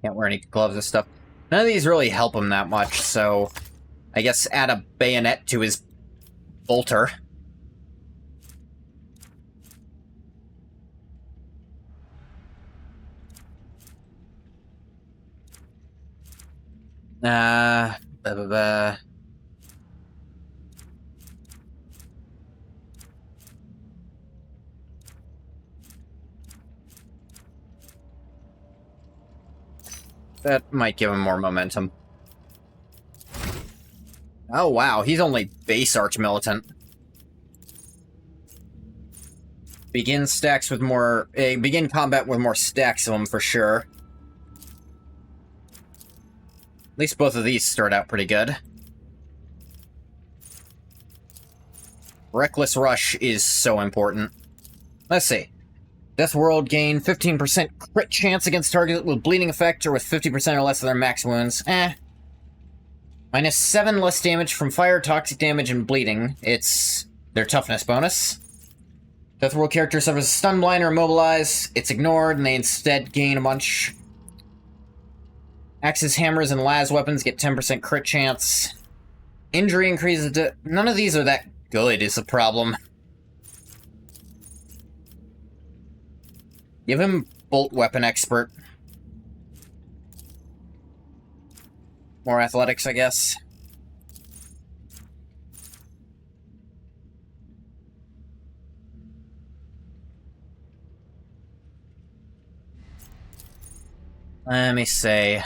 Can't wear any gloves and stuff. None of these really help him that much, so I guess add a bayonet to his bolter. Blah, blah, blah. That might give him more momentum. Oh wow, he's only base Archmilitant. Begin stacks with more... begin combat with more stacks of them for sure. At least both of these start out pretty good. Reckless Rush is so important. Let's see. Death World gain 15% crit chance against targets with bleeding effect or with 50% or less of their max wounds. Minus 7 less damage from fire, toxic damage, and bleeding. It's their toughness bonus. Death World character suffers a stun, blind, or immobilize. It's ignored, and they instead gain a bunch. Axes, hammers, and las weapons get 10% crit chance. Injury increases to... None of these are that good, is the problem. Give him Bolt Weapon Expert. More athletics, I guess. Let me see.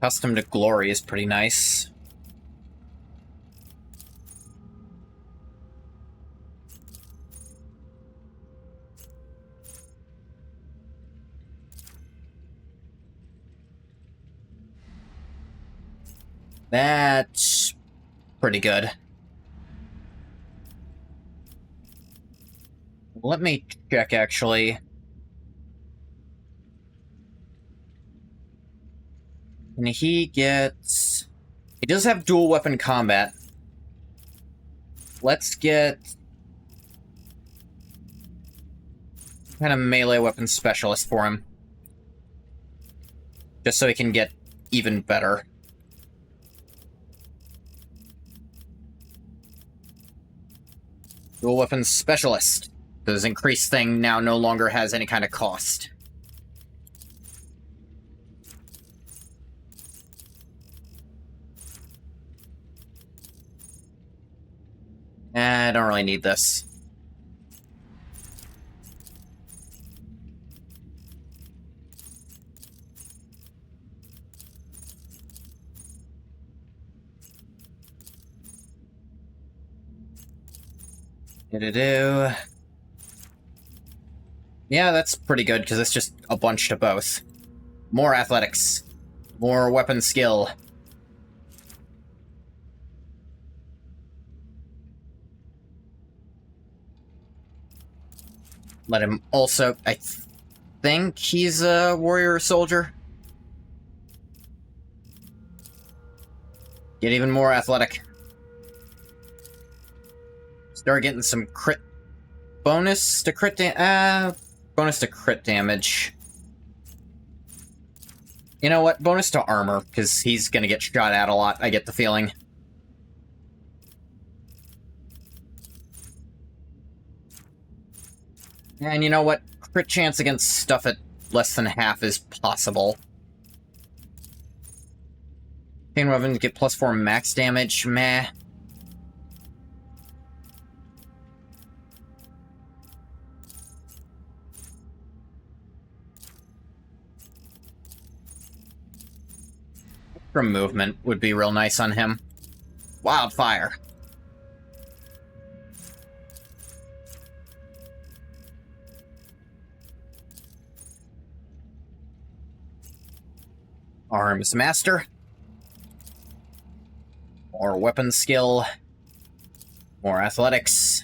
Custom to Glory is pretty nice. That's pretty good. Let me check, actually. And he gets... He does have dual weapon combat. Let's get... kind of melee weapon specialist for him. Just so he can get even better. Dual weapon specialist. This increased thing now no longer has any kind of cost. I don't really need this. Yeah, that's pretty good, because it's just a bunch to both. More athletics. More weapon skill. Let him also... I think he's a warrior or soldier. Get even more athletic. Start getting some crit... bonus to crit bonus to crit damage. You know what? Bonus to armor, because he's gonna get shot at a lot, I get the feeling. And you know what? Crit chance against stuff at less than half is possible. Chain weapons get +4 max damage, meh. Extra movement would be real nice on him. Wildfire. Arms Master. More weapon skill. More athletics.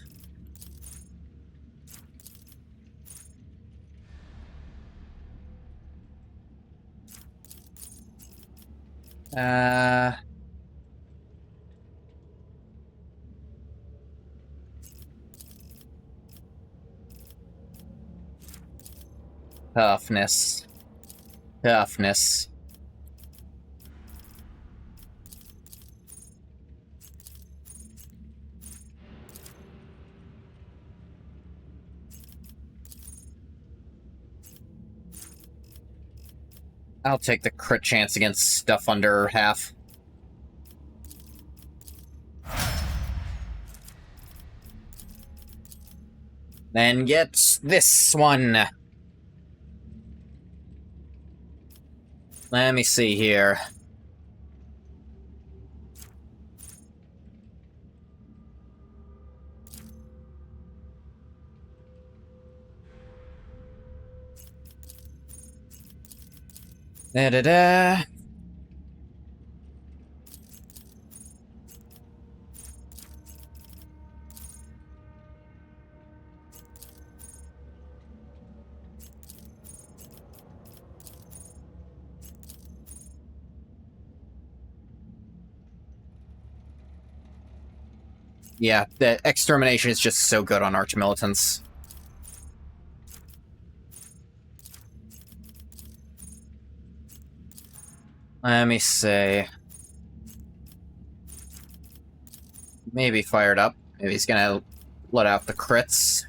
Toughness. Toughness. I'll take the crit chance against stuff under half. Then get this one. Let me see here. Da-da-da. Yeah, the extermination is just so good on arch militants. Let me see. Maybe fired up. Maybe he's gonna let out the crits.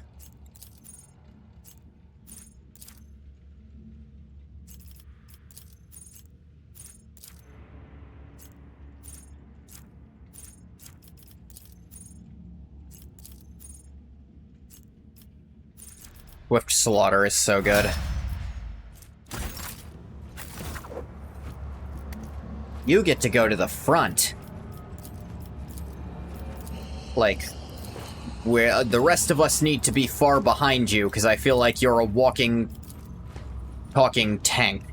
Swift Slaughter is so good. You get to go to the front. Like, where the rest of us need to be far behind you, because I feel like you're a walking, talking tank.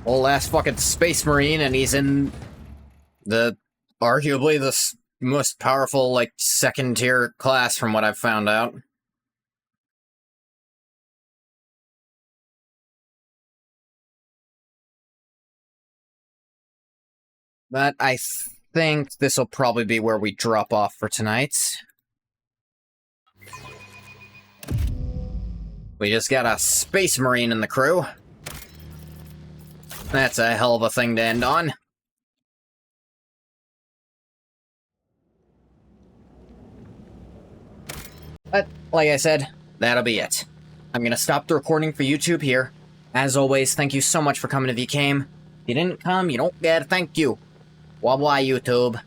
Old ass fucking Space Marine, and he's in the arguably the most powerful, like, second tier class from what I've found out. But I think this will probably be where we drop off for tonight. We just got a Space Marine in the crew. That's a hell of a thing to end on. But, like I said, that'll be it. I'm gonna stop the recording for YouTube here. As always, thank you so much for coming if you came. If you didn't come, you don't get a thank you. Wah-wah, YouTube.